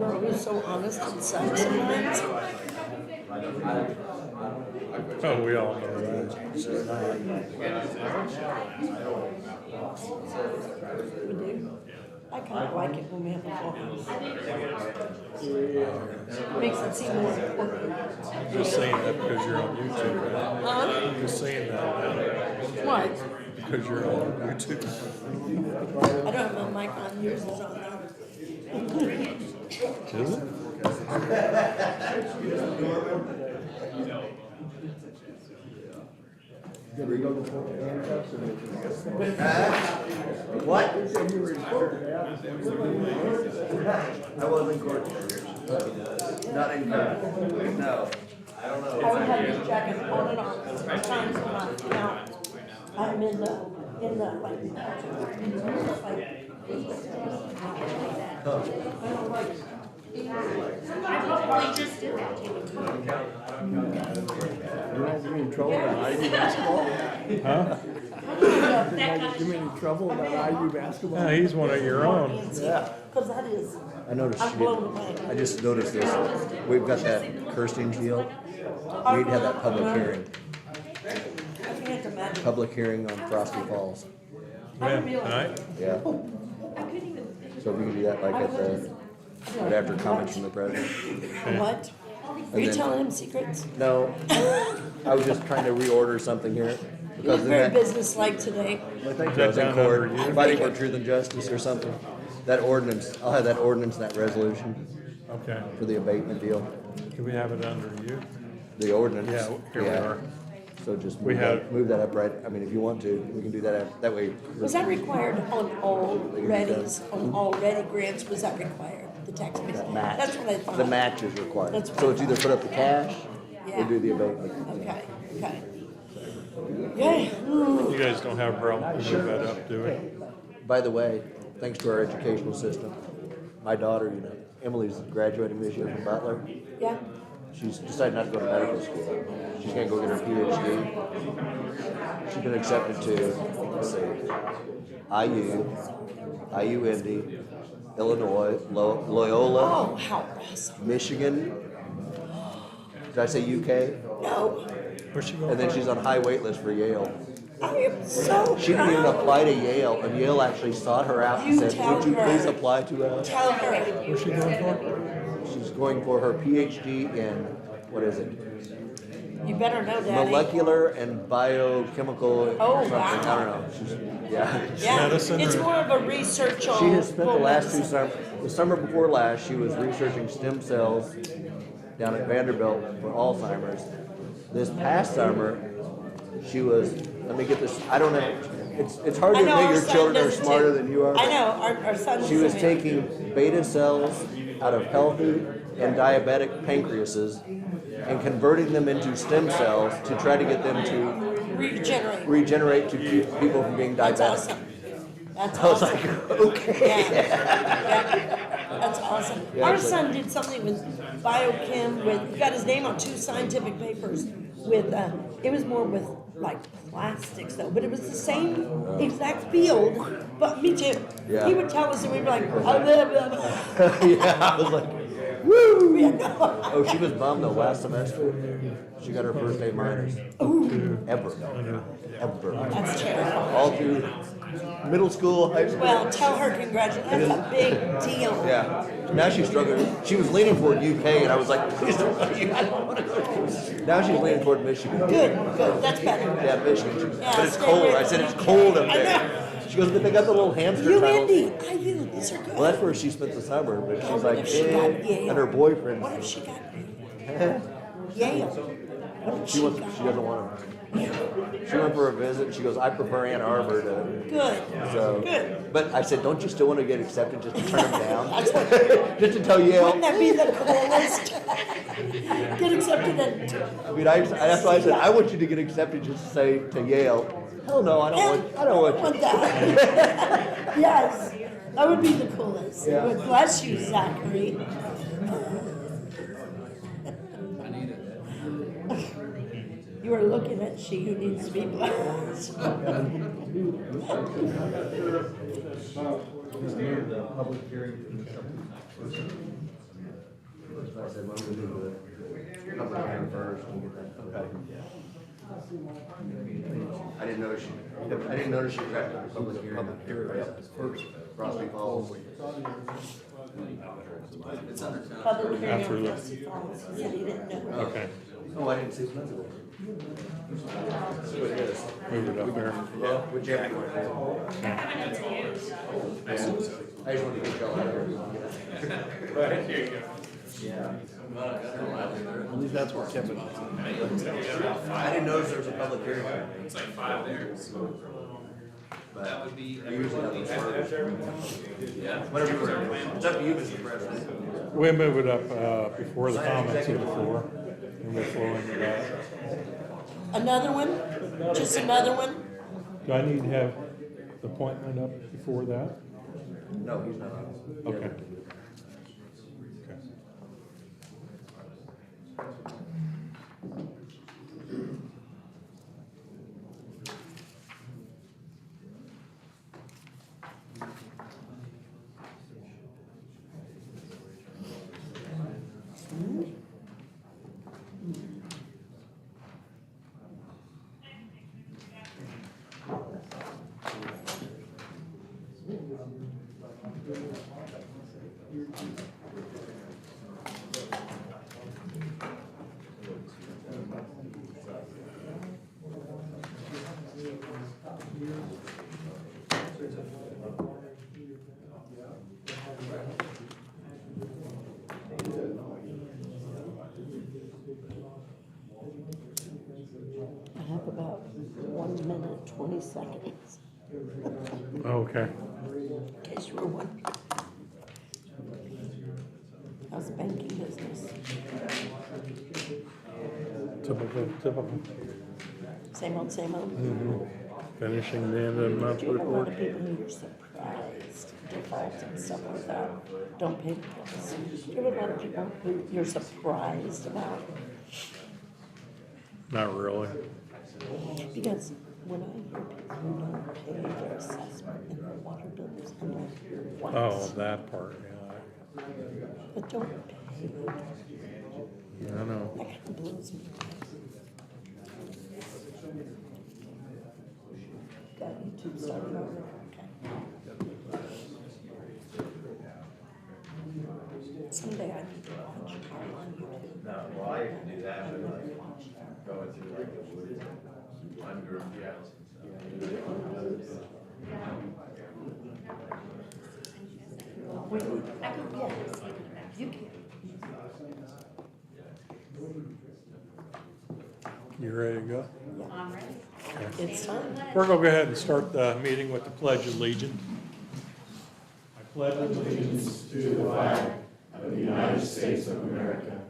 Who's so honest and such sometimes. Oh, we all know that. We do. I kind of like it when we have a full house. Makes it seem more important. Just saying that because you're on YouTube. Right? Huh? Just saying that What? because you're on YouTube. I don't have my mic on. Yours is on there. Is it? What? I was in court. Not in court. No. I don't know. I would have this jacket on and off. Sometimes when I'm out, I'm in the like I don't like I probably just did that. You won't get me in trouble about IU basketball? Huh? You mean in trouble about IU basketball? Yeah, he's one of your own. Yeah. because that is, I noticed I'm you blown didn't. away. I just noticed this. We've got that Kirsten deal. We need to have that public hearing. I can't imagine. Public hearing on Frosty Falls. Yeah, tonight? Yeah. So if we can do that like at the, right after comments from the president. What? Are you then- telling him secrets? No, I was just trying to reorder something here. You look Because very then businesslike today. I think I was in Down court under you? fighting for truth and justice or something. That ordinance, I'll have that ordinance and that resolution Okay. for the abatement deal. Can we have it under you? The ordinance. Yeah, here we are. So just We move that up right, I mean, if you want to, we can do that, that way. Was that required on all readies, on all ready grants, was that required, the tax base? That match. That's what I thought. The match is required. That's what So I it's either thought. put up the cash Yeah. or do the abatement. Okay, okay. Okay, You guys don't have a problem if we move that up, do we? By the way, thanks to our educational system, my daughter, Emily's graduating this year from Butler. yeah, She's decided not to go to medical school. She's gonna go get her PhD. She's been accepted to, let's see, IU Indy, Illinois, Loyola, oh, how awesome. Michigan. Did I say UK? No, Where's she going? And then she's on high wait list for Yale. I am so She didn't even proud. apply to Yale, and Yale actually sought her out and You said, tell would you her. please apply to us? Tell her, Where's she going for? She's going for her PhD in, what is it? you better know, Daddy. Molecular and biochemical Oh, something, wow. I don't know. Yeah. Yeah, Medicine it's or- more of a research on. She has spent the last two medicine. summers, the summer before last, she was researching stem cells down at Vanderbilt for Alzheimer's. This past summer, she was, let me get this, I don't know, it's hard I to know admit our your son children are does too. smarter than you are. I but know, our son. She was taking beta cells out of healthy and diabetic pancreases and converting them into stem cells to try to get them to regenerate to keep people from being diabetic. That's awesome. That's I was awesome. like, okay. Yeah. That's awesome. Yeah, Our it's like- son did something with biochem with, he got his name on 2 scientific papers with, it was more with like plastics though, but it was the same exact field, but me too. Yeah. He would tell us and we'd be like, blah, blah, blah. Yeah, I was like, Woo! We had no- oh, she was bummed though last semester. She got her first A minus. Ever. Ever. That's terrible. All through middle school, high school. Well, tell her congratulations. That's a big deal. Yeah. Now she's struggling. She was leaning toward UK, and I was like, please don't go to UK. I don't want to go. Now she's leaning toward Michigan. Good, good. That's better. Yeah, Michigan. Yeah, But it's stay cold. away I from said it's UK. cold up I there. know. She goes, but they got the little hamster You, tunnels. Andy, I think these are good. Well, that's where she spent the summer, but she's What like, if she got eh. Yale? And her boyfriend. What if she got Yale? What if She she wants. got She doesn't want to. She went for a visit. And she goes, I prefer Ann Arbor to. Good. So. Good. But I said, don't you still want to get accepted just to turn them down? That's what, Just to tell Yale. wouldn't that be the coolest? Get accepted and I mean, that's why I said I want you to get accepted just to say to Yale. Hell no, I don't want. I don't want you. that. Yes, that would be the coolest. Yeah. But bless you, Zachary. You are looking at she who needs to be blessed. said, why don't we do the public hearing first and get that. Okay. I didn't notice you got the public hearing first. Frosty Falls. Public hearing After on the- Frosty Falls, he said he didn't know. Okay, Oh, I didn't see it. See what it is. move it up there. Yeah, whichever one. I just wanted to get y'all out of here. At least that's what Kevin was. I didn't notice there was a public hearing. It's like 5 there, so But that would be. we usually have those first. Yeah. Whatever, it's up to you, Mr. President. We move it up before the comments of the floor, and we'll flow into that. Another one? Just another one? Do I need to have the appointment up before that? No, he's not on. Okay. Okay. I have about 1 minute, 20 seconds, Okay. in case you were wondering. How's banking business? Typical. Same old, same old. Finishing the end of the month Do you have a lot report. of people who are surprised, default and stuff like that, don't pay the bills? Do you have a lot of people who you're surprised about? Not really. Because when I hear people who don't pay their assessment and their water bills, I'm like, what? Oh, that part, yeah. But don't pay. I know. That kind of blows me away. Got YouTube started over, okay. Someday I need to watch on YouTube. No, well, I can do that, but like going through like the woods, ungrouped trails and stuff. Wait, yeah, you can. You ready to go? I'm ready. It's time. We're gonna go ahead and start the meeting with the Pledge of Allegiance. I pledge allegiance to the flag of the United States of America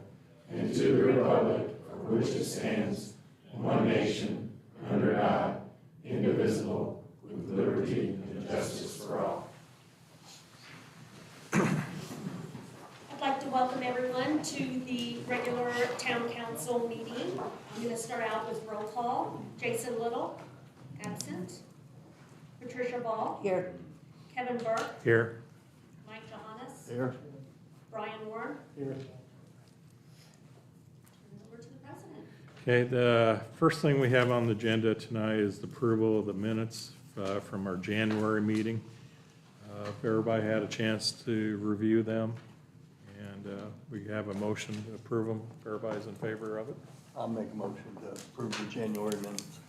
and to the republic for which it stands, one nation, under God, indivisible, with liberty and justice for all. I'd like to welcome everyone to the regular town council meeting. I'm going to start out with roll call. Jason Little, absent. Patricia Ball, Here, Kevin Burke, here. Mike Johannes, Here. Brian Warren. Here. Turn it over to the president. Okay, the first thing we have on the agenda tonight is the approval of the minutes from our January meeting. If everybody had a chance to review them, and we have a motion to approve them, if everybody's in favor of it. I'll make a motion to approve the January minutes.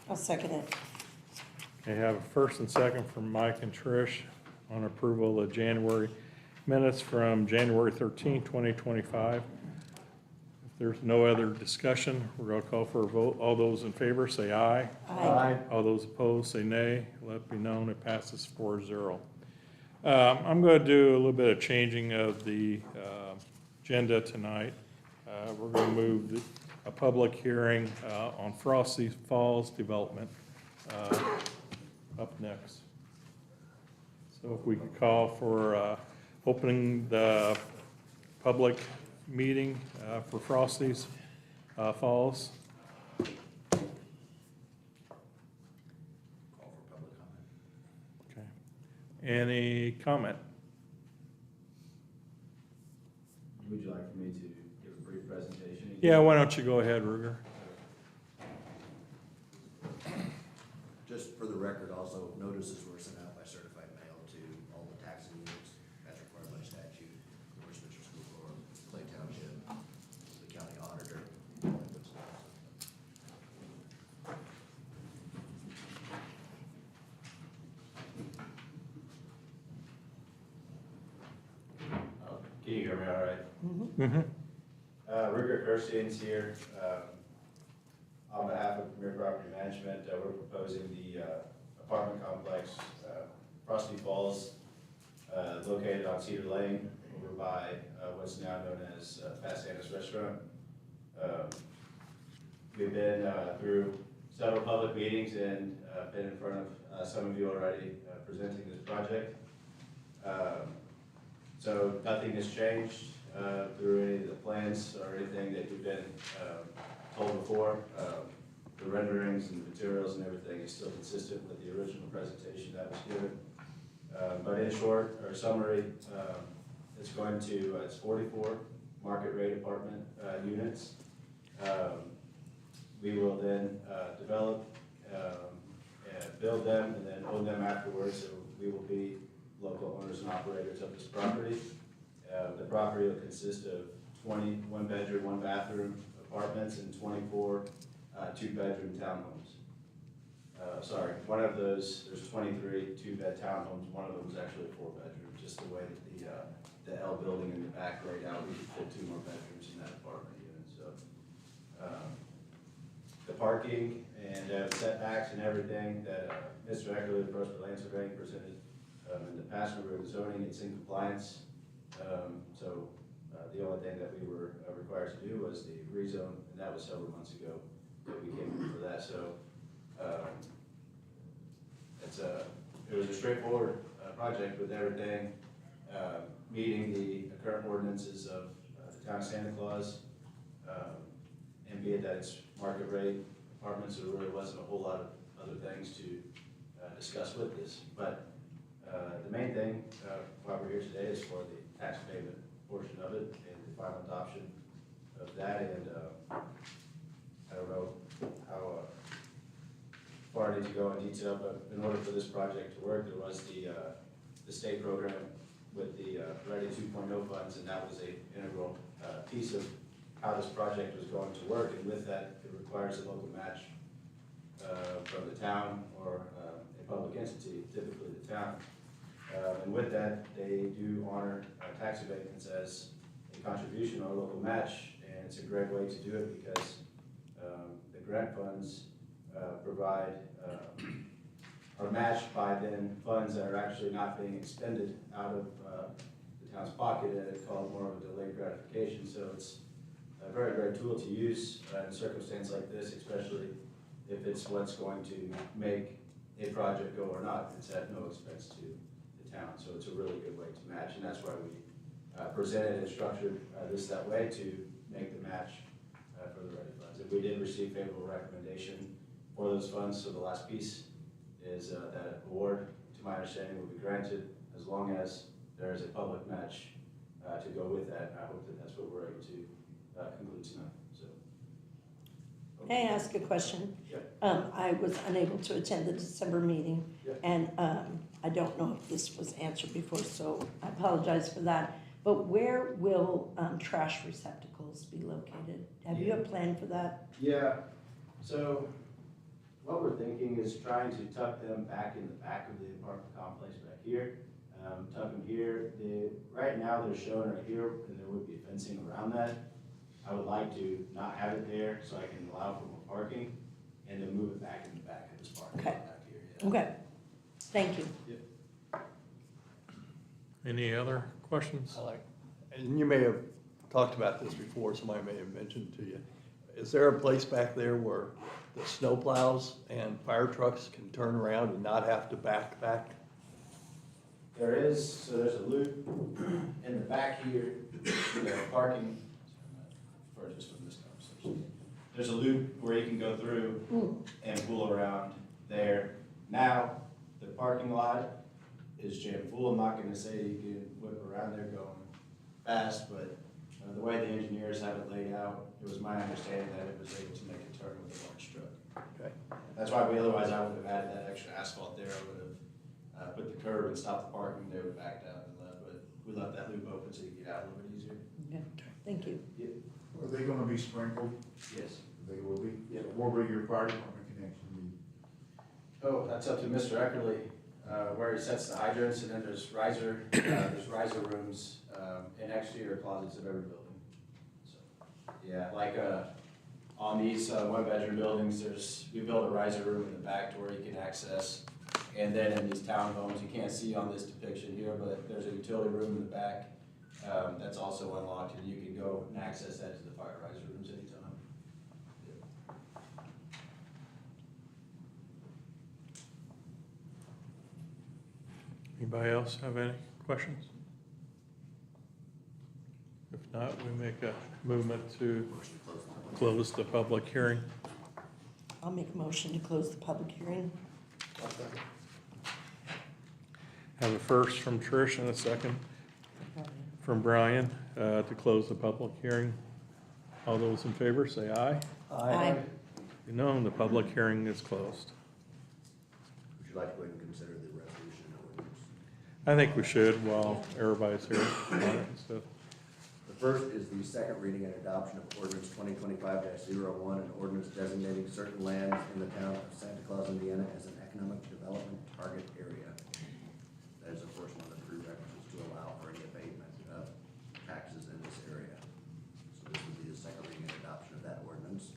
I'll second it. Okay, have a first and second from Mike and Trish on approval of January minutes from January 13, 2025. If there's no other discussion, we're going to call for a vote. All those in favor, say aye. Aye. All those opposed, say nay. Let it be known it passes 4-0. I'm going to do a little bit of changing of the agenda tonight. We're going to move a public hearing on Frosty Falls development up next. So if we could call for opening the public meeting for Frosty's Falls. Okay. Any comment? Would you like for me to give a brief presentation? Yeah, why don't you go ahead, Ruger? Just for the record, also, notices were sent out by certified mail to all the taxing units as required by statute, the Westminster School Board, Clay Township, the county auditor, all that good stuff. Can you hear me all right? Mm-hmm. Ruger Kirstein's here. On behalf of Premier Property Management, we're proposing the apartment complex, Frosty Falls, located on Cedar Lane, over by what's now known as Fast Anna's Restaurant. We've been through several public meetings and been in front of some of you already presenting this project. So nothing has changed through any of the plans or anything that you've been told before. The renderings and the materials and everything is still consistent with the original presentation that was given. But in short, or summary, it's going to, it's 44 market rate apartment units. We will then develop and build them and then own them afterwards. So we will be local owners and operators of this property. The property will consist of 20 one-bedroom, one-bathroom apartments and 24 two-bedroom townhomes. Sorry, one of those, there's 23 two-bed townhomes. One of them is actually a four-bedroom, just the way that the L building in the back laid out, we could fit 2 more bedrooms in that apartment unit. So the parking and setbacks and everything that Mr. Eckerly, the Prosper Land Surveying, presented in the past neighborhood zoning, it's in compliance. So the only thing that we were required to do was the rezone, and that was several months ago that we came in for that. So it was a straightforward project with everything meeting the current ordinances of the town of Santa Claus, and be it that it's market rate apartments, there really wasn't a whole lot of other things to discuss with this. But the main thing why we're here today is for the tax payment portion of it and the final adoption of that. And I don't know how far I need to go in detail, but in order for this project to work, there was the state program with the Ready 2.0 funds, and that was an integral piece of how this project was going to work. And with that, it requires a local match from the town or a public entity, typically the town. And with that, they do honor tax abatements as a contribution or a local match, and it's a great way to do it because the grant funds provide are matched by then funds that are actually not being expended out of the town's pocket, and it's called more of a delayed gratification. So it's a very great tool to use in a circumstance like this, especially if it's what's going to make a project go or not. It's at no expense to the town, so it's a really good way to match, and that's why we presented and structured this that way to make the match for the ready funds. And we did receive favorable recommendation for those funds, so the last piece is that award, to my understanding, will be granted as long as there is a public match to go with that. I hope that that's what we're able to conclude tonight. So, May I ask a question? Yeah. I was unable to attend the December meeting, Yeah. and I don't know if this was answered before, so I apologize for that. But where will trash receptacles be located? Have you a plan for that? Yeah, so what we're thinking is trying to tuck them back in the back of the apartment complex back here. Tuck them here. Right now they're shown right here, and there would be fencing around that. I would like to not have it there so I can allow for more parking, and then move it back in the back of this parking lot Okay. back here. Yeah. Okay, thank you. Any other questions? And you may have talked about this before, somebody may have mentioned to you. Is there a place back there where the snowplows and fire trucks can turn around and not have to back? There is, so there's a loop in the back here, the parking, for just from this conversation. There's a loop where you can go through and pull around there. Now, the parking lot is jammed full. I'm not gonna say you can whip around there going fast, but The way the engineers have it laid out, it was my understanding that it was able to make a turn with a large truck. Okay. That's why otherwise I would have added that extra asphalt there. I would have put the curb and stopped the parking. They would have backed out and left, but we left that loop open so you could get out a little bit easier. Okay, thank you. Are they gonna be sprinkled? Yes. They will be? Yeah. Where will your fire department connection be? Oh, that's up to Mr. Eckerly, where he sets the hydrants, and then there's riser rooms, in exterior closets of every building. So, yeah, like, on these, one-bedroom buildings, we built a riser room in the back to where you can access. And then in these townhomes, you can't see on this depiction here, but there's a utility room in the back, that's also unlocked, and you can go and access that to the fire riser rooms anytime. Anybody else have any questions? If not, we make a movement to close the public hearing. I'll make a motion to close the public hearing. Have a first from Trish and a second from Brian to close the public hearing. All those in favor, say aye. Aye. You know, the public hearing is closed. Would you like to go ahead and consider the resolution and ordinance? I think we should while everybody's here on it, so. The first is the second reading and adoption of ordinance 2025-01, an ordinance designating certain lands in the town of Santa Claus, Indiana as an economic development target area. That is, of course, one of the prerequisites to allow for any abatement of taxes in this area. So this would be the second reading and adoption of that ordinance.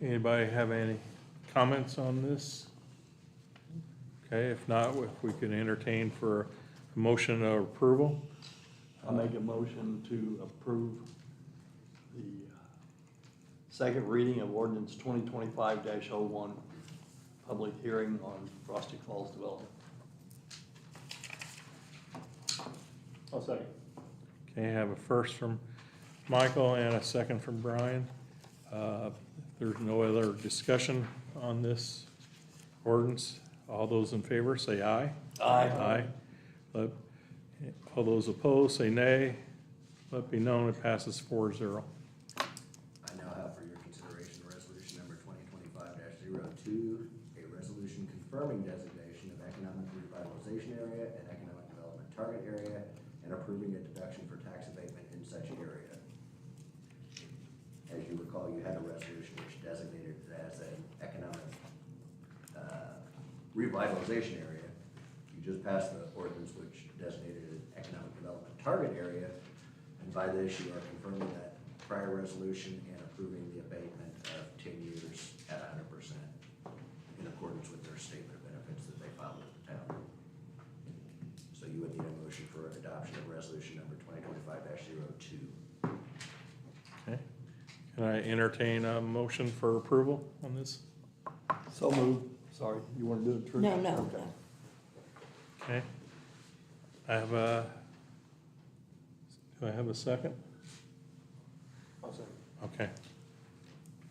Anybody have any comments on this? Okay, if not, if we can entertain for a motion of approval. I'll make a motion to approve the second reading of ordinance 2025-01, public hearing on Frosty Falls development. I'll second. Okay, I have a first from Michael and a second from Brian. If there's no other discussion on this ordinance, all those in favor say aye. Aye. All those opposed say nay. Let be known it passes 4-0. I now have for your consideration resolution number 2025-02, a resolution confirming designation of economic revitalization area and economic development target area and approving a deduction for tax abatement in such area. As you recall, you had a resolution which designated it as an economic revitalization area. You just passed the ordinance which designated an economic development target area, and by this you are confirming that prior resolution and approving the abatement of 10 years at 100% in accordance with their statement of benefits that they filed with the town. So you would need a motion for adoption of resolution number 2025-02. Okay. Can I entertain a motion for approval on this? So moved. Sorry, you want to do it, Trish? No, no, Okay. no. Okay. Do I have a second? I'll second. Okay.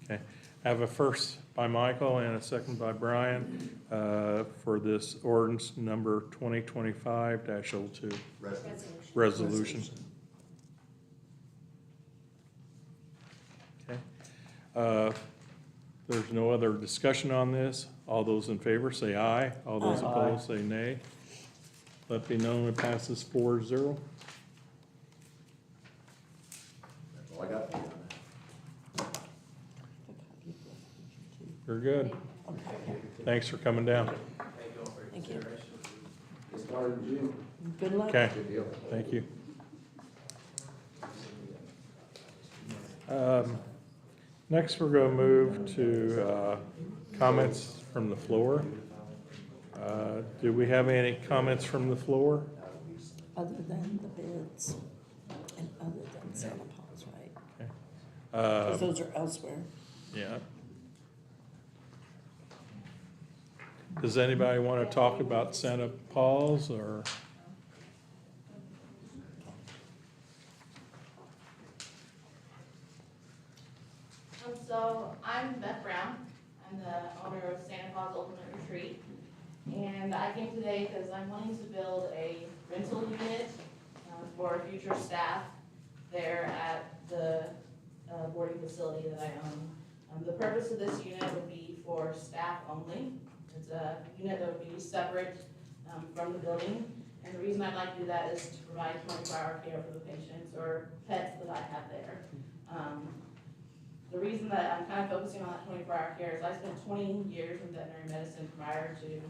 Okay. I have a first by Michael and a second by Brian for this ordinance number 2025-02 resolution. Okay. There's no other discussion on this. All those in favor say aye. All those Aye. opposed say nay. Let be known it passes 4-0. That's all I got for you on that. You're good. Thanks for coming down. Thank you. It started in June. Good luck. Okay, Good deal. thank you. Next, we're going to move to comments from the floor. Do we have any comments from the floor? Other than the bids and other than Santa Paul's, right? Okay. Because those are elsewhere. Yeah. Does anybody want to talk about Santa Paul's or? So I'm Beth Brown. I'm the owner of Santa Claus Ultimate Retreat. And I came today because I'm wanting to build a rental unit for future staff there at the boarding facility that I own. The purpose of this unit would be for staff only. It's a unit that would be separate from the building. And the reason I'd like to do that is to provide 24-hour care for the patients or pets that I have there. The reason that I'm kind of focusing on that 24-hour care is I spent 20 years in veterinary medicine prior to doing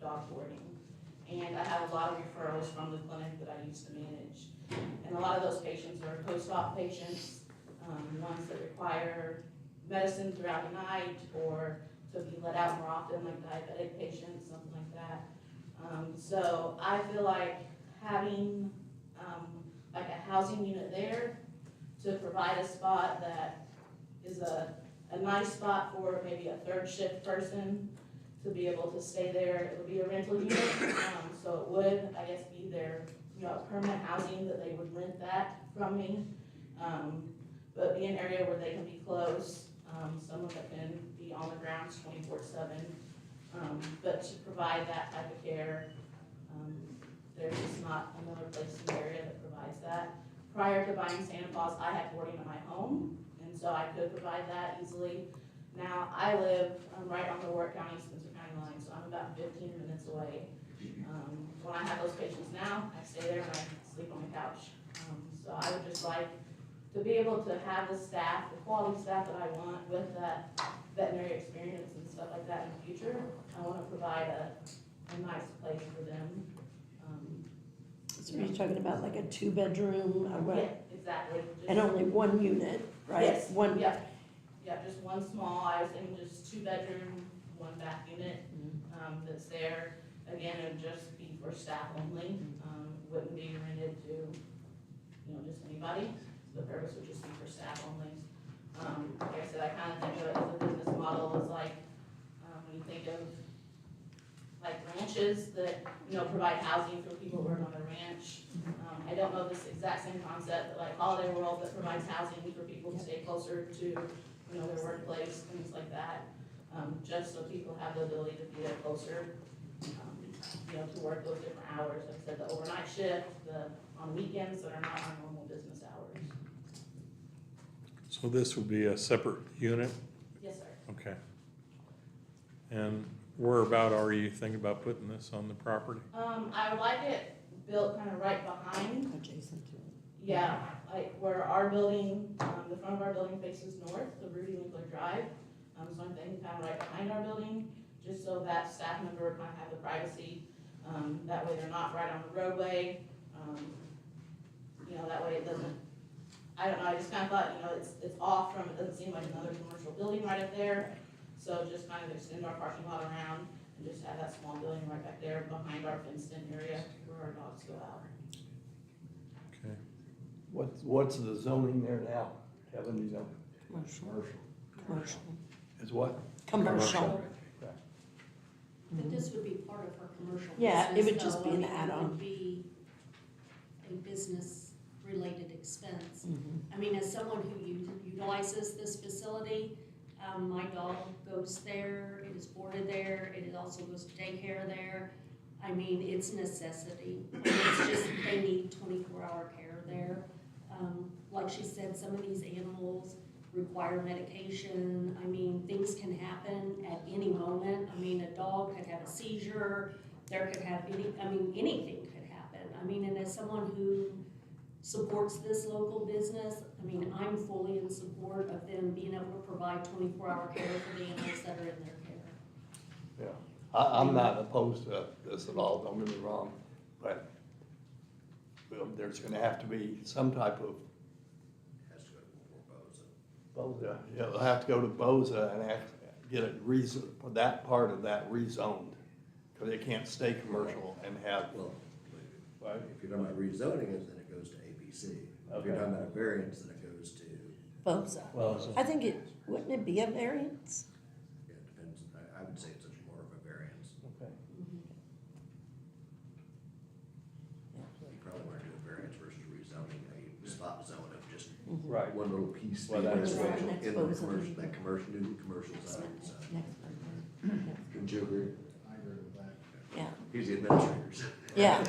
dog boarding. And I have a lot of referrals from the clinic that I used to manage. And a lot of those patients are post-op patients, ones that require medicine throughout the night or to be let out more often, like diabetic patients, something like that. So I feel like having like a housing unit there to provide a spot that is a nice spot for maybe a third shift person to be able to stay there. It would be a rental unit, so it would, I guess, be their, permanent housing that they would rent that from me. But be an area where they can be close, someone that can be on the grounds 24/7. But to provide that type of care, there's just not another place in the area that provides that. Prior to buying Santa Claus, I had boarding at my home, and so I could provide that easily. Now, I live right on the Warwick County, Spencer County line, so I'm about 15 minutes away. When I have those patients now, I stay there and I sleep on the couch. So I would just like to be able to have the staff, the quality staff that I want with that veterinary experience and stuff like that in the future. I want to provide a nice place for them. So you're talking about like a 2-bedroom, Yeah, exactly. Just- and only one unit, right? Yes, One. yep, just one small, I was thinking just 2-bedroom, 1-bath unit, that's there. Again, it would just be for staff only, wouldn't be rented to, just anybody. The purpose would just be for staff only. Like I said, I kind of think of it as a business model, as like, when you think of like ranches that, provide housing for people who work on the ranch. I don't know this exact same concept, but like Holiday World that provides housing for people to stay closer to, their workplace, things like that. Just so people have the ability to be there closer, to work those different hours. Like I said, the overnight shift, on weekends that are not our normal business hours. So this would be a separate unit? Yes, sir. Okay. And whereabout are you thinking about putting this on the property? I would like it built kind of right behind. Adjacent to it. Yeah, like where our building, the front of our building faces north, the Rudy Winkler Drive. So I'm thinking kind of right behind our building, just so that staff member would kind of have the privacy. That way they're not right on the roadway. That way it doesn't, I don't know, I just kind of thought, it's off from, it doesn't seem like another commercial building right up there. So just kind of extend our parking lot around and just have that small building right back there behind our fenced-in area where our dogs go out. Okay. What's the zoning there now? Kevin, do you know? Commercial. Commercial. Is what? Commercial. But this would be part of her commercial business. Yeah, it would just though. be an I mean, add-on. It would be a business-related expense. Mhm. I mean, as someone who utilizes this facility, my dog goes there, it is boarded there, it also goes to daycare there. I mean, it's a necessity. I mean, it's just, they need 24-hour care there. Like she said, some of these animals require medication. I mean, things can happen at any moment. I mean, a dog could have a seizure, there could have anything could happen. I mean, and as someone who supports this local business, I mean, I'm fully in support of them being able to provide 24-hour care for the animals that are in their care. Yeah, I'm not opposed to this at all, don't get me wrong, but there's gonna have to be some type of, Has to go to BOZA, yeah, they'll have to go to BOZA and get it that part of that rezoned, because they can't stay commercial and have, Well, right? if you're talking about rezoning it, then it goes to ABC. If you're Okay. talking about a variance, then it goes to, Boza. I think wouldn't it be a variance? yeah, it depends, I would say it's more of a variance. Okay. You probably want to do a variance versus rezoning, a spot zone of just Right. one little piece Well, being that's residential right. in the Next commercial, Boza. that commercial, new commercial zone, so. Next. Would you agree? I agree with He's the administrator. Yeah.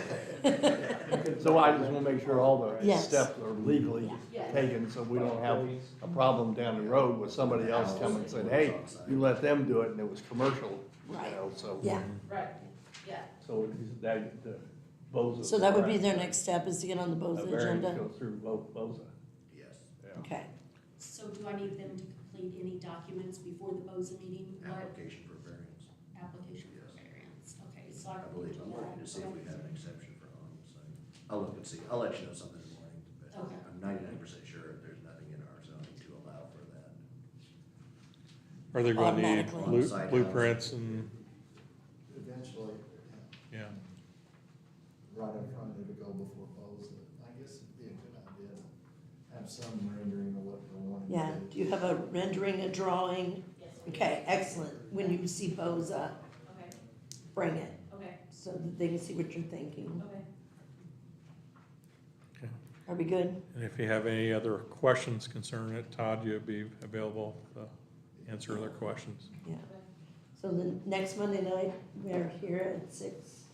So I just wanna make sure all the Yes. steps are legally Yeah. taken, so we don't have a problem down the road with somebody else coming and saying, hey, you let them do it and it was commercial, you Right. know, so. Yeah, Right, yeah. So that, the Boza. so that would be their next step, is to get on the A Boza variance agenda? goes through Boza. Yes, Yeah. Okay, So do I need them to complete any documents before the BOZA meeting? What application for variance. application for Yes. variance? Okay, so I believe, I'm looking to see if we have an exception for home, so I'll look and see, I'll let you know something in the morning, but Okay. I'm 99% sure there's nothing in our zoning to allow for that. Are they gonna need Automatically. blueprints and, Eventually, yeah, right up front, they would go before Bose. I guess it'd be a good idea to have some rendering of what they're wanting. to yeah, do you have a rendering, a drawing? Yes. Okay, excellent, when you see Boza, Okay, bring it, okay, so that they can see what you're thinking. okay. okay. Are we good? And if you have any other questions concerning it, Todd, you'll be available to answer other questions. Yeah. So the next Monday night, we're here at 6.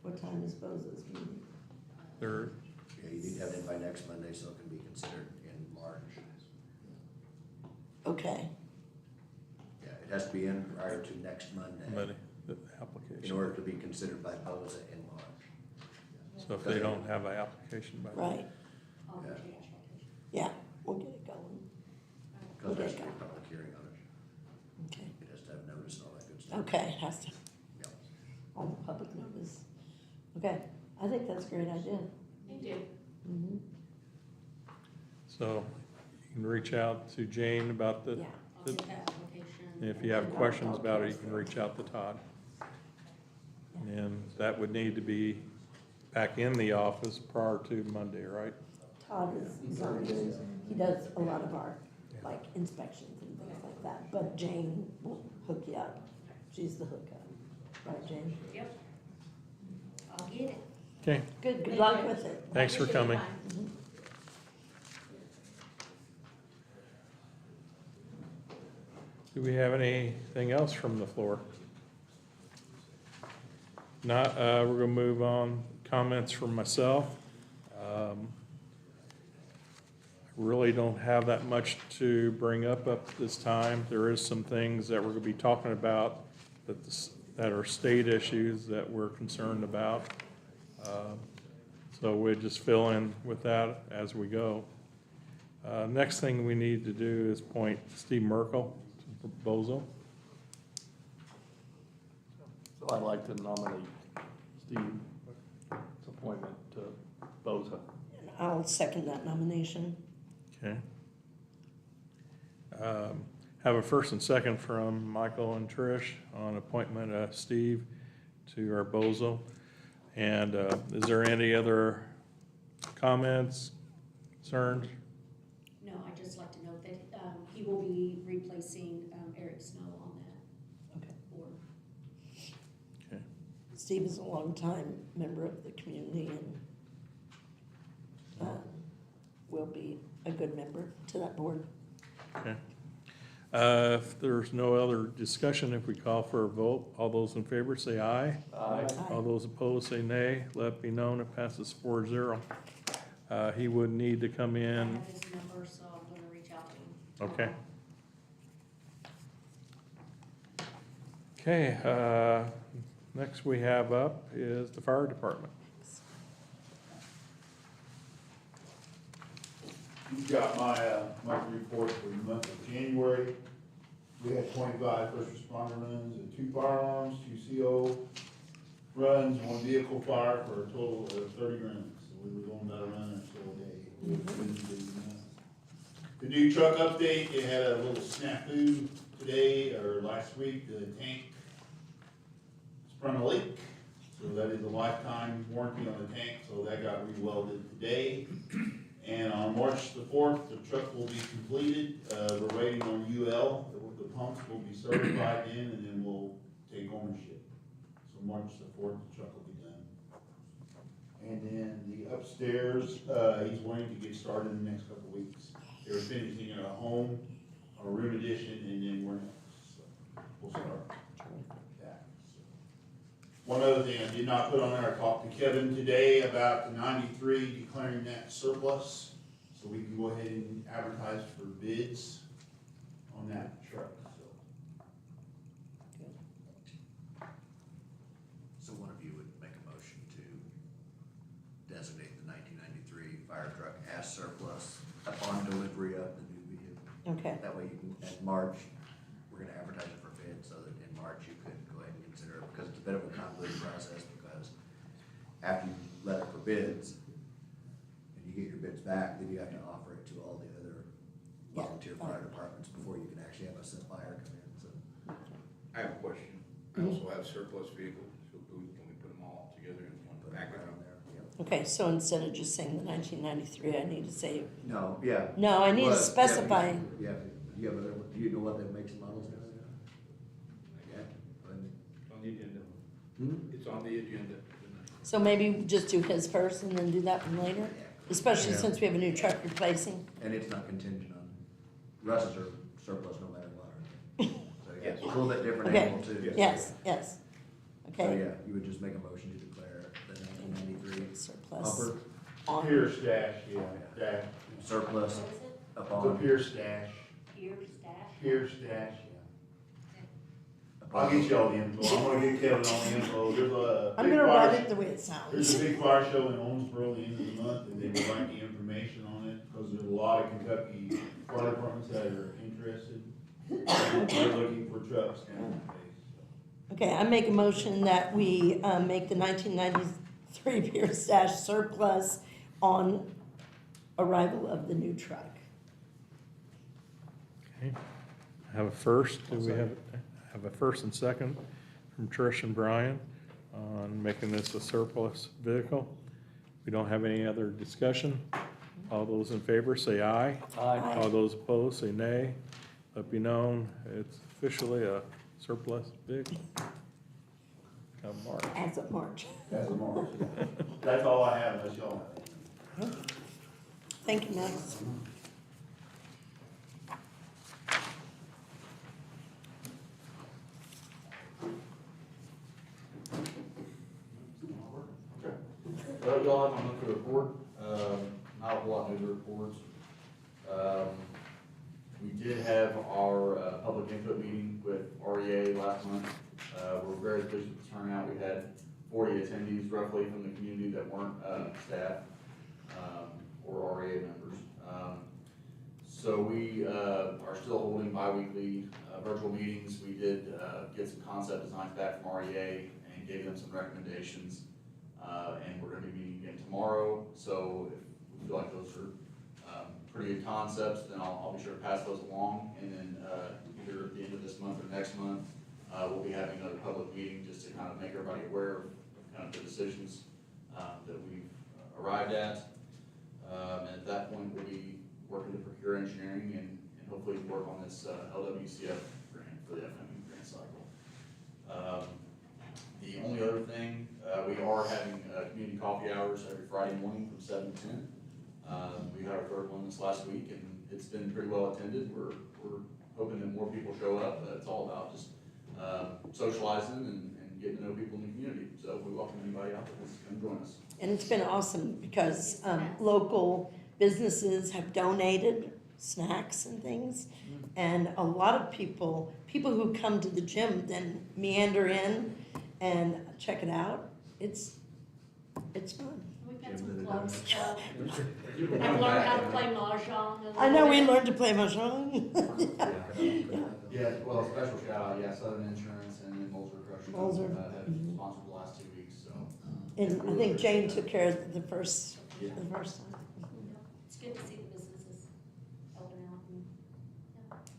What time is Boza's meeting? There, Yeah, you need to have it in by next Monday, so it can be considered in March. Okay, Yeah, it has to be in prior to next Monday, the in application. order to be considered by BOZA in March. So if they don't have an application by then. right, I'll Yeah. get your application. yeah, we'll get it going. Because there's to be a public hearing on it. Okay, It has to have notice and all that good stuff. okay, it has to, Yep. on public notice. Okay, I think that's a great idea. Thank you. Mhm. So you can reach out to Jane about the, Yeah, I'll get the application. and if you have questions about it, you can reach out to Todd. And that would need to be back in the office prior to Monday, right? Todd is on, he does a lot of our, like, inspections and things like that, but Jane will hook you up. She's the hookup, right, Jane? Yep. I'll get it. Okay, Good luck with it. thanks for Appreciate your coming. time. Do we have anything else from the floor? Not, we're gonna move on, comments from myself. I really don't have that much to bring up this time. There is some things that we're gonna be talking about that are state issues that we're concerned about. So we'll just fill in with that as we go. Next thing we need to do is appoint Steve Merkel to Bozo. So I'd like to nominate Steve's appointment to Boza. And I'll second that nomination. Okay. Have a first and second from Michael and Trish on appointment of Steve to our Bozo. And is there any other comments, concerns? No, I'd just like to note that he will be replacing Eric Snow on that Okay. board. Okay. Steve is a longtime member of the community and will be a good member to that board. Okay. If there's no other discussion, if we call for a vote, all those in favor say aye. Aye. All those opposed say nay. Let it be known it passes 4-0. He would need to come I in, have his number, so I'm gonna reach out to him. okay. Okay, next we have up is the fire department. You've got my monthly report for the month of January. We had 25 first responder runs and 2 fire alarms, 2 CO runs, 1 vehicle fire for a total of 30 runs. So we were going about a run or so a day. The new truck update, it had a little snafu today or last week. The tank sprung a leak. So that is a lifetime warranty on the tank, so that got re-welded today. And on March the 4th, the truck will be completed. We're waiting on UL. The pumps will be certified in, and then we'll take ownership. So March the 4th, the truck will be done. And then the upstairs, he's wanting to get started in the next couple of weeks. They're finishing at a home, a room addition, and then we're next. So we'll start that. So One other thing I did not put on there, I talked to Kevin today about the 93 declaring that surplus, so we can go ahead and advertise for bids on that truck, so. So one of you would make a motion to designate the 1993 fire truck as surplus upon delivery of the new vehicle. Okay, That way you can, in March, we're gonna advertise it for bid, so that in March you could go ahead and consider it, because it's a bit of a convoluted process, because after you let it for bids, and you get your bids back, then you have to offer it to all the other volunteer fire departments before you can actually have a fire come in, so. I have a question. I also have surplus vehicles, so can we put them all together in one Put it package? right on there, yep. okay, so instead of just saying the 1993, I need to say, No, yeah. no, I need Well, to specify. Yeah, do you know what the makes and models are? Yeah. It's on the agenda. Hmm? It's on the agenda. So maybe just do his first and then do that one later, especially Yeah. since we have a new truck replacing. And it's not contingent on, Russ's are surplus no matter what. So yeah, it's a little bit different Okay. animal too. Yes, yes. So Okay, yeah, you would just make a motion to declare the 1993 surplus bumper on, Pierce dash, yeah, dash, surplus What is it? the upon. Pierce dash, Pierce dash? Pierce dash, yeah. I'll upon- get you all the info, I'm gonna get Kevin all the info, there's a I'm big gonna write fire, it the way it there's sounds. a big fire show in Owensboro the end of the month, and they would like the information on it, because there's a lot of Kentucky fire departments that are interested. They're looking for trucks down the place, so. Okay, I make a motion that we make the 1993 Pierce Dash surplus on arrival of the new truck. Okay. I have a first, do we have a first and second from Trish and Brian on making this a surplus vehicle? We don't have any other discussion. All those in favor say aye. Aye. All those opposed say nay. Let be known, it's officially a surplus vehicle. Come March. As of March. That's a March. That's all I have, unless y'all have. Thank you, Max. Well, y'all have a monthly report, not a whole lot new to reports. We did have our, public input meeting with REA last month. We're very pleased with the turnout. We had 40 attendees roughly from the community that weren't, staff, or REA members. So we, are still holding bi-weekly, virtual meetings. We did, get some concept designs back from REA and gave them some recommendations. And we're gonna be meeting again tomorrow, so if we feel like those are, pretty good concepts, then I'll be sure to pass those along, and then, either at the end of this month or next month, we'll be having another public meeting just to kind of make everybody aware of kind of the decisions, that we've arrived at. And at that point, we'll be working to procure engineering and hopefully work on this, LWCF grant for the upcoming grant cycle. The only other thing, we are having, community coffee hours every Friday morning from 7 to 10. We had our third one this last week, and it's been pretty well attended. We're hoping that more people show up. It's all about just, socializing and getting to know people in the community. So we welcome anybody out that wants to come join us. And it's been awesome because local businesses have donated snacks and things. And a lot of people who come to the gym then meander in and check it out. It's fun. We've had some close stuff. I've learned how to play mahjong. I know we learned to play mahjong. Yeah, well, special shout out, yeah, Southern Insurance and then Moser Crushing. Moser. Have sponsored the last 2 weeks, so. And I think Jane took care of the first time. It's good to see the businesses helping out, and,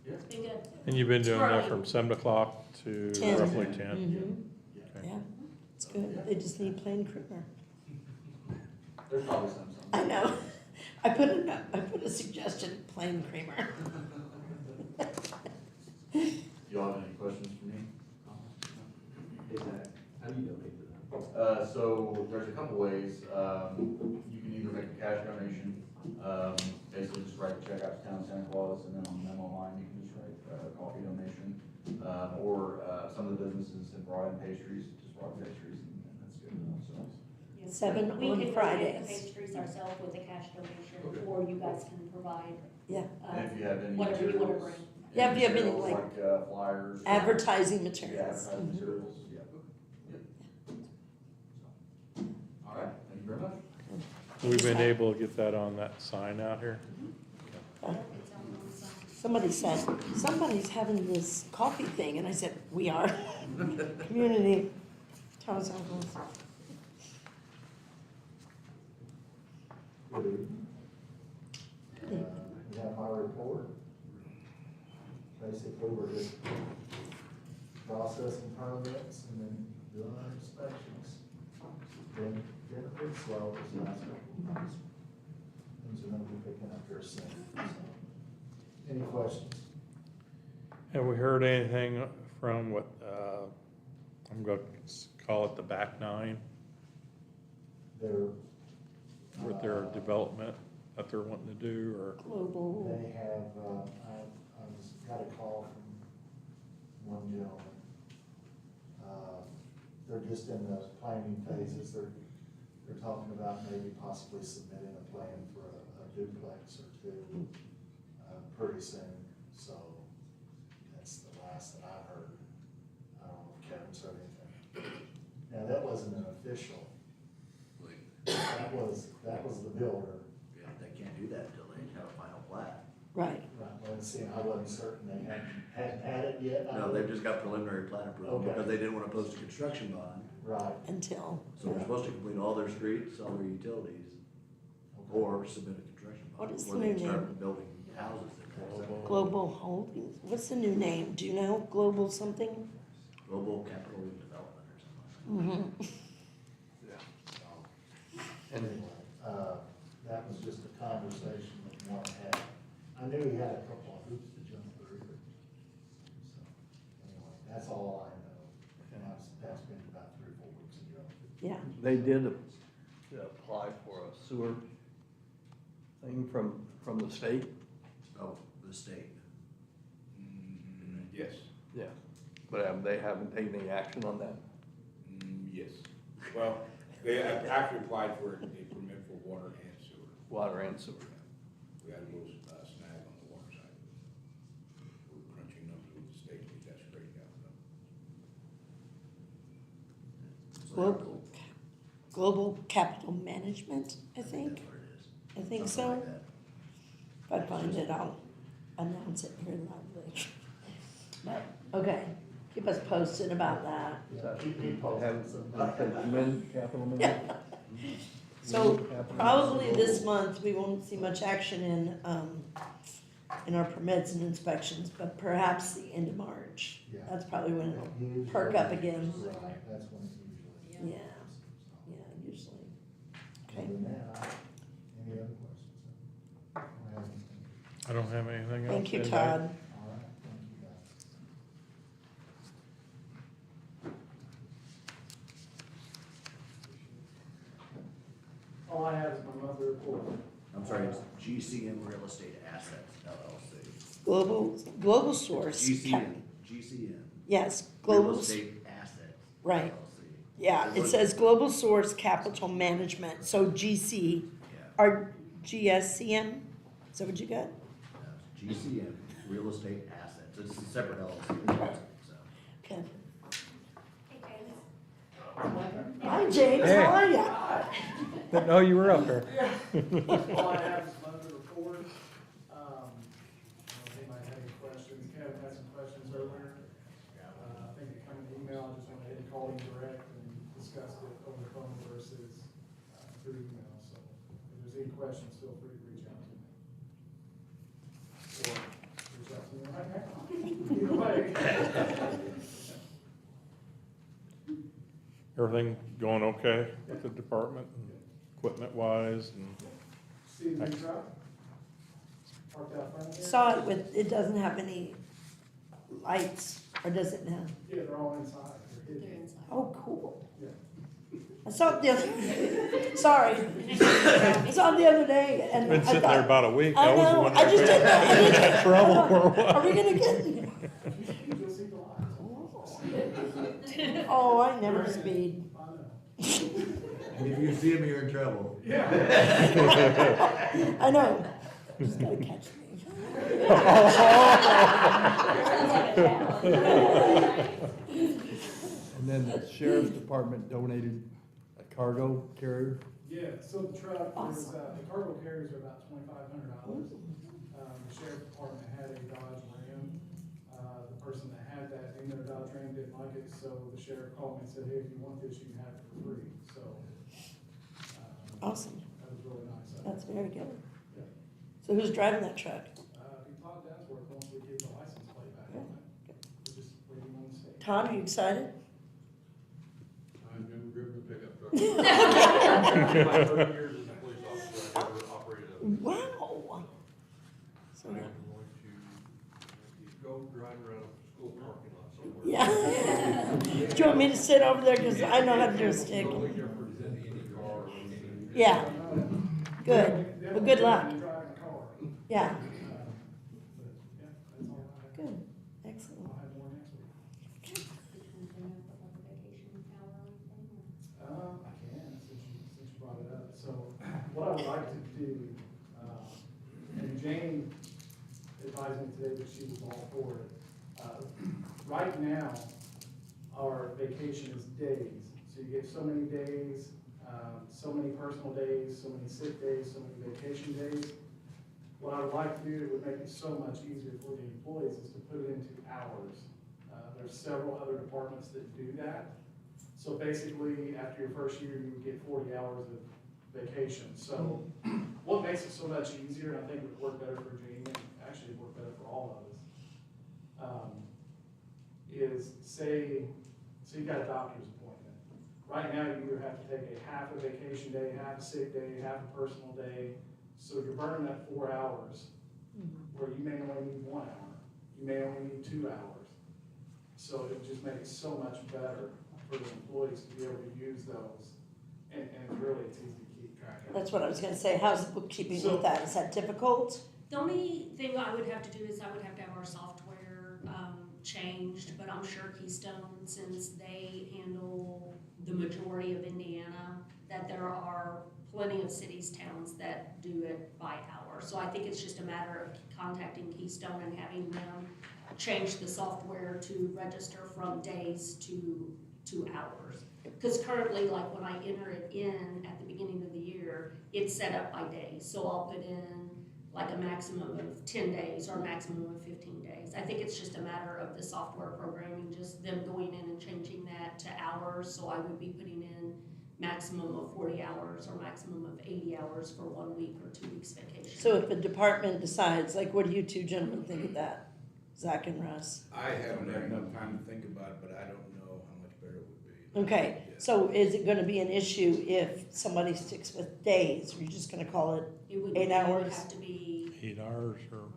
Yeah. it's been good. And you've been doing that Growing. from 7 o'clock to 10. roughly 10? Mhm. Okay. Yeah, it's good. They just need plain creamer. There's probably some. I know. I put a suggestion, plain creamer. Do y'all have any questions for me? How do you donate to So there's a couple ways. You can either make a cash donation, basically just write a check out to Town of Santa Claus, and then on the memo line, you can just write a coffee donation. Or some of the businesses have brought in pastries to just brought pastries, and that's good enough, so. Yes, 7 we on can go get Fridays. the pastries ourselves with a cash donation, Okay. or you guys can provide, Yeah, And if you have any whatever you wanna materials. bring. Yeah, if you have any, materials like, flyers. or- advertising Yeah, materials. advertising Mhm. materials, yeah. Yep. All right, thank you very much. We've been able to get that on that sign out here. Somebody said, somebody's having this coffee thing, and I said, we are. Community, town circles. Good evening. We have our report. Basically, we're just processing permits and then doing our inspections. Been a bit slow this last couple of months. Things are gonna be picking up here soon, so. Any questions? Have we heard anything from what, I'm gonna call it the back nine, They're. with their development that they're wanting to do, or? Global, They have, got a call from one gentleman. They're just in the planning phases, they're talking about maybe possibly submitting a plan for a duplex or two, pretty soon, so that's the last that I've heard. I don't know if Kevin's heard anything. Now, that wasn't an official, that was the builder. Yeah, they can't do that until they have a final plat. right. Right, well, see, I wasn't certain they hadn't had it yet. No, they've just got preliminary plat approval Okay. because they didn't want to post a construction bond. Right, Until, So they're supposed to complete all their streets, all their utilities, or submit a construction bond. What is before the they new can start name? building houses there. Global Holdings, what's the new name, do you know, Global something? Global Capital Development or something. Mm-hmm. anyway, that was just a conversation that Mark had. I knew he had a couple of hoops to jump through. So, anyway, that's all I know, and that's been about 3 or 4 weeks ago. Yeah, They did apply for a sewer thing from the state? Oh, the state. Yes, Yeah. But they haven't taken any action on that? yes. Well, they have actually applied for a permit for water and sewer. Water and sewer. We had a little snag on the water side. We're crunching numbers with the state to get that straightened out. So Global, Global Capital Management, I think, that's what it is. I think Something so. like that. If I find it, I'll announce it here loudly. But, okay, keep us posted about that. Yeah, keep me posted. Capital Yeah. So probably this month, we won't see much action in our permits and inspections, but perhaps the end of March. Yeah. That's probably when it'll Usually- perk up again. Right, that's when it usually. Yeah, yeah, usually. Okay. Other than that, any other questions? I don't have anything. I don't have anything else. Thank you, Anybody? Todd. All right, thank you, guys. All I have is my monthly report. I'm sorry, it's GCM Real Estate Assets LLC. Global Source. GCM. Yes, Real Global, Estate Assets. Right. LLC. yeah, it says Global Source Capital Management, so GC, Yeah, or GSCM, is that what you got? that's GCM Real Estate Assets. It's a separate LLC, so. Okay. Hey, James. Hi, James, Hey. how are ya? Didn't know you were up there. All I have is monthly report. I don't know if anybody had any questions. Kevin had some questions earlier. I think it came in email, I just went ahead and called him direct and discussed it over the phone versus through email. So if there's any questions, feel free to reach out to me. Or reach out to me right now. Either way. Everything going okay with the department, equipment wise, and See the new truck? Parked out front here? Saw it with, it doesn't have any lights, or does it now? Yeah, they're all inside. They're hidden. Oh, cool. Yeah. I saw it the other, sorry. I saw it the other day and been I sitting there thought, about a week. I was know, I wondering just if didn't know. I we didn't- had trouble or what. Are we gonna get? You'll see the lights. Oh, I never speed. I know. If you see him, you're in trouble. Yeah. I know. Just gotta catch me. And then the sheriff's department donated a cargo carrier. Yeah, so the truck is, the cargo carriers are about $2,500. The sheriff's department had a Dodge Ram. The person that had that in their Dodge Ram didn't like it, so the sheriff called me and said, hey, if you want this, you can have it for free, so. Awesome. That was really nice. That's very good. Yeah. So who's driving that truck? Be Todd Dunsworth once we get the license plate back on it. We're just waiting on the state. Todd, are you excited? I've never driven a pickup truck. My 30 years as a police officer, I never operated a. Wow. So, I'm going to go drive around a school parking lot somewhere. yeah. Do you want me to sit over there? Because I know how to do a stick. No different than any car or anything. Yeah. Good. Well, good luck. Driving a car. Yeah. But, yeah, that's all I have. Good. Excellent. I'll have more next week. I can, since you brought it up. So what I would like to do, and Jane advised me today that she was all for it. Right now, our vacation is days. So you get so many days, so many personal days, so many sick days, so many vacation days. What I would like to do, it would make it so much easier for the employees, is to put it into hours. There's several other departments that do that. So basically, after your first year, you would get 40 hours of vacation. So what makes it so much easier, and I think it would work better for Jamie, and actually it'd work better for all of us, is say you got a doctor's appointment. Right now, you either have to take a half a vacation day, half a sick day, half a personal day. So you're burning that 4 hours, where you may only need 1 hour. You may only need 2 hours. So it just makes it so much better for the employees to be able to use those. And it's easy to keep track of. That's what I was gonna say. How's the bookkeeping with that? Is that difficult? The only thing I would have to do is I would have to have our software changed, but I'm sure Keystone, since they handle the majority of Indiana, that there are plenty of cities, towns that do it by hour. So I think it's just a matter of contacting Keystone and having them change the software to register from days to hours. Because currently, like when I enter it in at the beginning of the year, it's set up by days. So I'll put in like a maximum of 10 days or a maximum of 15 days. I think it's just a matter of the software programming, just them going in and changing that to hours. So I would be putting in maximum of 40 hours or maximum of 80 hours for 1 week or 2 weeks vacation. So if the department decides, like, what do you two gentlemen think of that? Zach and Russ? I haven't had enough time to think about it, but I don't know how much better it would be. Okay, so is it gonna be an issue if somebody sticks with days? Or you're just gonna call it It would 8 It would hours? have to be, 8 hours or,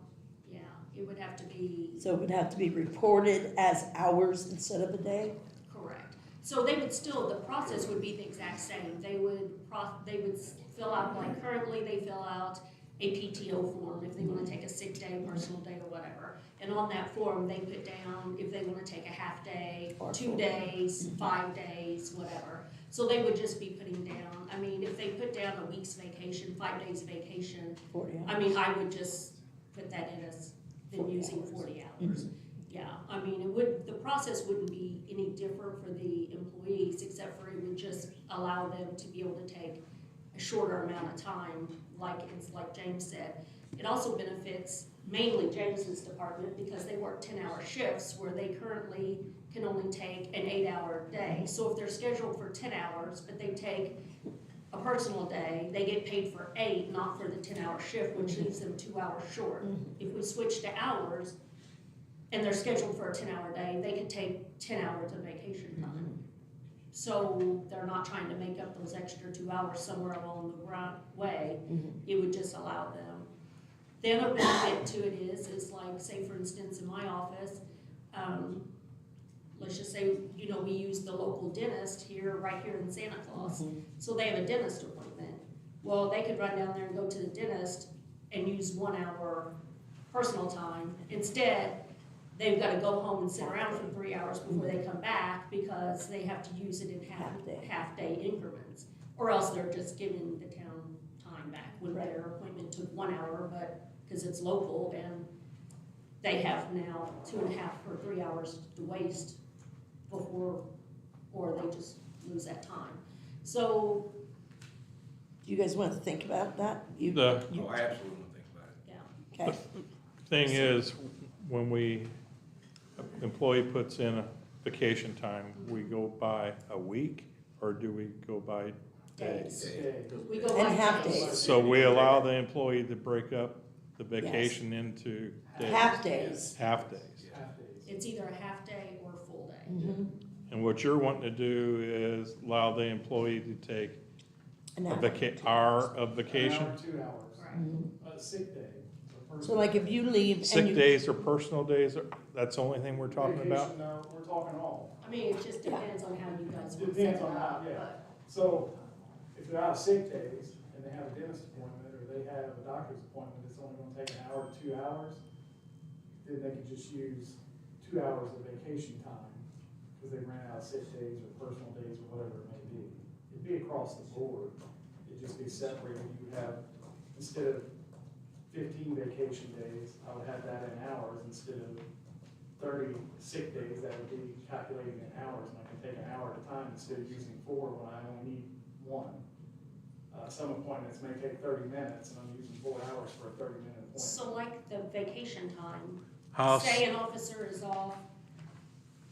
yeah, it would have to be So it would have to be reported as hours instead of a day? correct. So they would still, the process would be the exact same. They would fill out, like currently they fill out a PTO form if they wanna take a sick day, personal day, or whatever. And on that form, they put down if they wanna take a half day, Or 2 full. days, 5 days, whatever. So they would just be putting down, I mean, if they put down a week's vacation, 5 days vacation, 40 hours? I mean, I would just put that in as them 40 using hours. 40 hours. Yeah, I mean, the process wouldn't be any different for the employees, except for it would just allow them to be able to take a shorter amount of time, like James said. It also benefits mainly James's department because they work 10-hour shifts where they currently can only take an 8-hour day. So if they're scheduled for 10 hours, but they take a personal day, they get paid for 8, not for the 10-hour shift, which leaves them 2 hours short. If we switch to hours, and they're scheduled for a 10-hour day, they could take 10 hours of vacation time. So they're not trying to make up those extra 2 hours somewhere along the way. It would just allow them. The other benefit to it is like, say for instance, in my office, let's just say, you know, we use the local dentist right here in Santa Claus. So they have a dentist appointment. Well, they could run down there and go to the dentist and use 1 hour personal time. Instead, they've gotta go home and sit around for 3 hours before they come back, because they have to use it in half-day increments. Or else they're just giving the town time back when their appointment took 1 hour, but, cause it's local, and they have now 2.5 or 3 hours to waste before, or they just lose that time. So, Do you guys want to think about that? Oh, I absolutely want to think about it. yeah. Okay. Thing is, when employee puts in a vacation time, we go by a week, or do we go by days? We go And by half days. days. So we allow the employee to break up the vacation into days. Half days. Half days. It's either a half day or a full day. Mhm. And what you're wanting to do is allow the employee to take An a hour. hour of vacation? An hour, 2 hours. Right. A sick day. So like if you leave and Sick you. days or personal days, that's the only thing we're talking about? Vacation, no, we're talking all. I mean, it just depends on how you guys want to set Depends it on how, up. yeah. So if they're out of sick days and they have a dentist appointment or they have a doctor's appointment that's only gonna take an hour to 2 hours, then they can just use 2 hours of vacation time because they ran out of sick days or personal days or whatever it may be. It'd be across the board. It'd just be separated. You would have, instead of 15 vacation days, I would have that in hours instead of 30 sick days. That would be calculating in hours, and I can take an hour at a time instead of using 4 when I only need 1. Some appointments may take 30 minutes, and I'm using 4 hours for a 30-minute appointment. So like the vacation time, How say an officer is off,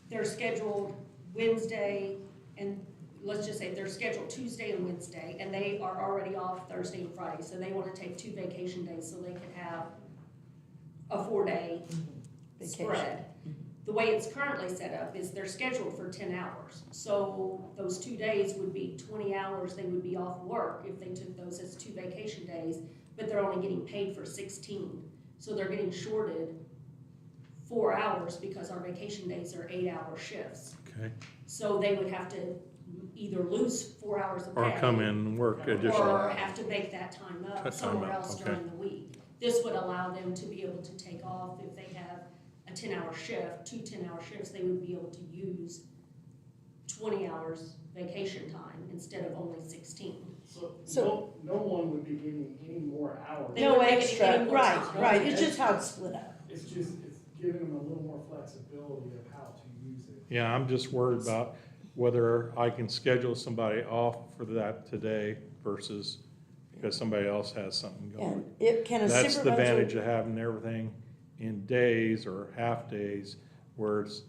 they're scheduled Wednesday, and let's just say they're scheduled Tuesday and Wednesday, and they are already off Thursday and Friday, so they wanna take 2 vacation days so they could have a 4-day Vacation. spread. The way it's currently set up is they're scheduled for 10 hours. So those 2 days would be 20 hours they would be off work if they took those as 2 vacation days, but they're only getting paid for 16. So they're getting shorted 4 hours because our vacation days are 8-hour shifts. Okay. So they would have to either lose 4 hours of pay. Or come in and work additional. Or have to make that time up That time somewhere up, else okay. during the week. This would allow them to be able to take off if they have a 10-hour shift, 2 10-hour shifts, they would be able to use 20 hours vacation time instead of only 16. So no one would be getting any more hours. They No wouldn't make it extra, any more right, time. right, it's just how it's split up. It's giving them a little more flexibility of how to use it. Yeah, I'm just worried about whether I can schedule somebody off for that today versus because somebody else has something going. And it can a That's the advantage supervisor, of having everything in days or half days, where it's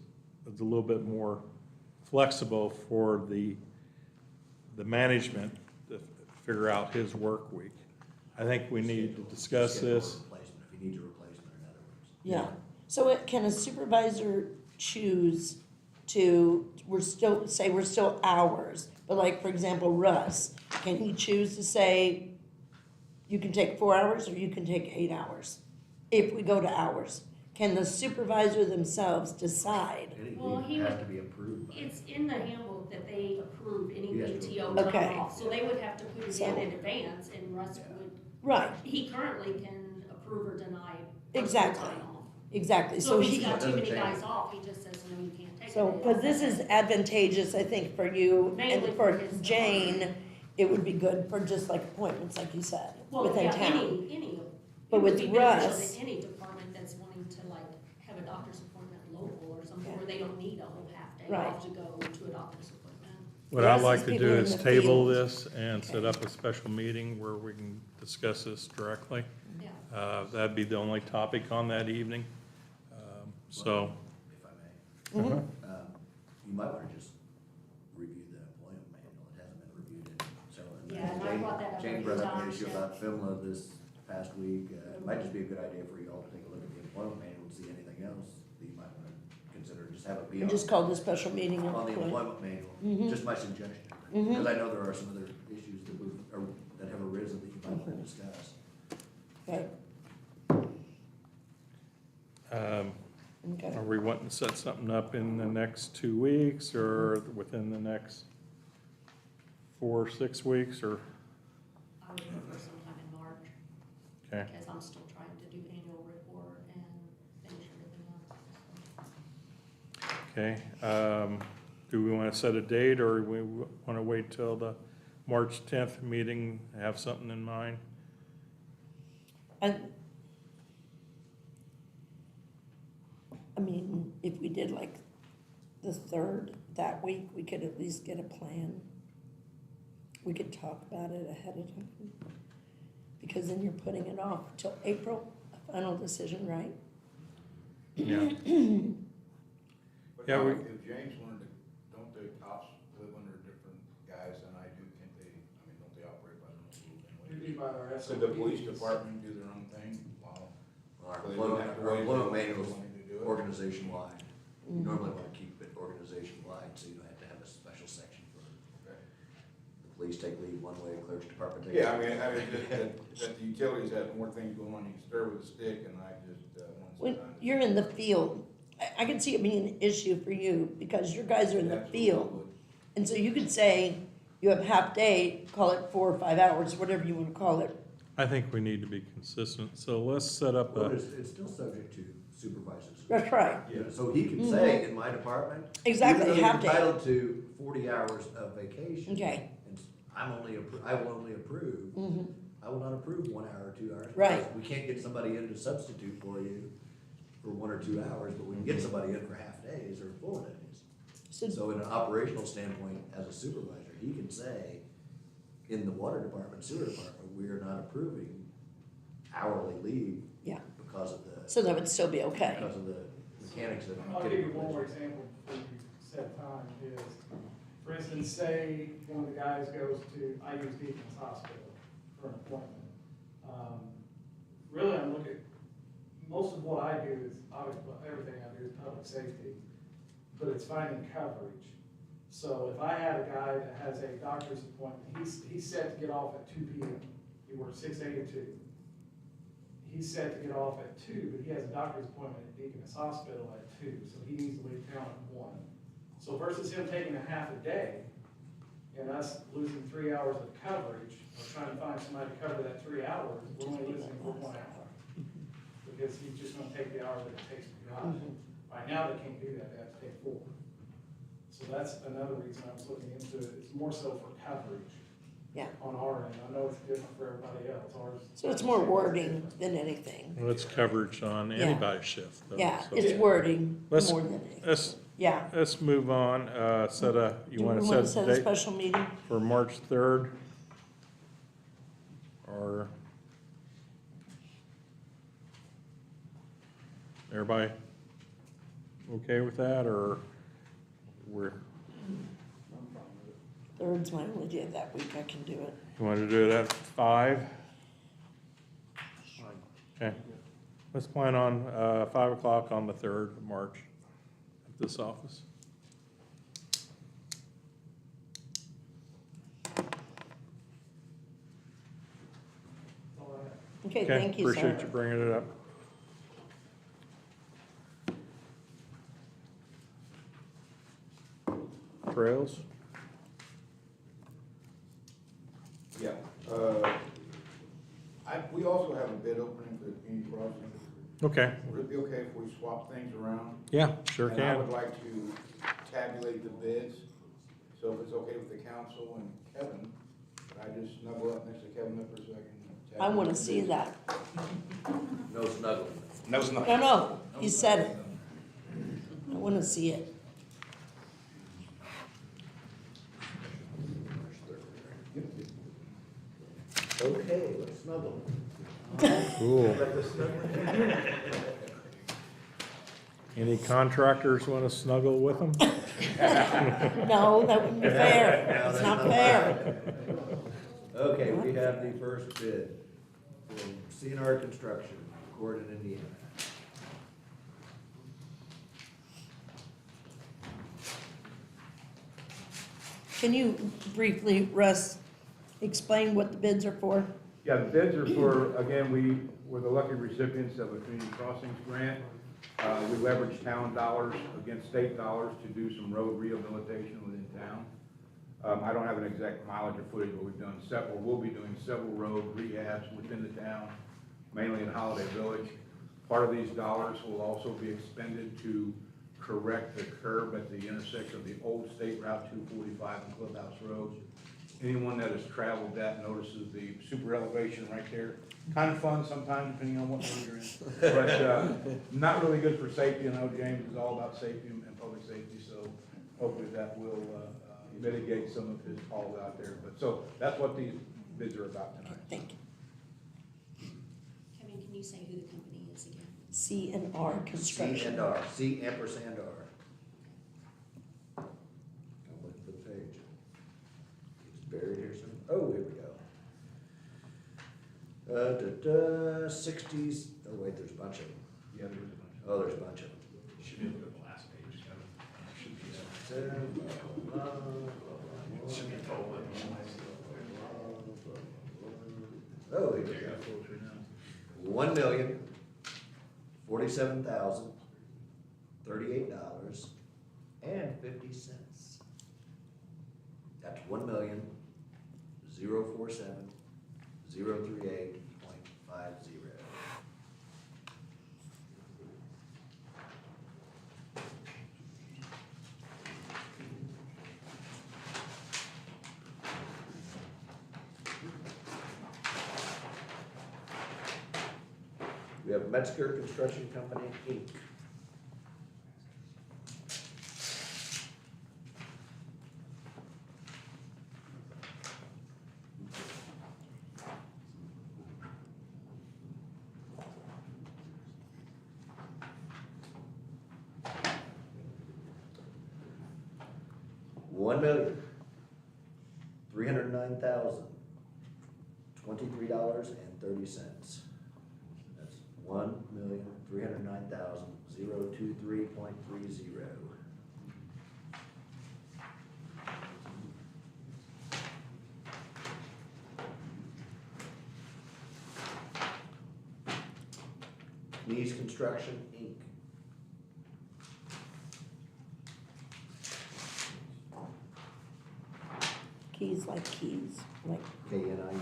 a little bit more flexible for the management to figure out his work week. I think we need to discuss Schedule a this. replacement, if he needs a replacement, in other words. yeah. So can a supervisor choose to, we're still hours, but like, for example, Russ, can he choose to say, you can take 4 hours or you can take 8 hours? If we go to hours, can the supervisor themselves decide? Any Well, leave he has would- to be approved by. It's in the handbook that they approve any He has to PTO approve. time Okay. off, so they would have to put it So- in advance, and Russ would, Right, he currently can approve or deny personal exactly, time off. exactly, So so if he's he, got too many Doesn't guys change. off, he just says, no, you can't take it. so, but this is advantageous, I think, for you and Mainly for for his Jane, it would be good for just like appointments, like you said, Well, within yeah, town. any, But it would with be beneficial Russ- to any department that's wanting to like have a doctor's appointment local or something Yeah. where they don't need a whole half day Right. off to go to a doctor's appointment. What I'd Russ like is to people do in is the table field. this and set up a special meeting where we can discuss this directly. Yeah. That'd be the only topic on that evening. So, If I may. Mhm. You might want to just review the employment manual, it hasn't been reviewed in several. Yeah, and I Jane- brought that up a Jane few brought up an times, issue yeah. about FIMLA this past week, it might just be a good idea for you all to take a look at the employment manual and see anything else that you might want to consider, just have it be And on, just call the special meeting on the employment. employment manual, Mhm. just my suggestion. Mhm. Because I know there are some other issues that that have arisen that you might want to discuss. Okay, okay. are we wanting to set something up in the next 2 weeks or within the next 4 or 6 weeks or, I would prefer sometime in March, okay? because I'm still trying to do annual report and finish everything up. Okay, do we want to set a date, or we want to wait till the March 10th meeting, have something in mind? And, I mean, if we did like the 3rd that week, we could at least get a plan. We could talk about it ahead of time. Because then you're putting it off till April, a final decision, right? Yeah. But Yeah, now, we- if James wanted to, don't the cops live under different guys than I do, can't they, I mean, don't they operate by their own rules We anyway? do by our Could the police SOPs. department do their own thing while? Our So they don't have to wait employment till manual is everyone to do it? organization-wide. You normally want to keep it organization-wide, so you don't have to have a special section for Okay. the police take lead one way, clerk's department takes. Yeah, I mean, that the utilities have more things going on, you can stir with a stick, and I just, When one. you're in the field, I can see it being an issue for you, because your guys are in the field. And so you could say, you have half day, call it 4 or 5 hours, whatever you wanna call it. I think we need to be consistent, so let's set up Well, a, it's still subject to supervisors. That's right. Yeah, so he can say, in my department. Exactly, even though half you're day. entitled to 40 hours of vacation. Okay. And I will only approve, I will not approve 1 hour or 2 hours. Right. because We can't get somebody in to substitute for you for 1 or 2 hours, but we can get somebody in for half days or full days. So in an operational standpoint, as a supervisor, he can say, in the water department, sewer department, we are not approving hourly leave. Yeah. Because of the, So that would still be okay. because of the mechanics of. I'll give you one more example before you set time is, for instance, say one of the guys goes to, I use Deacon's Hospital for an appointment. Really, I'm looking, most of what I do is, everything I do is public safety, but it's finding coverage. So if I had a guy that has a doctor's appointment, he's set to get off at 2 p.m. He works 6 a.m. to 2. He's set to get off at 2, but he has a doctor's appointment at Deacon's Hospital at 2, so he needs to leave town at 1. So versus him taking a half a day, and us losing 3 hours of coverage, or trying to find somebody to cover that 3 hours, we're only losing for 1 hour. Because he's just gonna take the hour that it takes to drive. Right now, they can't do that, they have to take 4. So that's another reason I was looking into it, it's more so for coverage. Yeah. On our end, I know it's different for everybody else, ours. So it's more wording than anything. well, it's coverage on Yeah. anybody's shift, though. Yeah, so. it's wording Let's, more than anything. let's, let's move on, you Do we wanna wanna set set a a date special meeting? for March 3rd? Or everybody okay with that, or we're, 3rd's my only day that week, I can do it. you want to do it at 5? Okay, let's plan on 5 o'clock on the 3rd of March at this office. Okay, thank you, sir. Appreciate you bringing it up. Trails? Yeah, we also have a bid opening for the community crossing. Okay, Would it be okay if we swap things around? yeah, sure And I can. would like to tabulate the bids, so if it's okay with the council and Kevin, I just snuggle up next to Kevin up for a second. and I wanna tabulate the see bids. that. No snuggling. No, it's not. No, he said it. I wanna see it. Okay, let's snuggle. Cool. Let the snuggling. Any contractors want to snuggle with them? No, that wouldn't be fair. No, It's that's not not fair. Okay, we have the first bid from CNR Construction, Gordon, Indiana. Can you briefly, Russ, explain what the bids are for? Yeah, the bids are for, again, we were the lucky recipients of a community crossings grant. We leveraged town dollars against state dollars to do some road rehabilitation within town. I don't have an exact mileage or footage, but we've done several, we'll be doing several road rehabs within the town, mainly in Holiday Village. Part of these dollars will also be expended to correct the curb at the intersection of the old State Route 245 and Clubhouse Road. Anyone that has traveled that notices the super elevation right there. Kind of fun sometimes, depending on what mood you're in. But not really good for safety. I know James is all about safety and public safety, so hopefully that will mitigate some of his calls out there. But so that's what these bids are about tonight. Thank you. Kevin, can you say who the company is again? C&R Construction. C&R, C ampersand R. I'm looking for the page. It's buried here somewhere. Oh, here we go. 60s, oh wait, there's a bunch of them. Yeah, there is a bunch. Oh, there's a bunch of them. Should be able to go to the last page, Kevin. Should be total. Oh, here we go. $1,047,038.50. That's 1,047,038.50. We have Metzger Construction Company, Inc. $1,309,023.30. That's $1,309,023.30. Knees Construction, Inc. Keys like keys, like K-N-I-E-S.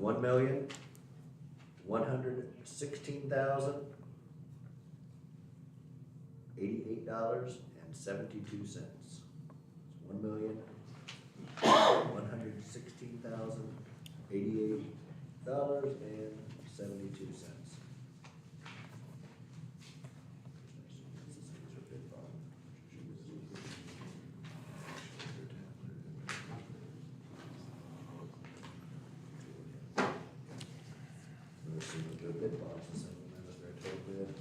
$1,116,088.72. $1,116,088.72.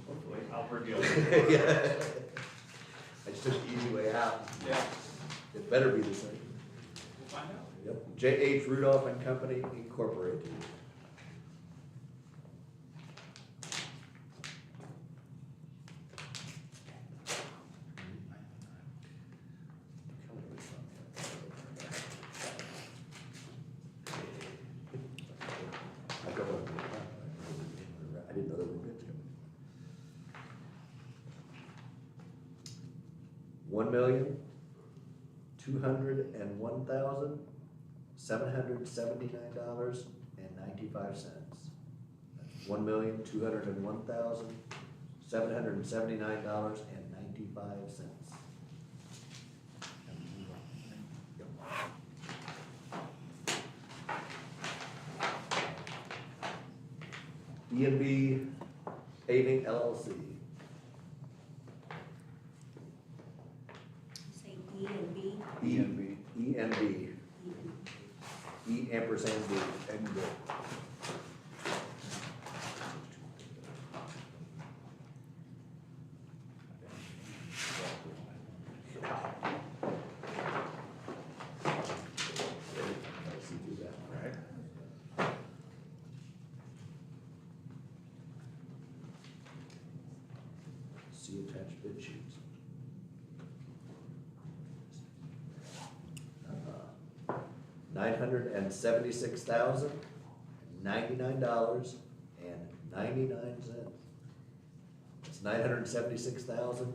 Hopefully, I'll reveal. Yeah. I just took the easy way out. Yeah. It better be the same. We'll find out. Yep. J.H. Rudolph and Company Incorporated. I didn't know there were bids coming. $1,201,779.95. That's $1,201,779.95. E&B Paving LLC. Say E and B. E&B. E&B. E ampersand B. And B. See attached bid sheets. $976,099.99. It's $976,099.99.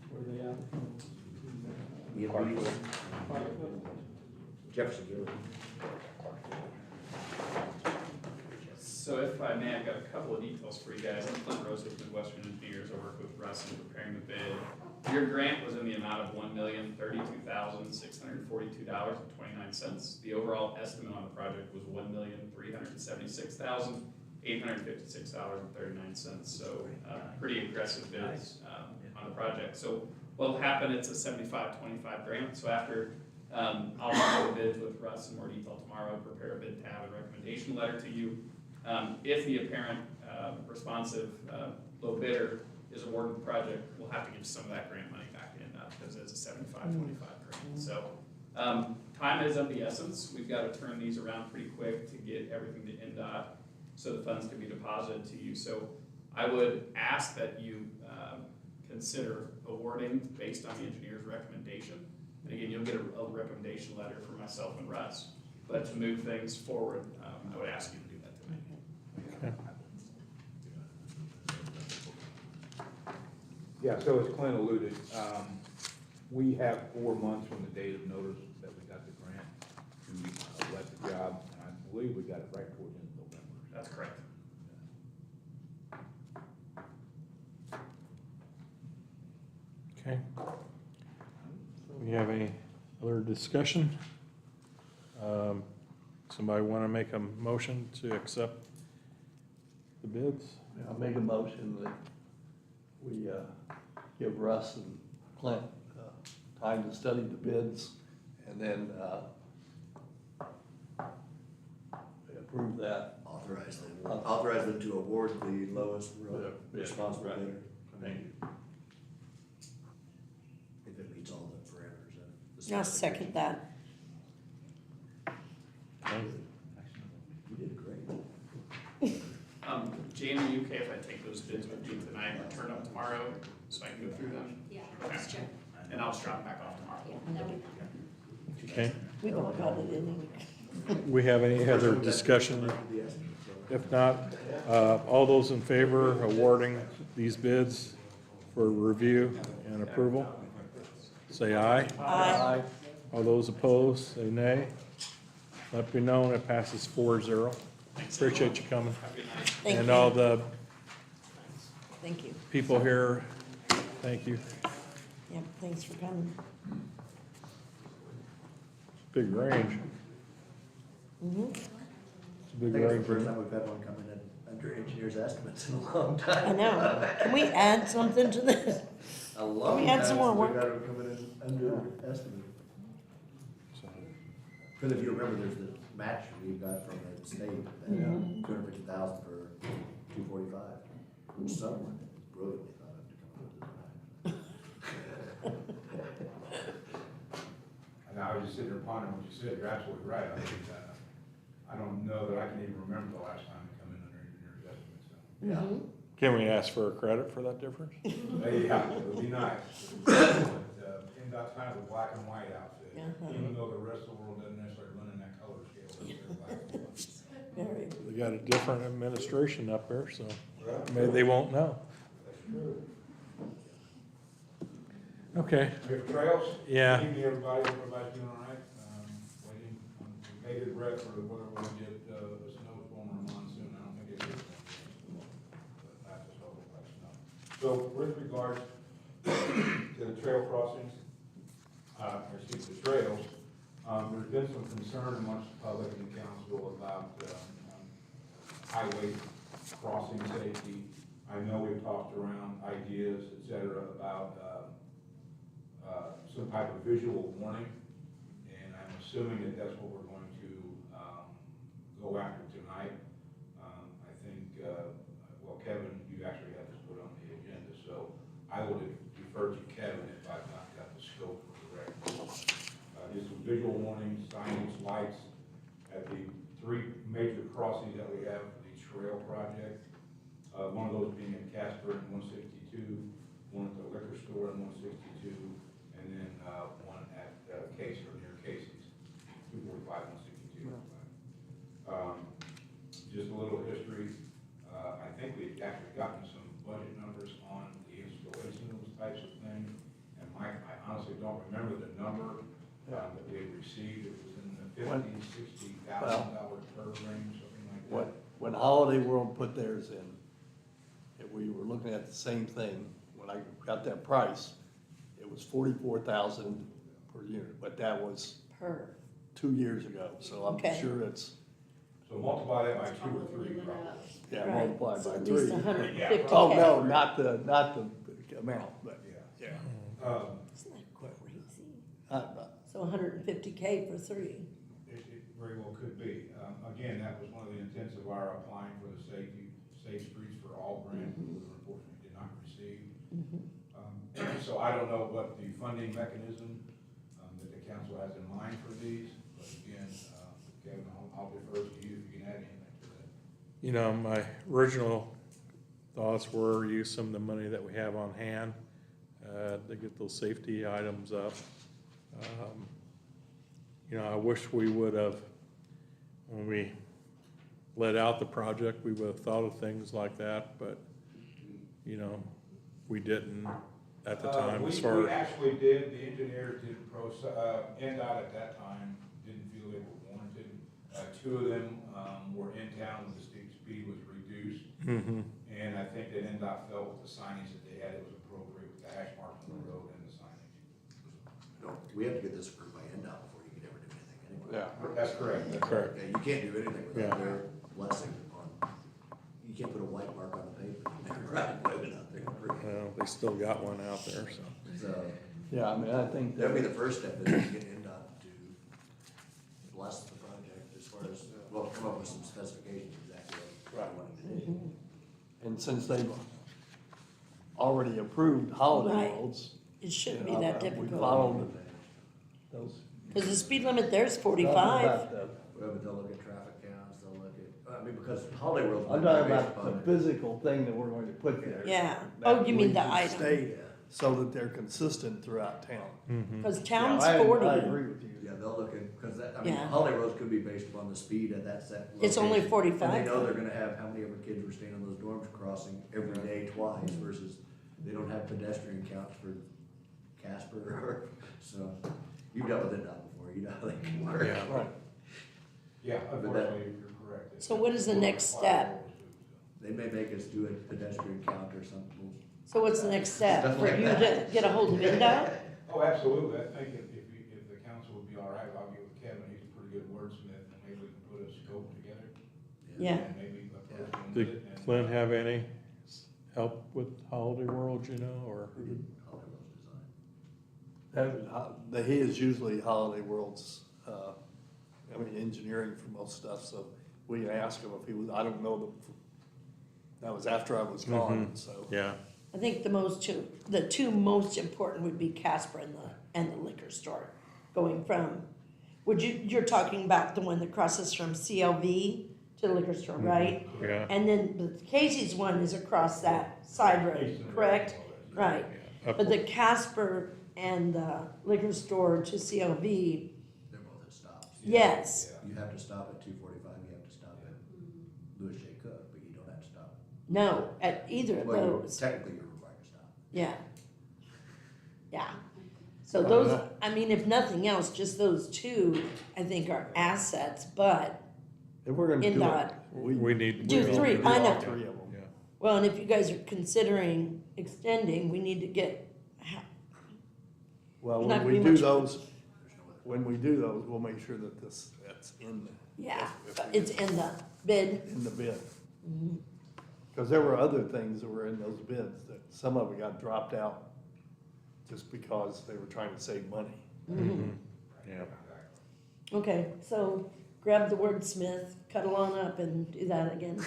Where are they at? B&B, Jefferson. So if I may, I've got a couple of details for you guys. I'm Clint Rose with Midwestern Engineers. I work with Russ in preparing the bid. Your grant was in the amount of $1,032,642.29. The overall estimate on the project was $1,376,856.39. So pretty aggressive bids on the project. So what'll happen, it's a 75-25 grant. So after I'll review the bids with Russ in more detail tomorrow, prepare a bid tab and recommendation letter to you. If the apparent responsive low bidder is awarded the project, we'll have to give some of that grant money back in because it's a 75-25 grant. So time is of the essence. We've got to turn these around pretty quick to get everything to NDOT so the funds can be deposited to you. So I would ask that you consider awarding based on the engineer's recommendation. And again, you'll get a recommendation letter from myself and Russ. But to move things forward, I would ask you to do that tonight. Okay. Yeah, so as Clint alluded, we have 4 months from the date of notice that we got the grant to let the job, and I believe we got it right towards the end of November. That's correct. Okay. We have any other discussion? Somebody want to make a motion to accept the bids? I'll make a motion that we give Russ and Clint time to study the bids and then approve that. Authorize them to award the lowest responsible bidder. Thank you. If it meets all the parameters of the. I'll second that. You did great. Jane, are you okay if I take those bids with me tonight and return them tomorrow so I can go through them? Yeah, Okay. let's check. And I'll just drop them back off tomorrow. Yeah, that would be good. Okay. We've all got it in. We have any other discussion? If not, all those in favor of awarding these bids for review and approval, say aye. Aye. All those opposed, say nay. Let me know, it passes 4-0. Appreciate you coming. Thank And you. all the Thank you. people here, thank you. Yep, thanks for coming. Big range. Mhm. It's a I big think it's range. the first time we've had one come in under engineer's estimates in a long time. I know. Can we add something to this? A long Can we add some time more since work? we've had them coming in under estimate. Because if you remember, there's the match we got from the state, Mhm. 250,000 for 245, which someone brilliantly thought of to come up with the And I was just sitting there pondering what you said, you're absolutely right. I mean, I don't know that I can even remember the last time it come in under engineer's estimates. So. Mhm. Can we ask for a credit for that difference? Yeah, it would be nice. But NDOT's kind of a black and white outfit, Uh-huh. even though the rest of the world doesn't necessarily run in that color scale. They're black and white. Very. They got a different administration up there, so maybe they won't know. That's true. Okay, We have trails. Yeah. Good evening, everybody. Everybody's doing all right. Waiting on bated breath for whether we get a snowstorm or a monsoon. I don't think it is. But that's just all like snow. So with regards to the trail crossings, the trails, there's been some concern amongst the public and the council about highway crossing safety. I know we've talked around ideas, et cetera, about some type of visual warning, and I'm assuming that that's what we're going to go after tonight. I think, well, Kevin, you actually have this put on the agenda, so I would defer to Kevin if I've not got the scope correct. There's some visual warnings, signage, lights at the 3 major crossings that we have for the trail project. One of those being in Casper and 162, one at the liquor store in 162, and then one at Case or near Casey's, 245, 162. Just a little history. I think we've actually gotten some budget numbers on the installation of those types of things. And Mike, I honestly honestly don't remember the number, that we had received. It was in the $50,000, $60,000 per range, something like that. When Holiday World put theirs in, we were looking at the same thing. When I got that price, it was 44,000 per unit, but that was Per. 2 years ago, so I'm Okay. sure it's, So multiply that by 2 or 3, Probably probably. yeah, Right. multiplied So by at 3. least 150K. Oh, no, not the amount, but, Yeah. yeah. Isn't that crazy? Uh, So 150K for 3. It very well could be. Again, that was one of the intents of our applying for the Safe Streets for All grant, we unfortunately did not receive. So I don't know what the funding mechanism that the council has in mind for these, but again, Kevin, I'll defer to you if you can add anything to that. You know, my original thoughts were use some of the money that we have on hand to get those safety items up. You know, I wish we would have, when we let out the project, we would have thought of things like that, but, you know, we didn't at the time as far We as. actually did, the engineers did NDOT at that time didn't feel they were warranted. 2 of them were in town when the speed was reduced. And I think that NDOT felt with the signage that they had, it was appropriate with the hash marks on the road and the signage. No, we have to get this approved by NDOT before you can ever do anything anyway. Yeah. That's correct. Correct. Yeah, you can't do anything Yeah. without their blessing on, you can't put a white mark on the paper. Right, without their approval. Well, they still got one out there, so. So, Yeah, I mean, I think that'd be that, the first step, is to get NDOT to bless the project as far as, well, come up with some specifications exactly what you want to do. and since they've already approved Holiday Right. Worlds. It shouldn't you be know, that We difficult. followed those. Because the speed limit there's Talking 45. about the- Well, but they'll look at traffic counts, they'll look at, I mean, because Holiday World's. I'm talking about the physical thing that we're going to put there. Yeah. That Oh, you mean we the can item. stay so that they're consistent throughout town. Because town's Yeah, I 40. agree with you. Yeah, they'll look at, because that, I mean, Yeah. Holiday Roads could be based upon the speed at that set. It's only location. 45. And they know they're gonna have, how many of our kids were staying on those dorms crossing every day twice versus they don't have pedestrian counts for Casper or, so, you've dealt with it now before, you know how they can work. Yeah. Right. Yeah, unfortunately, you're correct. So what is the next step? They may make us do a pedestrian count or something. So what's the next step? Stuff For like you that. to get a hold of NDOT? Oh, absolutely. I think if the council would be all right, I'll get with Kevin, he's a pretty good wordsmith, and maybe we can put a scope together. Yeah. And maybe approach them with Did it. and- Clint have any help with Holiday World, you know, or? Holiday Roads design. He is usually Holiday World's, I mean, engineering for most stuff, so we asked him if he was, I don't know, that was after I was gone, so. Yeah, I think the two most important would be Casper and the liquor store. Going from, you're talking about the one that crosses from CLV to the liquor store, right? yeah. And then the Casey's one is across that side road, correct? Right. Yeah. But the Casper and the liquor store to CLV, They're both at stops. yes. You have to stop at 245, you have to stop at Louis J. Cook, but you don't have to stop. No, at either of Well, those. technically, you're required to stop. Yeah. Yeah. So those, I mean, if nothing else, just those two, I think are assets, but, If we're gonna do NDOT. it. We need. Do we three, need I all know. Three of them. Yeah. well, and if you guys are considering extending, we need to get, Well, There's not when we gonna do be much- those, we'll make sure that that's in yeah, it's in the bid. the bid. Cause there were other things that were in those bids that some of it got dropped out just because they were trying to save money. Yeah. Okay, so grab the wordsmith, cuddle on up and do that again.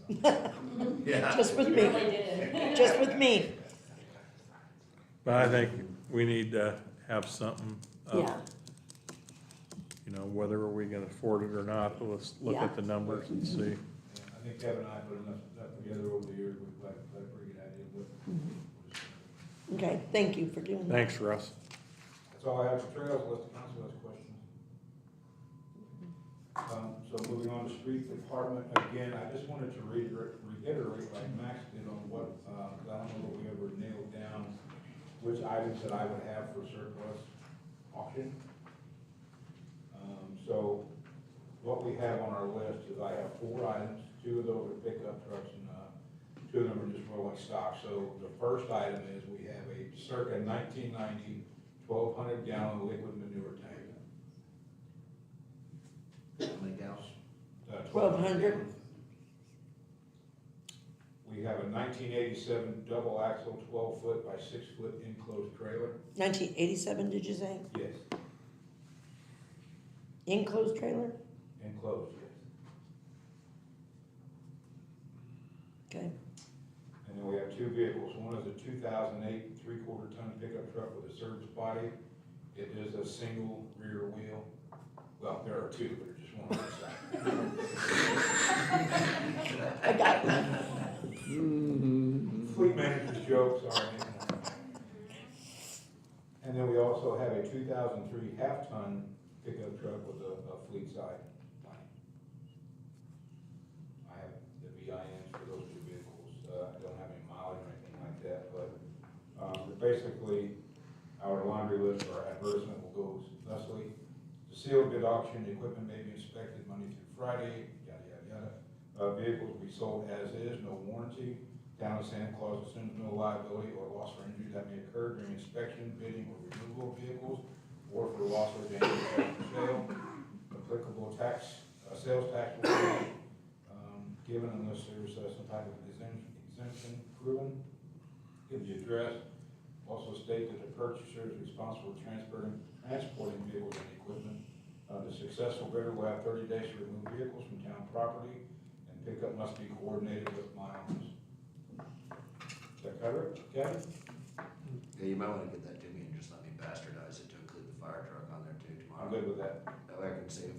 Yeah. Just with You me, really did. just with me, But I think we need to have something up. yeah. You know, whether we're gonna afford it or not, let's look Yeah. at the numbers and see. Yeah, I think Kevin and I put enough together over the years, we've got a pretty good idea of what. Okay, thank you for doing that. Thanks, Russ. That's all I have for trails, unless the council has questions. So moving on to street department, again, I just wanted to reiterate like Max did on what, 'cause I don't know what we ever nailed down which items that I would have for surplus auction. So what we have on our list is I have 4 items. 2 of those are pickup trucks and 2 of them are just rolling stock. So the first item is we have a circa 1990 1,200 gallon liquid manure tank. How many gallons? 1,200. We have a 1987 double axle 12-foot by 6-foot enclosed trailer. 1987, did you say? Yes, Enclosed trailer? enclosed, yes. Okay. And then we have 2 vehicles. One is a 2008 3/4 ton pickup truck with a service body. It is a single rear wheel. Well, there are 2, but there's just one on the side. I got it. Fleet manager's joke, sorry. And then we also have a 2003 half-ton pickup truck with a fleet side line. I have the VINs for those 2 vehicles. I don't have any mileage or anything like that, but basically, our laundry list or advertisement will go thusly. The sealed bid auction, the equipment may be inspected Monday through Friday, yada, yada, yada. Vehicles will be sold as is, no warranty. Town of Santa Claus assumes no liability or loss or injury that may occur during inspection, bidding, or removal of vehicles, or for loss or damage after sale. Applicable sales tax will be given unless there's some type of exemption proven. Give the address. Also state that the purchaser is responsible for transporting vehicles and equipment. The successful bidder will have 30 days to remove vehicles from town property, and pickup must be coordinated with miles. Does that cover it, Kevin? Yeah, you might wanna get that to me and just let me bastardize it to include the fire truck on there too tomorrow. I'm good with that. That way I can save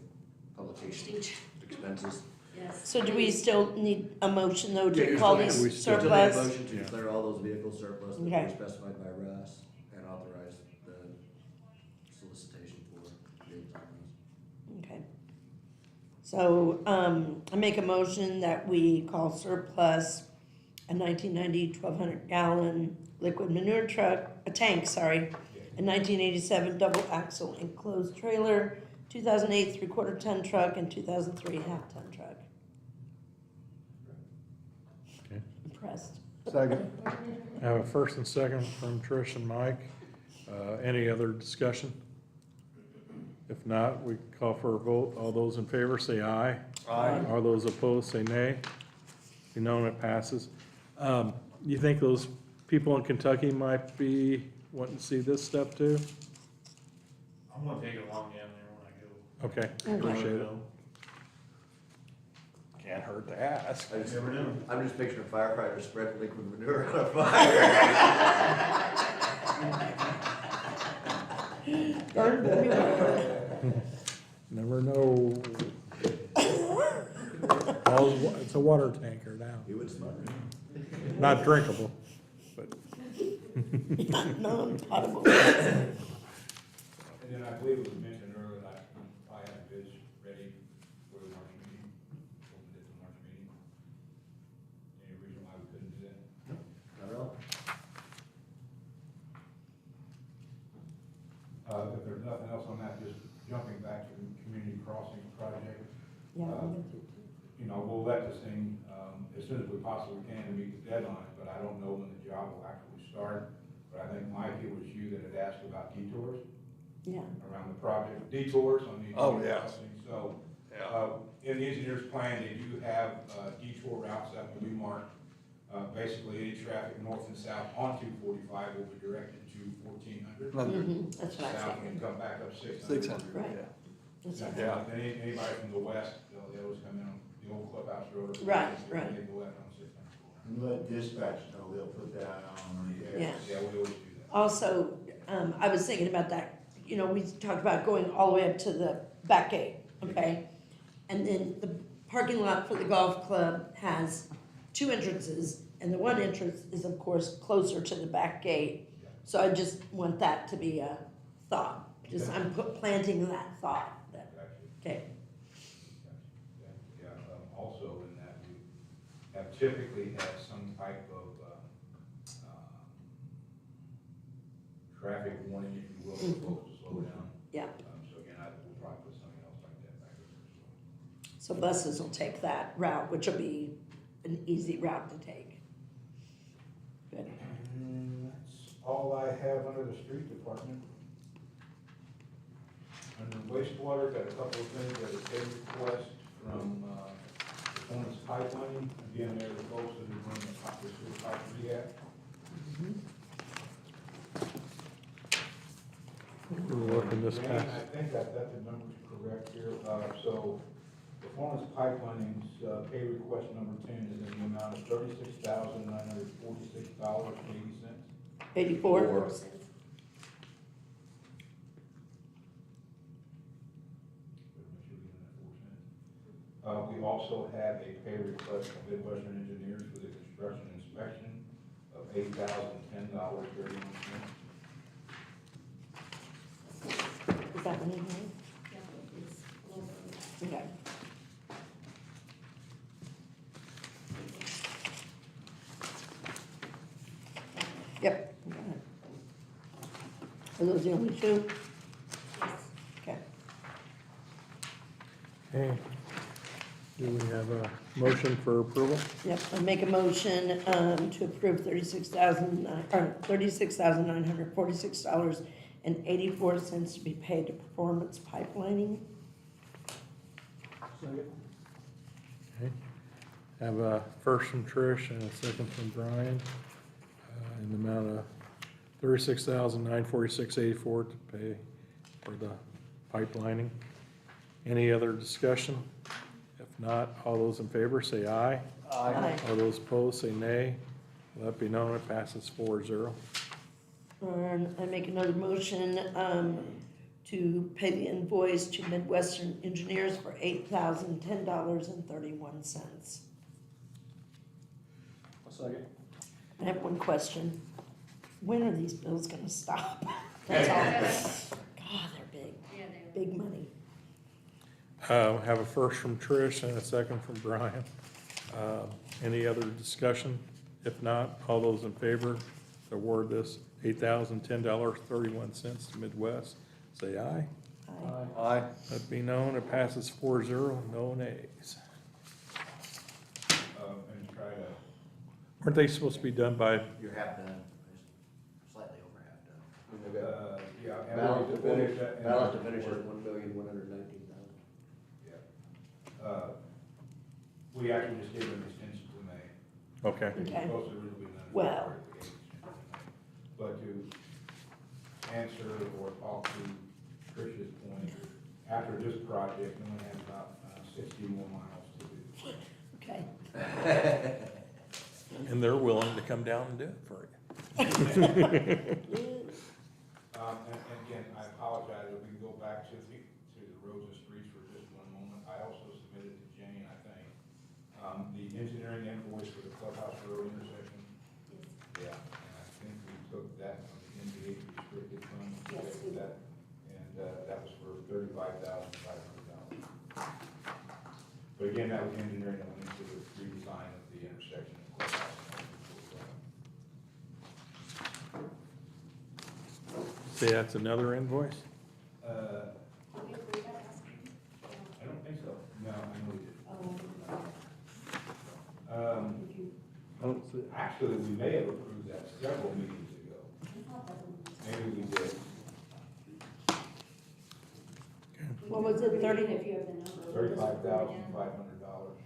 publication expenses. Yes. So do we still need a motion though Yeah, to you're call still- these we still Still need a surplus? motion to declare all those vehicles surplus that Okay. were specified by Russ and authorize the solicitation for bids on those. Okay. So, I make a motion that we call surplus a 1990 1,200 gallon liquid manure truck, a tank, sorry, a 1987 double axle enclosed trailer, 2008 3/4 ton truck, and 2003 half ton truck. Okay. Impressed. Second. I have a first and second from Trish and Mike. Any other discussion? If not, we call for a vote. All those in favor say aye. Aye. All those opposed say nay. You know it passes. You think those people in Kentucky might be wanting to see this stuff too? I'm gonna take it along down there when I go. Okay, appreciate it. Can't hurt to ask. I just, Never know. I'm just picturing a firefighter spreading liquid manure on a fire. Burn everywhere. Never know. It's a water tanker now. You would smell it. Not drinkable, but. Non-potable. And then I believe it was mentioned earlier that I have bids ready for the March meeting, opened at the March meeting. Any reason why we couldn't do that? Not at all. If there's nothing else on that, just jumping back to the community crossings project. Yeah, You know, we'll let this thing, as soon as we possibly can to meet the deadline, but I don't know when the job will actually start. But I think, Mike, it was you that had asked about detours yeah. around the project, detours on the. Oh, yeah. crossings. So, Yeah. in the engineer's plan, they do have detour routes that will be marked. Basically, any traffic north and south on 245 will be directed to 1400. That's what I South figured. and come back up 600. 600, Right. yeah. That's what I Yeah. Then anybody from the west, they always come in on the old clubhouse road. Right, right. They go left on 600. And let dispatch know, they'll put that on. Yeah. Yeah, we always do that. Also, I was thinking about that, you know, we talked about going all the way up to the back gate, okay? And then the parking lot for the golf club has 2 entrances, and the one entrance is of course closer to the back gate. So I just want that to be a thought, just I'm planting that thought, that, okay? Yeah, also in that we have typically had some type of traffic warning, if you will, for folks to slow down. Yeah, So again, we'll probably put something else like that back in there as well. so buses will take that route, which will be an easy route to take. Good. And that's all I have under the street department. Under wastewater, got a couple of things, got a pay request from, Performance Pipeline. Again, they're the folks that are running the sewer pipe rehab. We're looking this And past. I think that the number's correct here. So Performance Pipeline's, pay request number 10 is in the amount of $36,946.80. 84? We also have a pay request from Midwestern Engineers for the construction inspection of $8,010.31. Is that one in here? Okay. Yep. Got it. Are those the only two? Okay. Okay. Do we have a motion for approval? Yep, I make a motion, to approve $36,946.84 to be paid to Performance Pipelining. Second. Okay. Have a first from Trish and a second from Brian, in the amount of $36,946.84 to pay for the pipelining. Any other discussion? If not, all those in favor say aye. Aye. All those opposed say nay. Let it be known it passes 4-0. And I make another motion, to pay the invoice to Midwestern Engineers for $8,010.31. A second. I have one question. When are these bills gonna stop? That's all. God, they're big, big money. Have a first from Trish and a second from Brian. Any other discussion? If not, all those in favor to award this $8,010.31 to Midwest, say aye. Aye. Aye. Let it be known, it passes 4-0, no nays. And try to, Weren't they supposed to be done by, You're half done, slightly over half done. yeah. and Balance to we'll finish, get that in balance to the finish is report. $1,119,000. We actually just gave them an extension to May. okay, It was Okay. supposed to really be done. in Well. February, we gave an extension to May. But to answer or talk to Trish's point, after this project, we only have about 60 more miles to do. Okay. and they're willing to come down and do it for you. And again, I apologize, if we can go back to the roads and streets for just one moment. I also submitted to Jane, I think, the engineering invoice for the Clubhouse Road intersection. Yeah, and I think we took that from the NVH restricted fund. Yes, we did. That, and that was for $35,500. But again, that was engineering that went into the redesign of the intersection of Clubhouse. See, that's another invoice? I don't think so. No, I know we did. I don't see it. Actually, we may have approved that several meetings ago. Maybe we did. What was it, 30? If you have the number. $35,500.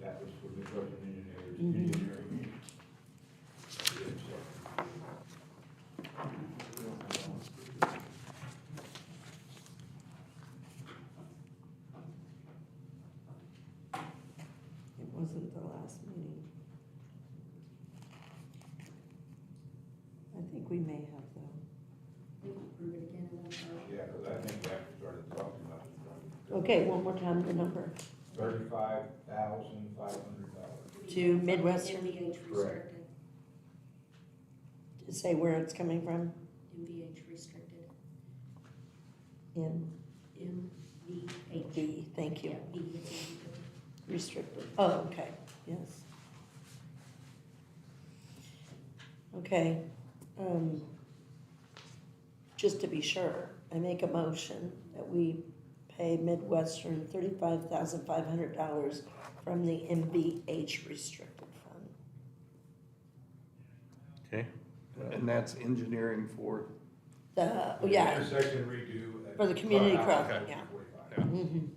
That was for Midwestern Engineers, engineering. It wasn't the last meeting. I think we may have though. Approve it again and then. Yeah, because I think we actually started talking about it. Okay, one more time, the number. $35,500. To Midwestern? MVH Correct. restricted. To say where it's coming from? MVH restricted. In MVH. B, thank you. Yeah, B, it's in B. Restricted. Oh, okay, yes. Okay, just to be sure, I make a motion that we pay Midwestern $35,500 from the MVH restricted fund. Okay, And that's engineering for, Yeah, Intersection redo. at for the community Clubhouse, crossing, yeah. 245. Mhm.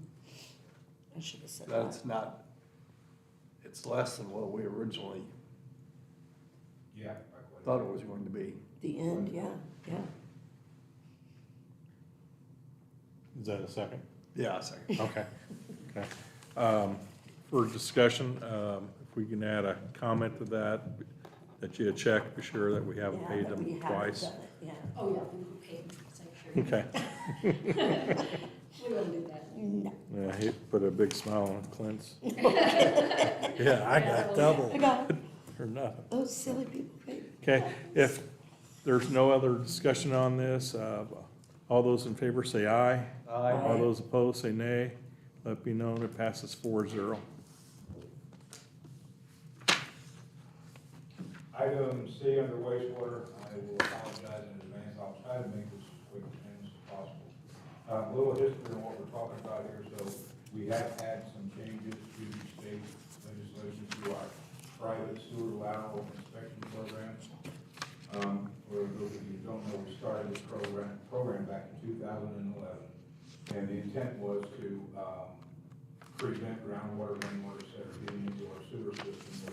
I should have said that. that's not, it's less than what we originally Yeah. by quite a thought bit. it was going to be. The end, yeah. is that a second? Yeah, a second. Okay, okay. For discussion, if we can add a comment to that you check, be sure that we haven't Yeah, paid that we them haven't twice. done it, yeah. Oh, yeah, we paid, so sure. Okay. We won't do that. No. Yeah, he put a big smile on Clint's. Yeah, I got double I got it. or nothing. Those silly people paid. Okay, if there's no other discussion on this, all those in favor say aye. Aye. All those opposed say nay. Let me know, it passes 4-0. Item C under wastewater, I will apologize in advance, I'll try to make this as quick and painless as possible. A little history on what we're talking about here, so we have had some changes to the state legislation to our private sewer lateral inspection program. For those of you who don't know, we started this program back in 2011, and the intent was to prevent groundwater, rainwater, et cetera, getting into our sewer system.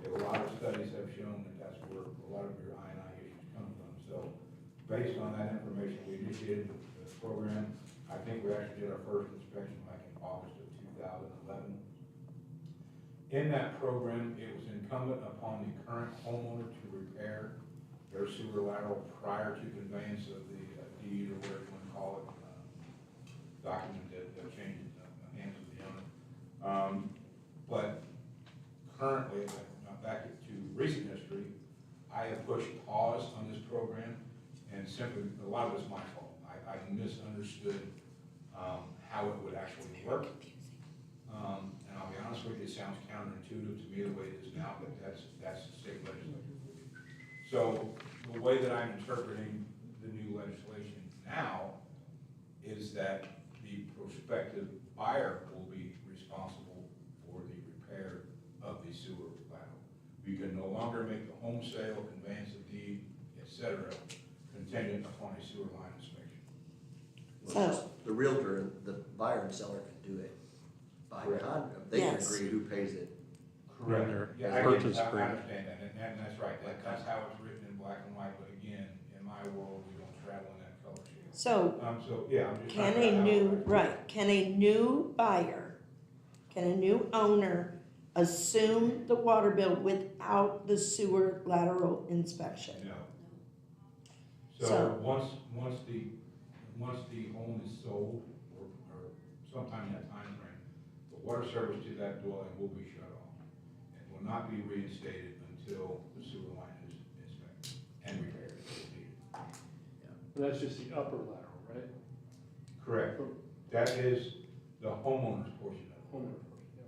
A lot of studies have shown that that's where a lot of your I&I issues come from. So based on that information, we initiated the program. I think we actually did our first inspection back in August of 2011. In that program, it was incumbent upon the current homeowner to repair their sewer lateral prior to conveyance of the deed, or whatever you want to call it, document that changes the hands of the owner. But currently, back to recent history, I have pushed pause on this program, and simply, a lot of it's my fault. I misunderstood how it would actually work. And I'll be honest with you, it sounds counterintuitive to me the way it is now, but that's the state legislature. So the way that I'm interpreting the new legislation now is that the prospective buyer will be responsible for the repair of the sewer lateral. We can no longer make the home sale, conveyance of deed, et cetera, contingent upon a sewer line inspection. Well, it's just the realtor, the buyer and seller can do it by Correct. contract. They can Yes. agree who pays it. Correct. Yeah, As I purchase I agreement. understand that, and that's right, that's how it's written in black and white, but again, in my world, we don't travel in that color scheme. So So, yeah, I'm just. can trying to a figure out new, how- right, can a new buyer, can a new owner assume the water bill without the sewer lateral inspection? No. So- So, once the home is sold, or sometime in that time frame, the water service to that dwelling will be shut off. It will not be reinstated until the sewer line is inspected and repaired if needed. That's just the upper lateral, right? Correct. That is the homeowner's portion of it. Homeowner portion, yeah.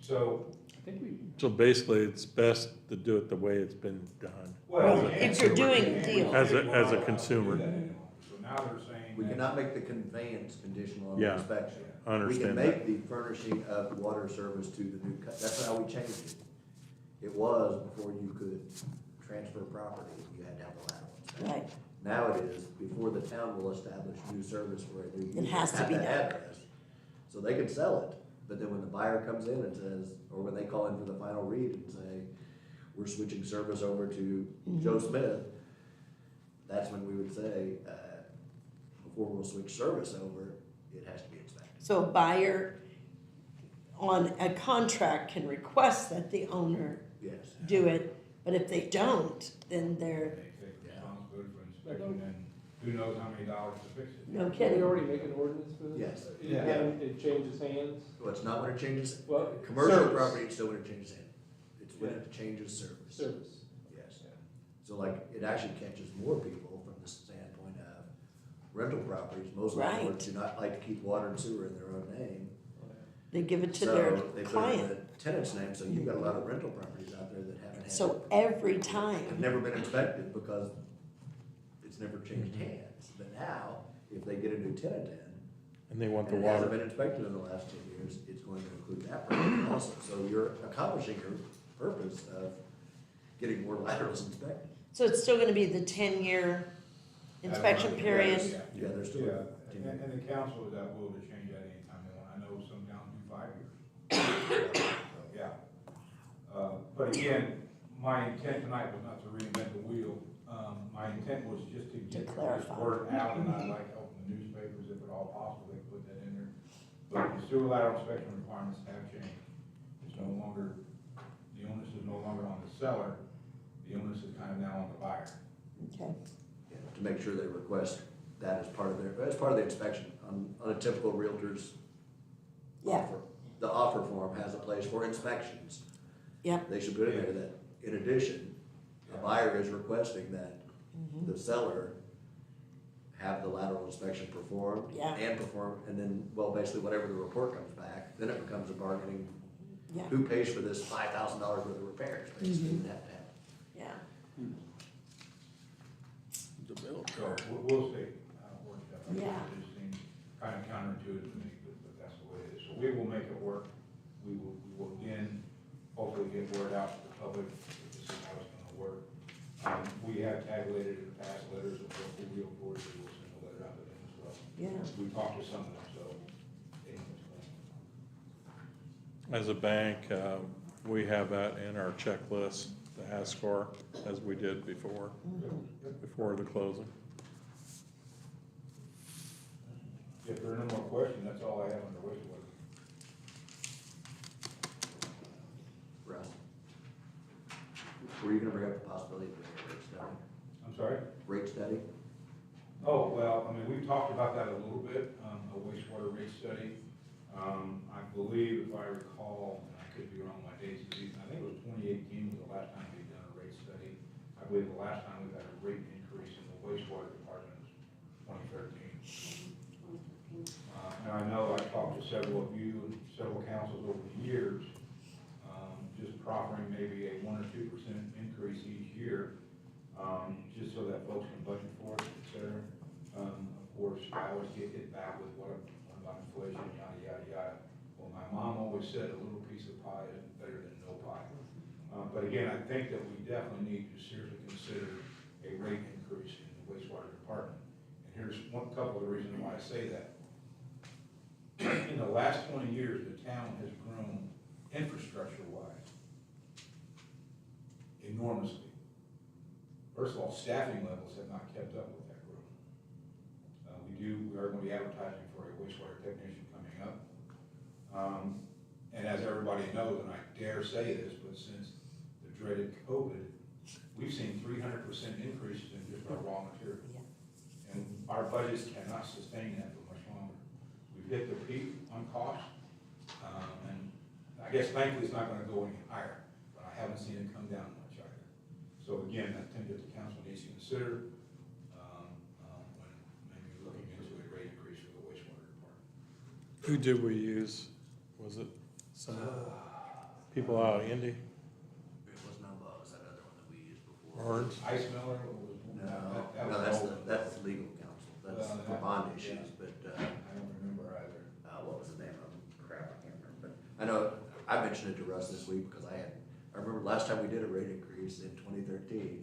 So, I think we, So basically, it's best to do it the way it's been done. well. Well, if you're doing a deal. As a consumer. So now they're saying. We that- cannot make the conveyance conditional on the Yeah. inspection. I understand We can that. make the furnishing of water service to the new, that's how we changed it. It was before you could transfer property, you had to have a lateral inspection. Right, Now it is, before the town will establish new service for a new user. has to at be that done. address. So they can sell it, but then when the buyer comes in and says, or when they call in for the final read and say, we're switching service over to Joe Smith, that's when we would say, before we'll switch service over, it has to be inspected. so a buyer on a contract can request that the owner Yes. do it, but if they don't, then they're, They take responsibility for inspection, and who knows how many dollars to fix it. no can we kidding. already make an ordinance for this? Yes. And it changes hands? Well, it's not when it changes, Well, commercial service. property, it's still when it changes hand. It's when it changes service. Service. Yes. So like, it actually catches more people from the standpoint of rental properties. Most landlords do not like to keep water and sewer in their own name. They give it to So their they put it in client. the tenant's name, so you've got a lot of rental properties out there that haven't had. So every Have time, never been inspected because it's never changed hands. But now, if they get a new tenant in, And they want the and it hasn't water. been inspected in the last 10 years, it's going to include that property also. So you're accomplishing your purpose of getting more laterals inspected. so it's still gonna be the 10-year inspection period? Yeah, they're still. Yeah, and the council is at will to change that anytime they want. I know some towns do 5 years. So, yeah. But again, my intent tonight was not to reinvent the wheel. My intent was just to get this clarify. word out, and I'd like help from the newspapers, if at all possible, they could put that in there. But the sewer lateral inspection requirements have changed. It's no longer, the onus is no longer on the seller, the onus is kind of now on the buyer. Okay, Yeah, to make sure they request that as part of the inspection on a typical realtor's yeah, offer. The offer form has a place for inspections. yeah, They should put in there that, in addition, a buyer is requesting that the seller have the lateral inspection performed. Yeah. And then, well, basically whatever the report comes back, then it becomes a bargaining, yeah, who pays for this $5,000 worth of repairs, basically, you have to have. yeah. The bill. So we'll see how it works out. Yeah. It just seems kind of counterintuitive to me, but that's the way it is. So we will make it work. We will again, hopefully get word out to the public, to see how it's gonna work. We have tabulated in the past letters of local realtors, we will send a letter out to them as well. Yeah. We talked to some of them, so they know what's going on. As a bank, we have that in our checklist, the ask for, as we did before the closing. If there are no more questions, that's all I have on the wastewater. Russ? Were you gonna bring up the possibility of a rate study? I'm sorry? Rate study? Oh, well, I mean, we've talked about that a little bit, a wastewater rate study. I believe, if I recall, and I could be wrong, my dates, I think it was 2018 was the last time we'd done a rate study. I believe the last time we've had a rate increase in the wastewater department was 2013. And I know I talked to several of you and several councils over the years, just proffering maybe a 1 or 2% increase each year, just so that folks can budget for it, et cetera. Of course, I always get hit back with what about inflation, yada, yada, yada. Well, my mom always said a little piece of pie is better than no pie. But again, I think that we definitely need to seriously consider a rate increase in the wastewater department. And here's couple of the reasons why I say that. In the last 20 years, the town has grown infrastructure-wise enormously. First of all, staffing levels have not kept up with that growth. We are going to be advertising for a wastewater technician coming up. And as everybody knows, and I dare say this, but since the dreaded COVID, we've seen 300% increases in just our raw material. And our budgets cannot sustain that for much longer. We've hit the peak on cost, and I guess thankfully it's not gonna go any higher, but I haven't seen it come down much either. So again, I think that the council needs to consider, when maybe looking into a rate increase for the wastewater department. Who did we use? Was it some people out of Indy? It was not, what was that other one that we used before? Barnes? Ice Miller was, that No, was old. that's legal counsel, that's Well, for bond issues, but, I don't remember either. what was the name of them? Crap, I can't remember, but I know, I mentioned it to Russ this week because I remember last time we did a rate increase in 2013,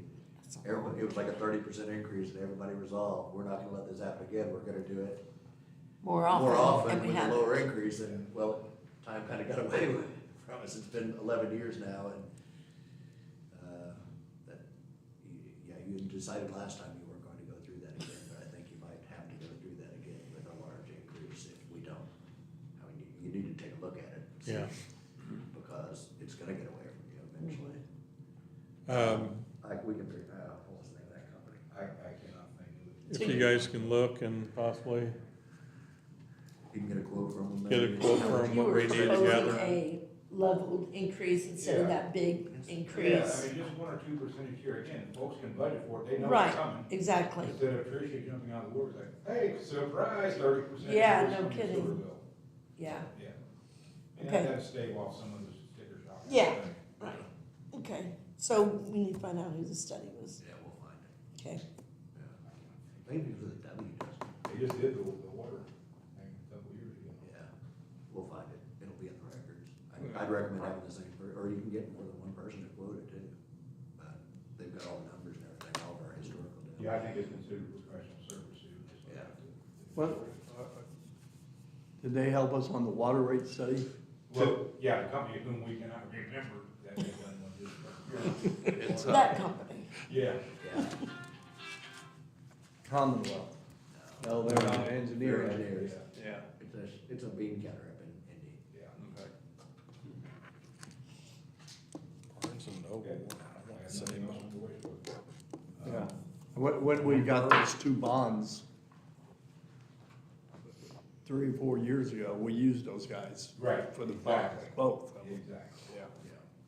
everybody, it was like a 30% increase and everybody resolved, we're not gonna let this happen again, we're gonna do it More more often, and often we with a have. lower increase, and, well, time kinda got away with it from us, it's been 11 years now, and, you decided last time you weren't going to go through that again, but I think you might have to go through that again with a large increase if we don't. I mean, you need to take a look at it. See, Yeah. because it's gonna get away from you eventually. We can figure out, what was the name of that company? I cannot think of it. If you guys can look and possibly You can get a quote from them. get a maybe. quote from You what were we need proposing together. a leveled increase instead of Yeah. that big Yeah, increase. I mean, just 1 or 2% each year, again, folks can budget for it, they know Right, it's coming. exactly. Instead of Tricia jumping out of the woodwork like, hey, surprise, 30%. Yeah, increase no on your kidding. sewer bill. Yeah, Yeah. And Okay. that does stave off some of the sticker shock. Yeah. Right, okay, so we need to find out who the study was, Yeah, we'll find it. okay. Maybe it's really W, Justin. They just did the water thing a couple years ago. Yeah, we'll find it. It'll be in the records. I'd recommend having the same, or you can get more than one person to quote it too. But they've got all the numbers and everything, all of our historical data. Yeah, I think it's considered professional service too. Yeah. What, did they help us on the water rate study? Well, yeah, the company whom we cannot remember that they've done one just. It's, That company. Yeah. Yeah. Commonwealth. No, they're not engineering. They're engineers. Yeah. It's a bean counter up in Indy. Yeah. Okay. Barnes and Noble, I want to say, Yeah. When we got those two bonds 3 or 4 years ago, we used those guys. Right, For the bonds, exactly. both of them. Exactly. Yeah.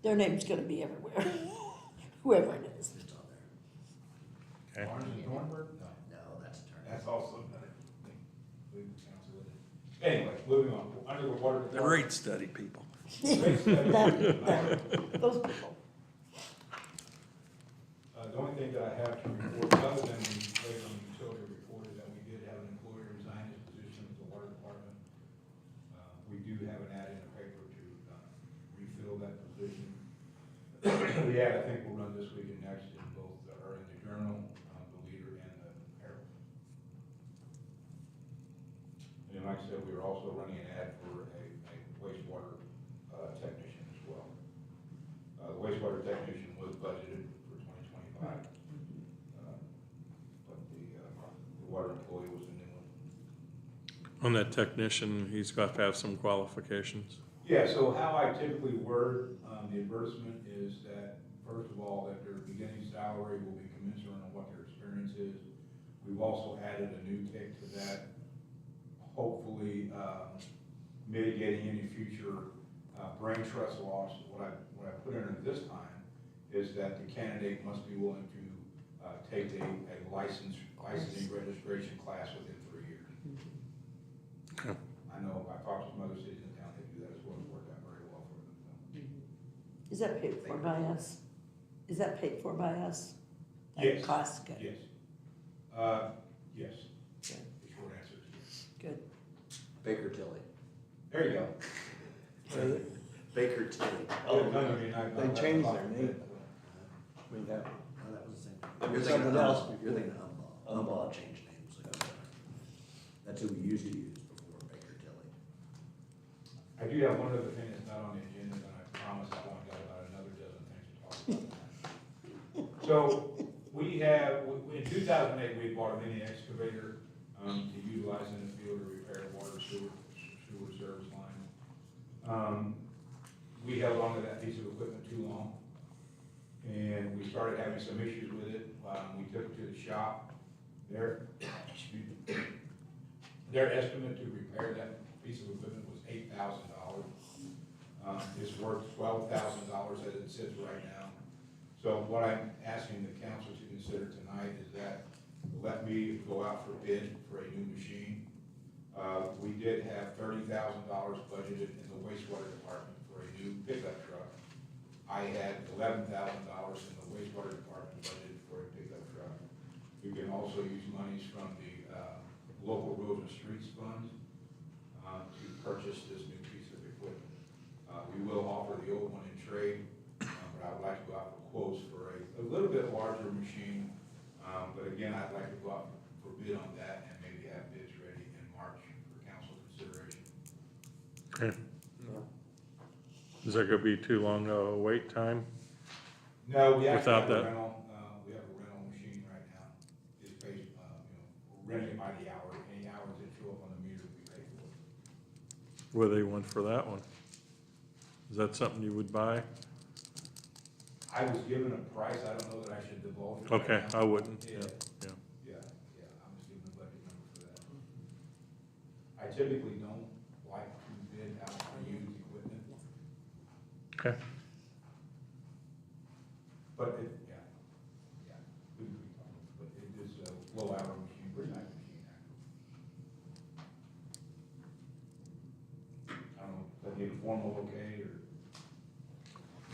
Their name's gonna be everywhere, whoever it is. It's on there. okay. Barnes and Thornburg? No. No, that's a turn. That's also another thing. Legal counsel with it. Anyway, moving on. Under the water. The rate study people. Those people. The only thing that I have to report, other than the later on the utility report, is that we did have an employee resign his position with the water department. We do have an ad in the paper to refill that position. The ad, I think, will run this week and next in both, or in the Journal, the Leader, and the Herald. And like I said, we are also running an ad for a wastewater technician as well. The wastewater technician was budgeted for 2025. But the water employee was a new one. On that technician, he's got to have some qualifications. Yeah, so how I typically word the advertisement is that, first of all, that their beginning salary will be commensurate on what their experience is. We've also added a new tick to that, hopefully mitigating any future brain trust loss. What I put in it this time is that the candidate must be willing to take a licensing registration class within 3 years. Okay. I know, I've talked to some other cities in town, they do that as well, it's worked out very well for them, so. Is that paid for by us? Is that paid for by us? That Yes. Cost, good, Yes. Yes. Good. The short answer is yes. good. Baker Tilly. There you go. Baker Tilly. It'll come to me, and I- They changed their name. We have, Oh, that was the same. There You're was thinking something else Umball. You're before. thinking Umball. Umball changed names. That's who we used to use before Baker Tilly. I do have one other thing that's not on the agenda, and I promise I've only got about another dozen things to talk about. So, we have, in 2008, we bought a mini excavator to utilize in the field to repair water sewer service lines. We held on to that piece of equipment too long, and we started having some issues with it. We took it to the shop. Their estimate to repair that piece of equipment was $8,000. It's worth $12,000 as it sits right now. So what I'm asking the council to consider tonight is that let me go out for bid for a new machine. We did have $30,000 budgeted in the wastewater department for a new pickup truck. I had $11,000 in the wastewater department budgeted for a pickup truck. We can also use monies from the local roads and streets funds to purchase this new piece of equipment. We will offer the old one in trade, but I would like to go out for quotes for a little bit larger machine. But again, I'd like to go out for bid on that and maybe have bids ready in March for council consideration. Okay. Is that gonna be too long a wait time? No, we actually Without have a that? rental, we have a rental machine right now. It's based, we're renting it by the hour. Any hours that show up on the meter, we pay for it. What do they want for that one? Is that something you would buy? I was given a price, I don't know that I should divulge it right Okay, now. I wouldn't, Yeah, yeah. yeah, I was given a budget number for that. I typically don't like to bid out for used equipment, Okay. but it, we can talk, but it is a low hour machine, pretty nice machine, actually. I don't know, but the informal okay, or?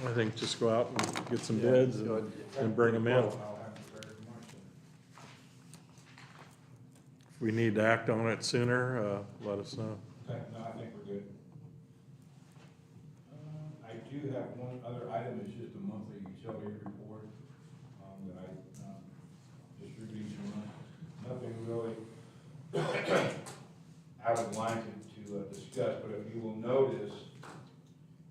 I think just go out and get some bids and bring them in. I'll have them prepared tomorrow. If we need to act on it sooner, let us know. Okay, no, I think we're good. I do have one other item, it's just a monthly utility report, that I, distribute each month. Nothing really out of line to discuss, but if you will notice,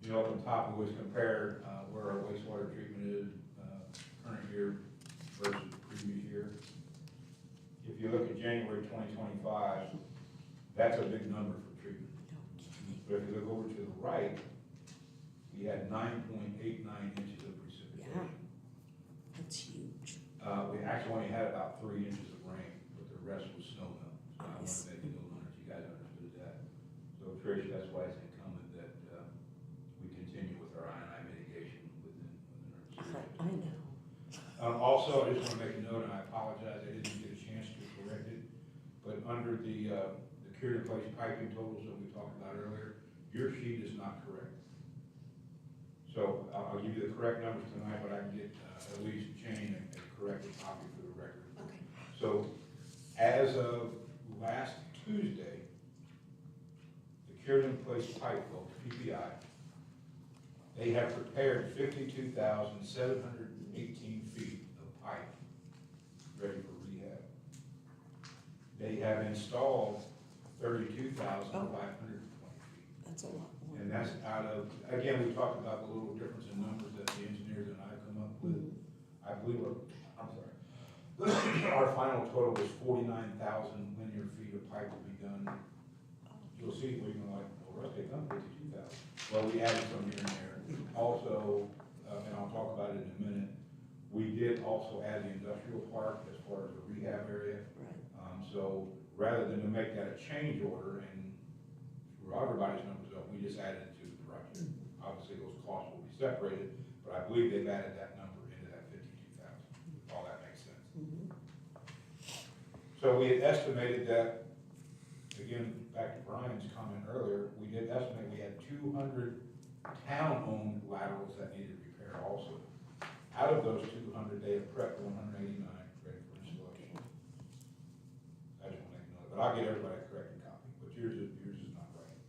you know, up on top, we always compare, where our wastewater treatment is, current year versus previous year. If you look at January 2025, that's a big number for treatment. But if you look over to the right, we had 9.89 inches of precipitation. That's huge. We actually only had about 3 inches of rain, but the rest was snow melt. So I want to make it known that you guys understood that. So Trish, that's why it's incumbent that we continue with our I&I mitigation within our facility. I know. Also, I just want to make a note, and I apologize, I didn't get a chance to correct it, but under the cured in place piping totals that we talked about earlier, your sheet is not correct. So I'll give you the correct numbers tonight, but I can get at least Jane a corrected copy for the record. Okay. So as of last Tuesday, the cured in place pipe folks, PPI, they have prepared 52,718 feet of pipe ready for rehab. They have installed 32,520 feet. That's a lot more. And that's out of, again, we talked about the little difference in numbers that the engineers and I have come up with. I believe, our final total was 49,000 linear feet of pipe to be done. You'll see, we're like, well, Russ, they've done 52,000. Well, we added some here and there. Also, and I'll talk about it in a minute, we did also add the industrial park as far as the rehab area. So rather than to make that a change order and screw everybody's numbers up, we just added it to the project. Obviously, those costs will be separated, but I believe they've added that number into that 52,000, if all that makes sense. So we had estimated that, again, back to Brian's comment earlier, we did estimate we had 200 town-owned laterals that needed repair also. Out of those 200, they have prepped 189 ready for installation. I just want to make a note, but I'll get everybody a corrected copy, but yours is not right.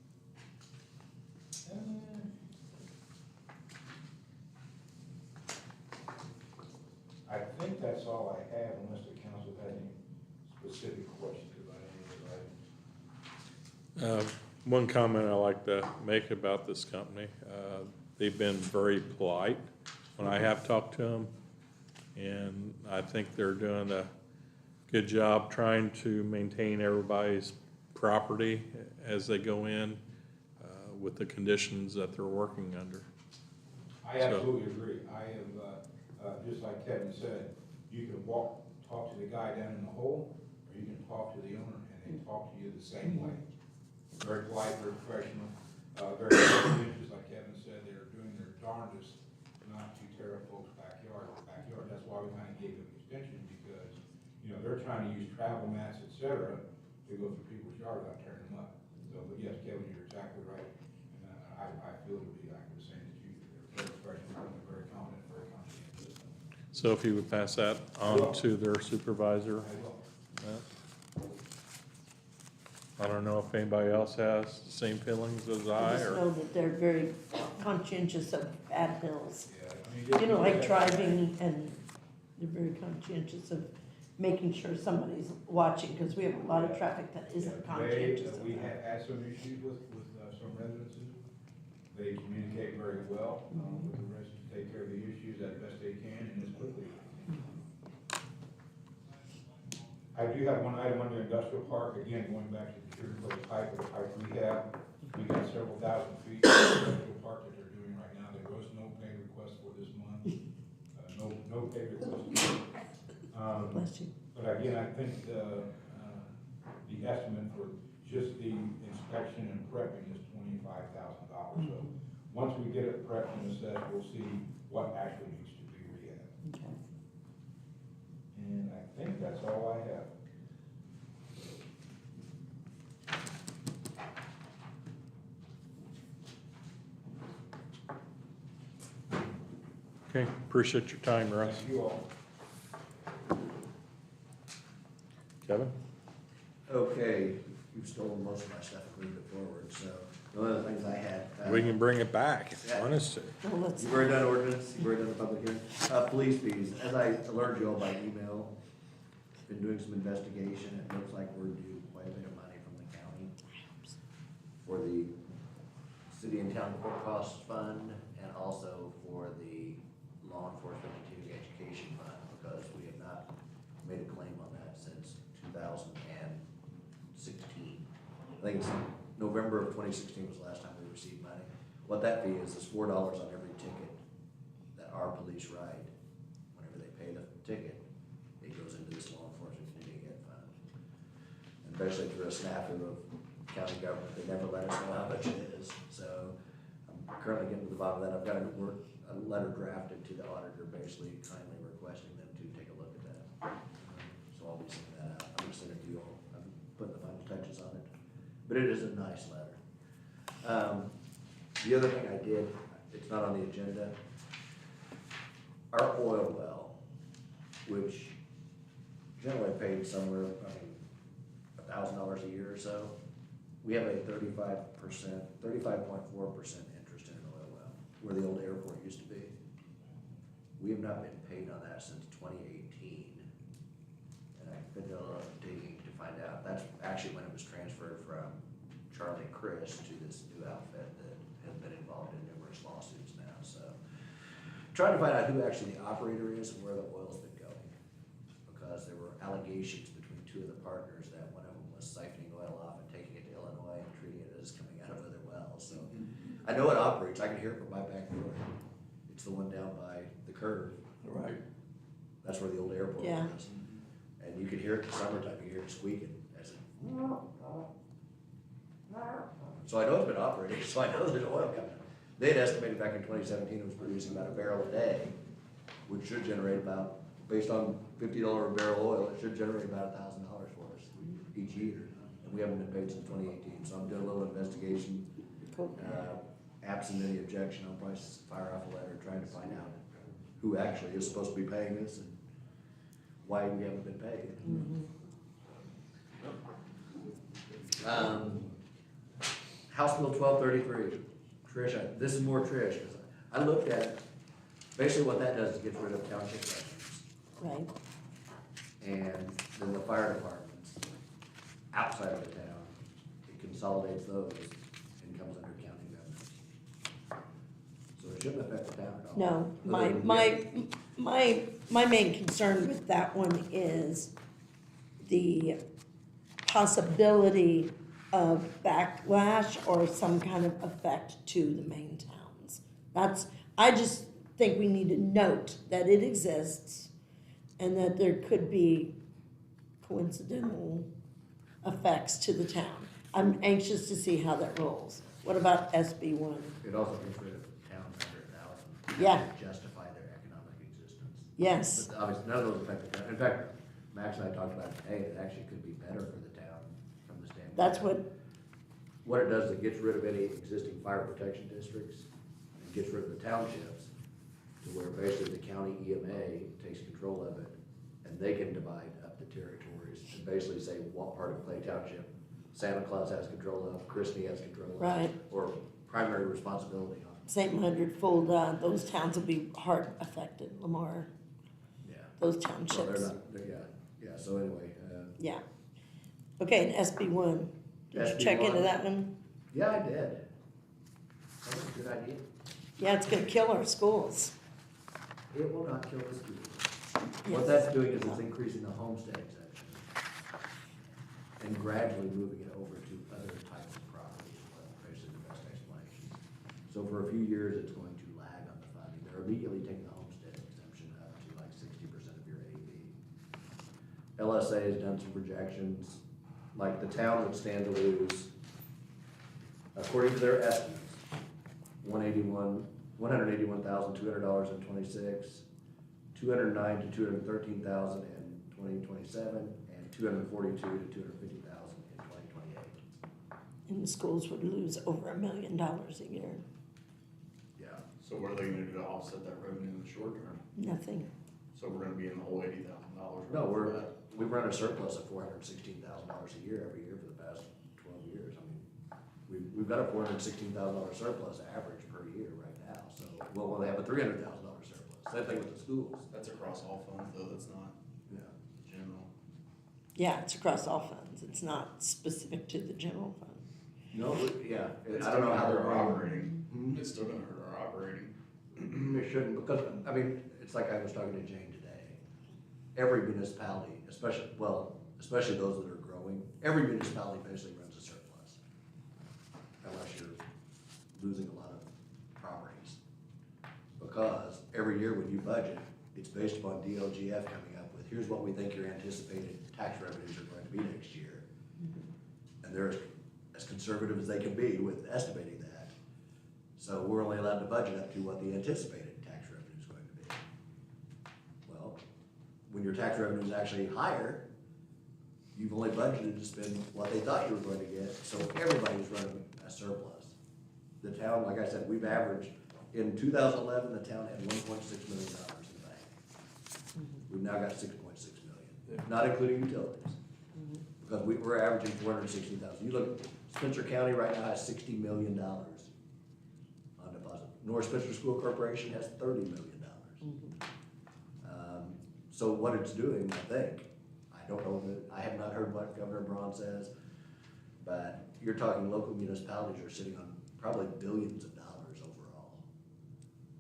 I think that's all I have, unless the council has any specific questions about any of the items. One comment I like to make about this company, they've been very polite when I have talked to them, and I think they're doing a good job trying to maintain everybody's property as they go in with the conditions that they're working under. I absolutely agree. I have, just like Kevin said, you can talk to the guy down in the hole, or you can talk to the owner, and they talk to you the same way. Very polite, very professional, very just like Kevin said, they're doing their darndest not to tear up folks' backyard. That's why we kind of gave them extension, because, you know, they're trying to use travel mats, et cetera, to go through people's yard without tearing them up. So, but yes, Kevin, you're exactly right. And I feel to be like the same as you. They're very professional, very competent, very conscientious. So if you would pass that on to their supervisor. I will. I don't know if anybody else has the same feelings as I I, just or, know that they're very conscientious of bad hills. Yeah, I mean, You know, like driving, and they're very conscientious of making sure somebody's watching, because we have a lot of traffic that isn't conscientious of We that. have had some issues with some residences. They communicate very well with the residents, take care of the issues as best they can and as quickly as they can. I do have one item under industrial park, again, going back to the cured in place pipe or the pipe rehab. We got several thousand feet of industrial park that they're doing right now. There was no pay request for this month. No pay request. Bless you. But again, I think the estimate for just the inspection and prepping is $25,000. So once we get it prepped and assessed, we'll see what actually needs to be rehabbed. Okay. And I think that's all I have. Okay, appreciate your time, Russ. You all. Kevin? Okay, you've stolen most of my stuff and moved it forward, so one of the things I had. We can bring it back if you want us to. Well, let's, You've already done ordinance, you've already done the public hearing. Police fees, as I alerted you all by email, been doing some investigation. It looks like we're due quite a bit of money from the county for the city and town court costs fund and also for the law enforcement continuing education fund, because we have not made a claim on that since 2016. I think it's November of 2016 was the last time we received money. What that fee is $4 on every ticket that our police write. Whenever they pay the ticket, it goes into this law enforcement continuing ed fund. And basically through a snafu of county government, they never let us know how much it is. So I'm currently getting to the bottom of that. I've got a letter drafted to the auditor, basically kindly requesting them to take a look at that. So I'll be sending that out. I'm just sending it to you all. I'm putting the final touches on it. But it is a nice letter. The other thing I did, it's not on the agenda, our oil well, which generally paid somewhere, $1,000 a year or so, we have a 35.4% interest in an oil well, where the old airport used to be. We have not been paid on that since 2018. And I've been doing a lot of digging to find out. That's actually when it was transferred from Charlie and Chris to this new outfit that has been involved in numerous lawsuits now. So trying to find out who actually the operator is and where the oil's been going. Because there were allegations between two of the partners that one of them was siphoning oil off and taking it to Illinois and treating it as coming out of other wells. So I know it operates. I can hear it from my back door. It's the one down by the curve. Right. That's where the old airport Yeah. was. And you could hear it in the summertime, you could hear it squeaking as it. So I know it's been operating, so I know there's oil coming. They had estimated back in 2017 it was producing about a barrel a day, which should generate about, based on $50 a barrel oil, it should generate about $1,000 for us each year. And we haven't been paid since 2018, so I'm doing a little investigation. cool. Absent any objection, I'll probably fire off a letter trying to find out who actually is supposed to be paying this and why we haven't been paid. House Bill 1233, Trish, this is more Trish, because I looked at it. Basically what that does is gets rid of township residents. Right. And then the fire departments outside of the town, it consolidates those and comes under county government. So it shouldn't affect the town at all. No, Other than- my main concern with that one is the possibility of backlash or some kind of effect to the main towns. I just think we need to note that it exists and that there could be coincidental effects to the town. I'm anxious to see how that rolls. What about SB 1? It also gets rid of towns under 1,000. Yeah. To justify their economic existence. Yes. But obviously, none of those affect the town. In fact, Max and I talked about it today, it actually could be better for the town from the standpoint. That's what, What it does, it gets rid of any existing fire protection districts, and gets rid of the townships, to where basically the county EMA takes control of it, and they can divide up the territories, and basically say what part of Clay Township Santa Claus has control of, Christie has control of. Right. Or primary responsibility on. St. Mildred Fold, those towns will be hard affected, Lamar, Yeah. those Well, townships. yeah, so anyway, Yeah. Okay, and SB 1, did you SB check into 1? that one? yeah, I did. That was a good idea. Yeah, it's gonna kill our schools. It will not kill the schools. Yes. What that's doing is it's increasing the homestead exemption and gradually moving it over to other types of property, is what basically the best explanation. So for a few years, it's going to lag on the funding. They're immediately taking the homestead exemption up to like 60% of your AV. LSA has done some projections, like the town would stand to lose, according to their estimates, $181,200 in 26, $209,000 to $213,000 in 2027, and $242,000 to $250,000 in 2028. And the schools would lose over $1 million a year. Yeah, So what are they gonna do to offset that revenue in the short term? Nothing. So we're gonna be in the whole $80,000? No, we've run a surplus of $416,000 a year every year for the past 12 years. I mean, we've got a $416,000 surplus average per year right now, so we'll have a $300,000 surplus. Same thing with the schools. That's across all funds though, that's not Yeah. general. Yeah, it's across all funds. It's not specific to the general fund. No, yeah, It's I don't know how still they're gonna hurt our operating. Hmm? It's still gonna hurt our operating. It shouldn't, because, I mean, it's like I was talking to Jane today. Every municipality, especially those that are growing, every municipality basically runs a surplus. Unless you're losing a lot of properties. Because every year when you budget, it's based upon DLGF coming up with, here's what we think your anticipated tax revenues are going to be next year. And they're as conservative as they can be with estimating that. So we're only allowed to budget up to what the anticipated tax revenue is going to be. Well, when your tax revenue is actually higher, you've only budgeted to spend what they thought you were going to get, so everybody's running a surplus. The town, like I said, we've averaged, in 2011, the town had $1.6 million in the bank. We've now got 6.6 million, not including utilities. Because we're averaging 460,000. You look, Spencer County right now has $60 million on deposit. North Spencer School Corporation has $30 million. So what it's doing, I think, I don't know that, I have not heard what Governor Braun says, but you're talking local municipalities are sitting on probably billions of dollars overall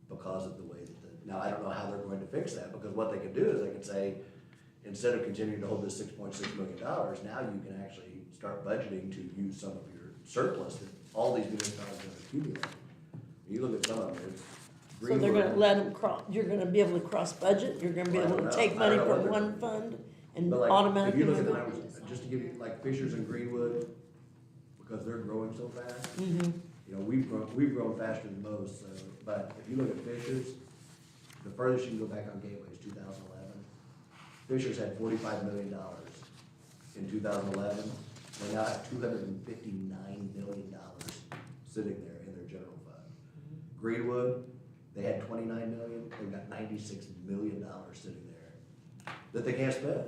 because of the way that now I don't know how they're going to fix that, because what they could do is they could say, instead of continuing to hold this $6.6 million, now you can actually start budgeting to use some of your surplus that all these municipalities have accumulated. You look at some of them, it's So they're gonna let them cross, you're gonna be able to cross budget, you're gonna be Well, I able don't to know. take I money don't know from what they're one fund and But like, automatically if you look move at the it. numbers, just to give you, like Fishers and Greenwood, because they're growing so fast, Mhm. you know, we've grown faster than most, so, but if you look at Fishers, the furthest you can go back on Gateway is 2011. Fishers had $45 million in 2011, they now have $259 million sitting there in their general fund. Greenwood, they had 29 million, they've got $96 million sitting there that they can't spend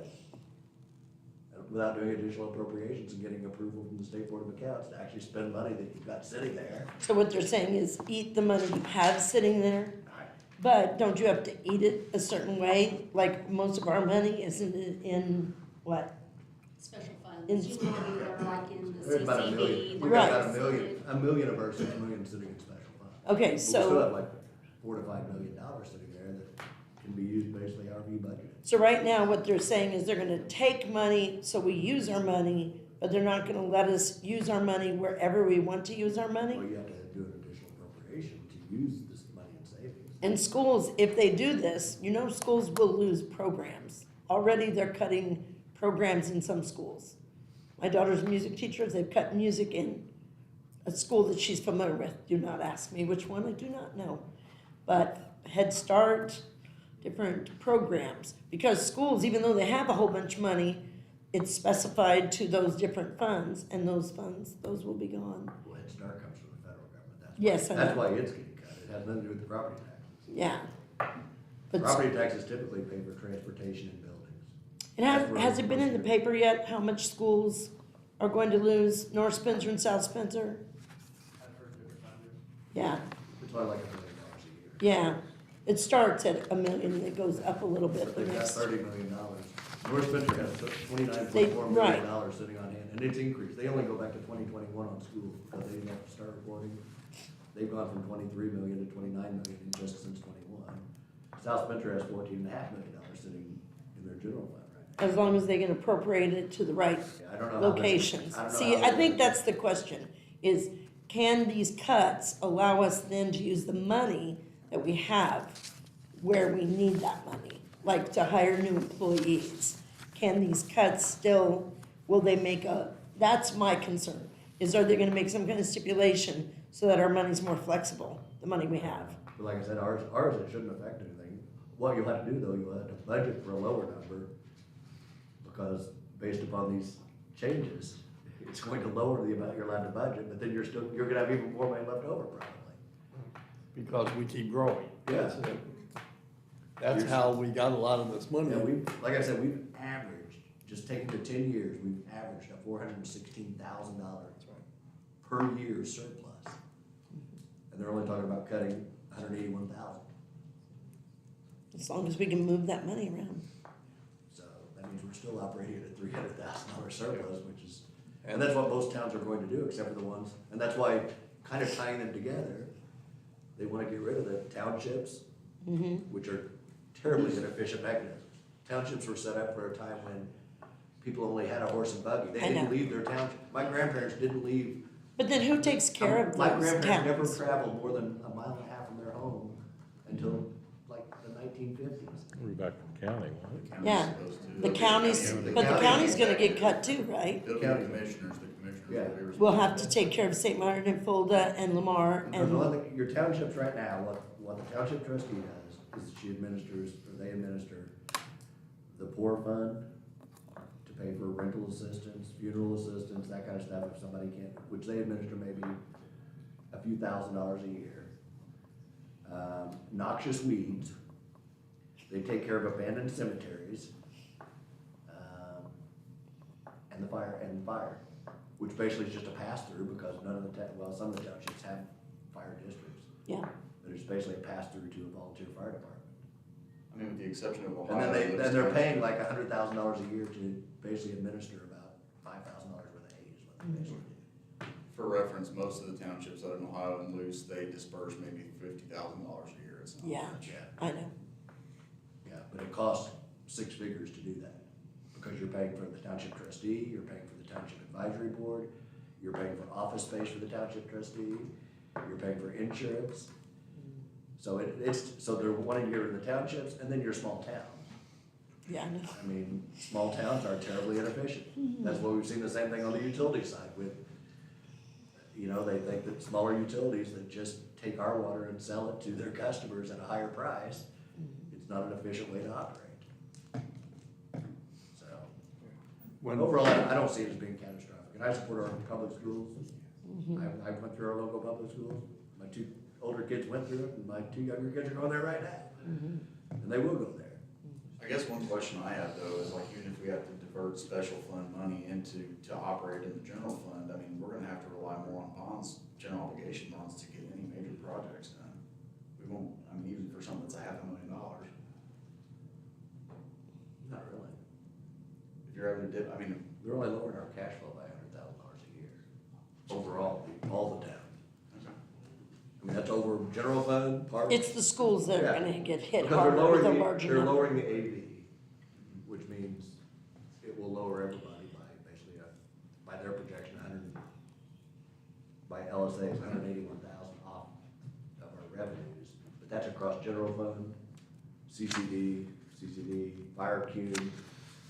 without doing additional appropriations and getting approval from the State Board of Accounts to actually spend money that you've got sitting there. So what they're saying is eat the money you have sitting there, but don't you have to eat it a certain way? Like most of our money isn't in what? Special In- funds, usually they're like in the There's about a million, CCD. we've got about a million of our 6 million sitting in special funds. Okay, But we still so, have like $4 to $5 million sitting there that can be used basically however you budget it. so right now what they're saying is they're gonna take money, so we use our money, but they're not gonna let us use our money wherever we want to use our money. Well, you have to do an additional appropriation to use this money in savings. And schools, if they do this, you know, schools will lose programs. Already they're cutting programs in some schools. My daughter's a music teacher, they've cut music in a school that she's familiar with. Do not ask me which one, I do not know. But Head Start, different programs. Because schools, even though they have a whole bunch of money, it's specified to those different funds, and those funds, those will be gone. Well, Head Start comes from the federal government, that's why. Yes, I That's know. why it's getting cut, it has nothing to do with the property taxes. Yeah. But Property taxes typically pay for transportation and buildings. it has it been in the paper yet, how much schools are going to lose, North Spencer and South Spencer? I've heard different numbers. Yeah, It's only like $1 million a year. yeah. It starts at $1 million, and it goes up a little bit But the they've got next. $30 million. North Spencer has $29.4 right. million sitting on hand, and it's increased. They only go back to 2021 on schools because they didn't have to start reporting. They've gone from 23 million to 29 million in just since 21. South Spencer has $14.5 million sitting in their general fund right now. As long as they can appropriate it to the right Yeah, I don't know how they- locations. I don't know See, how I they- think that's the question, is can these cuts allow us then to use the money that we have where we need that money? Like to hire new employees? Can these cuts still, will they make that's my concern, is are they gonna make some kind of stipulation so that our money's more flexible, the money we have? But like I said, ours, it shouldn't affect anything. What you'll have to do though, you'll have to budget for a lower number because based upon these changes, it's going to lower the amount you're allowed to budget, but then you're gonna have even more money left over probably. because we keep growing. Yeah. That's how we got a lot of this money. Yeah, like I said, we've averaged, just taking the 10 years, we've averaged a $416,000 per year surplus. And they're only talking about cutting 181,000. As long as we can move that money around. So that means we're still operating at a $300,000 surplus, which is, and that's what most towns are going to do, except for the ones, and that's why, kind of tying them together, they want to get rid of the townships, which are terribly inefficient mechanisms. Townships were set up for a time when people only had a horse and buggy. They I didn't know. leave their township. My grandparents didn't leave. But then who takes care of My those grandparents never towns? traveled more than a mile and a half from their home until like the 1950s. We're back to the county, wasn't it? Yeah, the counties, but the county's gonna get cut too, right? It'll be the commissioners Yeah. will be responsible. We'll have to take care of St. Martin and Fulda and Lamar Because and, your townships right now, what the township trustee does is she administers, or they administer the poor fund to pay for rental assistance, funeral assistance, that kind of stuff, if somebody can't, which they administer maybe a few $1,000s a year. Noxious weeds, they take care of abandoned cemeteries, and fire, which basically is just a pass-through because none of the, some of the townships have fire districts. yeah. But it's basically a pass-through to a volunteer fire department. I mean, with the exception of And Ohio. then they're paying like $100,000 a year to basically administer about $5,000 worth of hay is what they basically do. For reference, most of the townships out in Ohio and Luce, they disperse maybe $50,000 a year. It's not Yeah. much. I know. Yeah, but it costs 6 figures to do that. Because you're paying for the township trustee, you're paying for the township advisory board, you're paying for office space for the township trustee, you're paying for insurance. So so they're wanting you in the townships and then your small towns. Yeah, I know. I mean, small towns are terribly inefficient. That's what we've seen the same thing on the utility side with, they think that smaller utilities that just take our water and sell it to their customers at a higher price, it's not an efficient way to operate. So, overall, I don't see it as being catastrophic. And I support our public schools. I went through our local public schools. My 2 older kids went through it, and my 2 younger kids are going there right now. And they will go there. I guess one question I have though is like, even if we have to divert special fund money to operate in the general fund, I mean, we're gonna have to rely more on bonds, general obligation bonds to get any major projects done. We won't, I mean, even for something that's $500,000. Not really. If you're having to dip, I mean, They're only lowering our cash flow by $100,000 a year. Overall, all the towns. I mean, that's over general fund, parks. It's the schools that are gonna get hit Because they're harder with a lowering larger they're number. lowering the AV, which means it will lower everybody by basically, by their projection, by LSA's 181,000 off of our revenues. But that's across general fund, CCD, fire cue,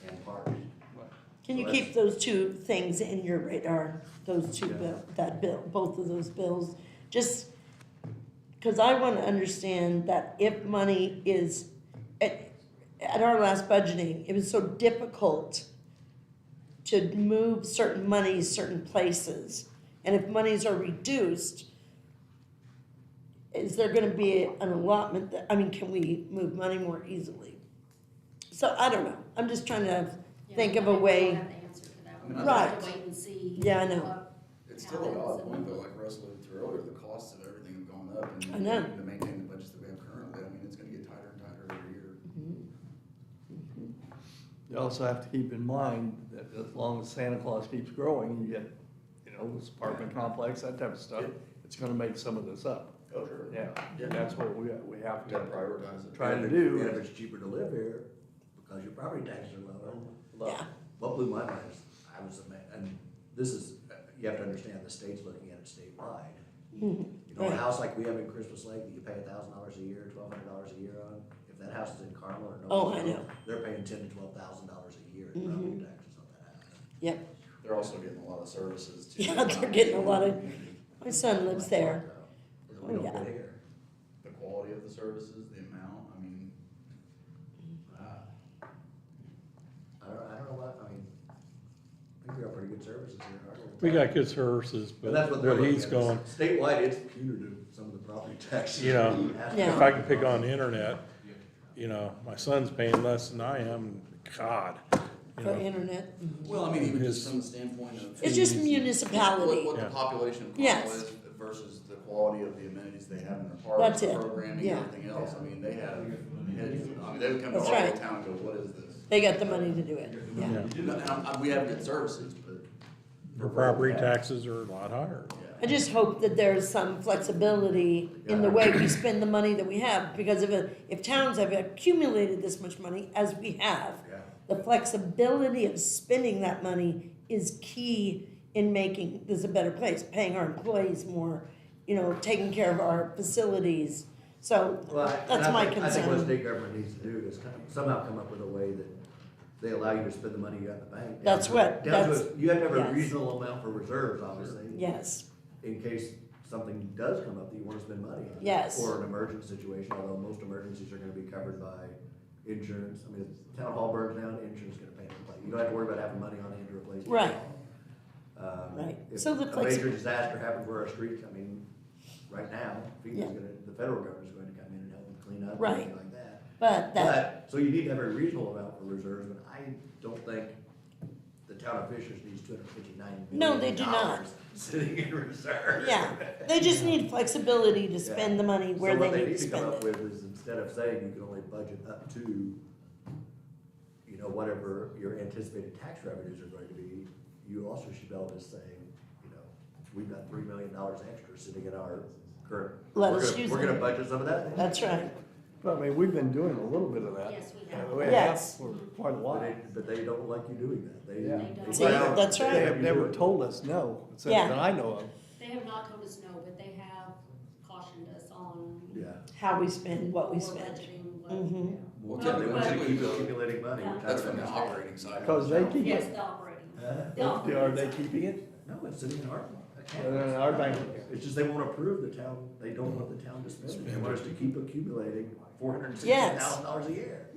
and parks. Can you So keep those 2 things in your radar, those 2 both of those bills? Just, because I want to understand that if money is, at our last budgeting, it was so difficult to move certain monies, certain places. And if monies are reduced, is there going to be an allotment that, can we move money more easily? So I don't know. I'm just trying to think of a way. We don't have the answer to that one. We'll Right. have to wait and see. Yeah, I know. what it's still a valid happens point and- though, like Russ alluded to earlier, the costs of everything have gone up. And I know. To maintain the budgets that we have currently, I mean, it's gonna get tighter and tighter every year. You also have to keep in mind that as long as Santa Claus keeps growing, you get, this apartment complex, that type of stuff, it's gonna make some of this up. Oh, sure. Yeah, that's what we have Gotta to prioritize it. try to And do. if it's cheaper to live here, because your property taxes are lower. Yeah. What blew my mind is, I was amazed, and this is, you have to understand, the state's looking at it statewide. A Right. house like we have in Christmas Lake that you pay $1,000 a year, $1,200 a year on, if that house is in Carmel or Oh, Noblesville, I know. they're paying $10,000 to $12,000 a year in property taxes on that house. Yep. They're also getting a lot of services too. Yeah, they're getting a lot of, my son lives there. We don't Yeah. get here. The quality of the services, the amount, I mean, I don't know what, I think we got pretty good services here, aren't We got good services, And that's but what they're where looking he's at. going, Statewide, it's punitive, some of the property taxes. You know, Yeah. if I can pick on the internet, you know, my son's paying less than I am, God. You For know, internet. Well, I mean, even His- just from the standpoint of. It's just municipality. What the Yeah. population of Yes. Carmel is versus the quality of the amenities they have in their That's parks, it. programming, Yeah. everything else. I mean, they have, I mean, they would come to That's our right. little town and go, what is this? They got the money to do it, yeah. Yeah. And we have good services, but. Their property taxes are a lot higher. I just hope that there's some flexibility in the way we spend the money that we have, because if towns have accumulated this much money, as we have, Yeah. the flexibility of spending that money is key in making this a better place, paying our employees more, you know, taking care of our facilities. So Well, that's my I think what concern. state government needs to do is somehow come up with a way that they allow you to spend the money you got in the bank. That's what- Down to that's- you have to have yes. a reasonable amount for reserves, obviously. Yes, In case something does come up that you wanna spend money on. Yes. Or an emergency situation, although most emergencies are gonna be covered by insurance. I mean, if town hall burns down, insurance is gonna pay to replace. You don't have to worry about having money on hand to replace it. Right. Right. If So the a flexi- major disaster happened for our streets, I mean, right now, Yeah. the federal government's going to come in and help them clean up, Right. and anything like that. but that, But, so you need to have a reasonable amount for reserves, but I don't think the town of Fishers needs $259 million. No, they do not. Sitting in reserve. yeah, they just need flexibility to spend the money where So they what they need to need to come spend up it. with is, instead of saying you can only budget up to, you know, whatever your anticipated tax revenues are going to be, you also should be able to say, you know, we've got $3 million extra sitting in our current. Let we're us gonna- use We're gonna it. budget some of that. That's right. But I mean, we've been doing a little bit of that. Yes, we have. We have Yes. for quite a while. But they don't like you doing that. They. Yeah. they See, frown- that's they right. They have have you do never it. told us no, Yeah. that I know of. They have not told us no, but they have cautioned us on. Yeah. How we spend what we what we're spend. budgeting, what- Mhm. yeah. Well, Yeah, they want you to typically, keep accumulating money. Yeah. which I that's from the understand. operating side. Because they keep Yes, it. the operating. Huh? Are they keeping it? No, it's sitting in our account. In our bank. It's just they won't approve the town, they don't want the town to spend it. They want us to keep accumulating $460,000 a year.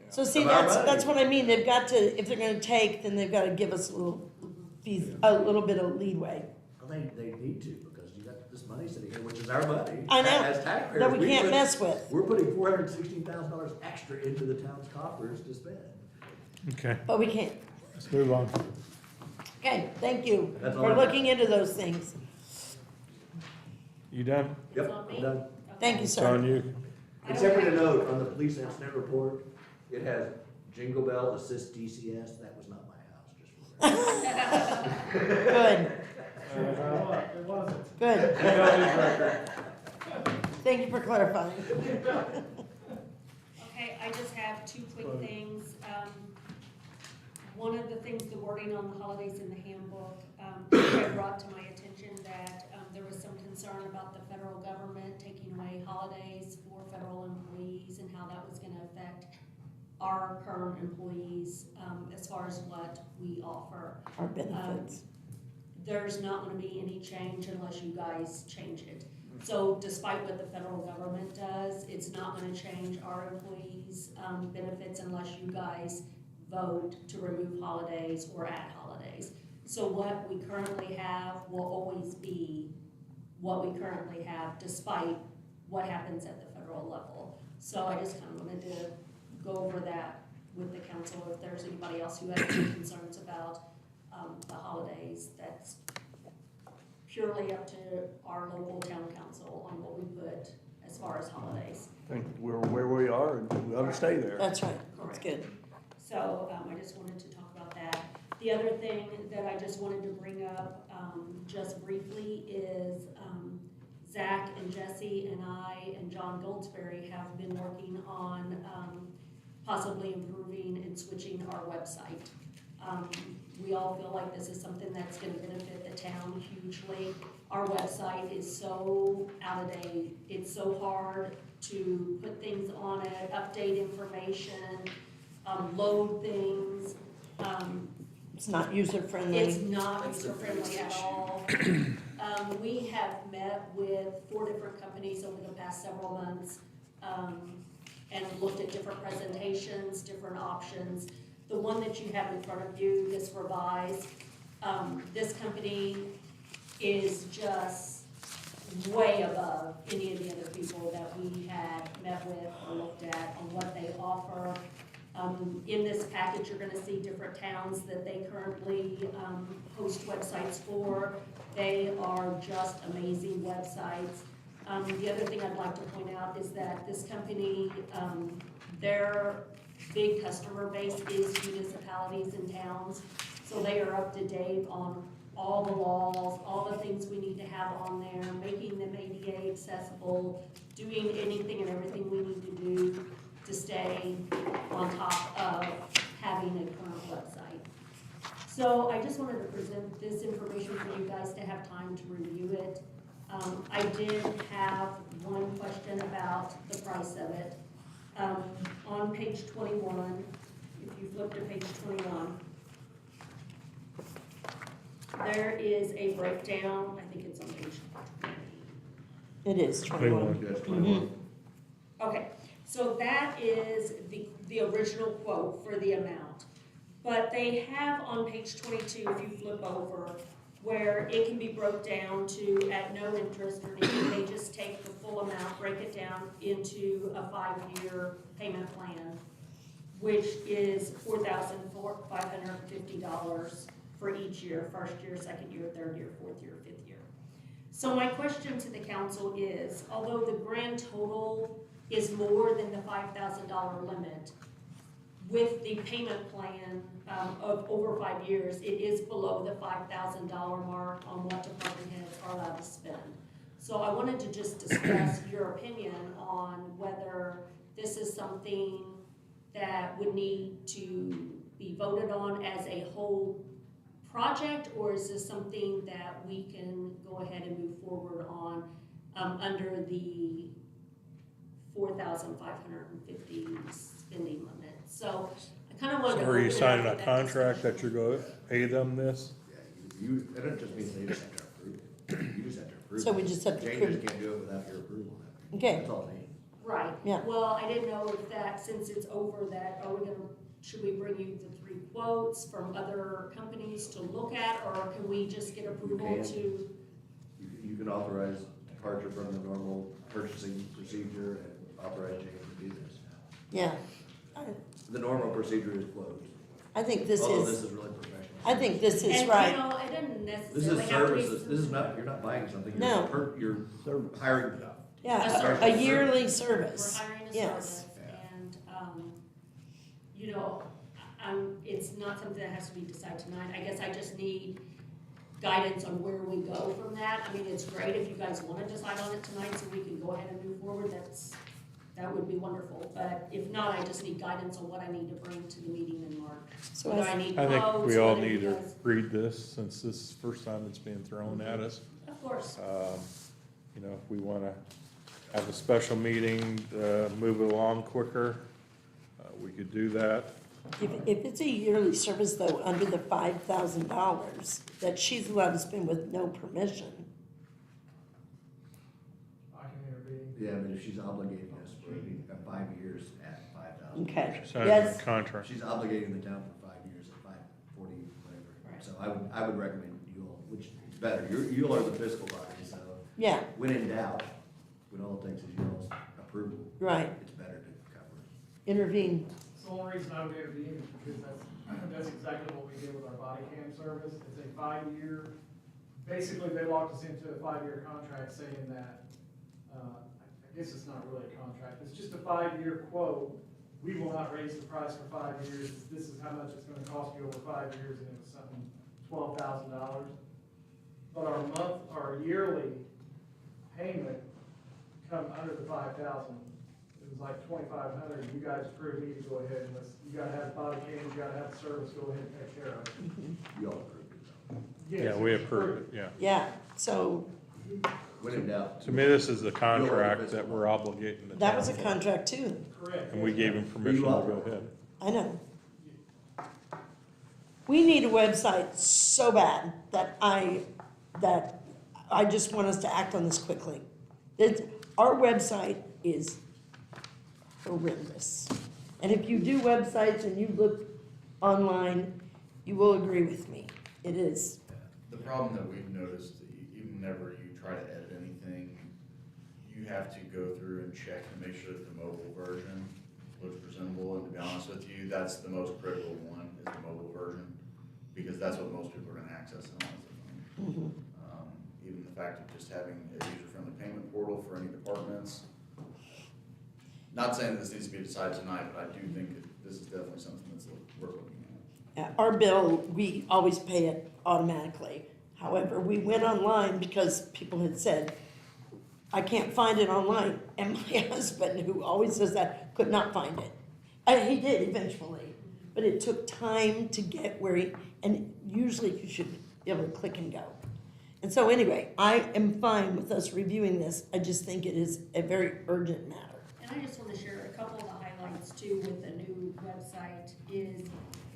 So see, Of our that's money. what I mean, they've got to, if they're gonna take, then they've gotta give us a little bit of leeway. Well, they need to, because you got this money sitting here, which is our money. I know, As taxpayers. that we can't mess with, We're putting $416,000 extra into the town's coffers to spend. Okay, but we can't. let's move on. Okay, thank you That's all for I got. looking into those things. You done? Yep, on me? I'm done. Thank you, It's on sir. you. Except for the note on the police incident report, it has Jingle Bell Assist DCS, that was not my house, just for the record. Good, It wasn't. good. Thank you for clarifying. Okay, I just have two quick things. One of the things, the wording on the holidays in the handbook, it brought to my attention that there was some concern about the federal government taking away holidays for federal employees and how that was gonna affect our current employees, as far as what we offer. Our benefits. There's not gonna be any change unless you guys change it. So despite what the federal government does, it's not gonna change our employees' benefits unless you guys vote to remove holidays or add holidays. So what we currently have will always be what we currently have despite what happens at the federal level. So I just kind of wanted to go over that with the council. If there's anybody else who has any concerns about the holidays, that's purely up to our local town council on what we put as far as holidays. I think we're where we are and we ought to stay there. That's right, that's good. So I just wanted to talk about that. The other thing that I just wanted to bring up just briefly is Zach and Jesse and I and John Goldsberry have been working on possibly improving and switching our website. We all feel like this is something that's gonna benefit the town hugely. Our website is so out of date. It's so hard to put things on it, update information, load things. It's not user-friendly. It's not user-friendly at all. We have met with 4 different companies over the past several months, and looked at different presentations, different options. The one that you have in front of you, this revised, this company is just way above any of the other people that we had met with or looked at on what they offer. In this package, you're gonna see different towns that they currently, host websites for. They are just amazing websites. The other thing I'd like to point out is that this company, their big customer base is municipalities and towns. So they are up to date on all the laws, all the things we need to have on there, making them ADA accessible, doing anything and everything we need to do to stay on top of having a current website. So I just wanted to present this information for you guys to have time to review it. I did have one question about the price of it. On page 21, if you flip to page 21, there is a breakdown, I think it's on page 20. It is 21. Yes, 21. Okay, so that is the original quote for the amount. But they have on page 22, if you flip over, where it can be broke down to at no interest or anything, they just take the full amount, break it down into a 5-year payment plan, which is $4,550 for each year, first year, second year, third year, fourth year, fifth year. So my question to the council is, although the grand total is more than the $5,000 limit, with the payment plan of over 5 years, it is below the $5,000 mark on what department heads are allowed to spend. So I wanted to just discuss your opinion on whether this is something that would need to be voted on as a whole project, or is this something that we can go ahead and move forward on under the $4,550 spending limit? So I kind of wanted to. So are you open it up signing for a that contract discussion. that you're going to pay them this? Yeah, that doesn't just mean they just have to approve it. You just have to approve it. So we just have to Changes approve it. can't do it without your approval. Okay. That's all they need. Right. Yeah. Well, I didn't know if that, since it's over that, should we bring you the 3 quotes from other companies to look at, or can we just get approval can. to? You can authorize departure from the normal purchasing procedure and authorize James to do this. Yeah. The normal procedure is closed. I think this Although is, this is really professional. I think this is And, right. you know, it doesn't This necessarily is have to be. services, this is not, you're not buying something, No. you're hiring. Yeah, a yearly We're service. hiring a Yes. service, and, you know, it's not something that has to be decided tonight. I guess I just need guidance on where we go from that. I mean, it's great if you guys wanna decide on it tonight, so we can go ahead and move forward, that would be wonderful. But if not, I just need guidance on what I need to bring to the meeting in March. So Whether as- I need I think quotes, we all whether need you to guys- read this, since this is the first time it's being thrown at us. Of course. You know, if we want to have a special meeting, move it along quicker, we could do that. If it's a yearly service though, under the $5,000 that she's allowed to spend with no permission, I can intervene. Yeah, but if she's obligating us for 5 years at 5,000. okay. Sign Yes, a contract. She's obligating the town for 5 years at 540, whatever. Right. So I would recommend you all, which is better, you all are the fiscal body, so yeah, when in doubt, when all it takes is your all's approval, right. it's better to cover it. Intervene. The only reason I would intervene is because that's exactly what we did with our body cam service. It's a 5-year, basically they locked us into a 5-year contract saying that, I guess it's not really a contract, it's just a 5-year quote. We will not raise the price for 5 years. This is how much it's gonna cost you over 5 years, and it was something $12,000. But our yearly payment come under the 5,000. It was like 2,500, you guys approved me to go ahead and you gotta have body cams, you gotta have the service, go ahead and take care of it. You all approved it though. Yes, Yeah, we it's approve it, yeah. Yeah, so When in doubt. To me, this is the contract that we're obligating the town. that was a for. contract too. Correct. And we gave him permission to go ahead. I know. We need a website so bad that I just want us to act on this quickly. Our website is horrendous. And if you do websites and you look online, you will agree with me. It is. The problem that we've noticed, even whenever you try to edit anything, have to go through and check to make sure that the mobile version looks presentable, and to be honest with you, that's the most critical one, is the mobile version, because that's what most people are gonna access it on, is the phone. Even the fact of just having a user-friendly payment portal for any departments. Not saying that this needs to be decided tonight, but I do think that this is definitely something that's worth looking at. Our bill, we always pay it automatically. However, we went online because people had said, I can't find it online. And my husband, who always says that, could not find it. He did eventually, but it took time to get where and usually you should be able to click and go. And so anyway, I am fine with us reviewing this. I just think it is a very urgent matter. And I just want to share a couple of the highlights too with the new website is,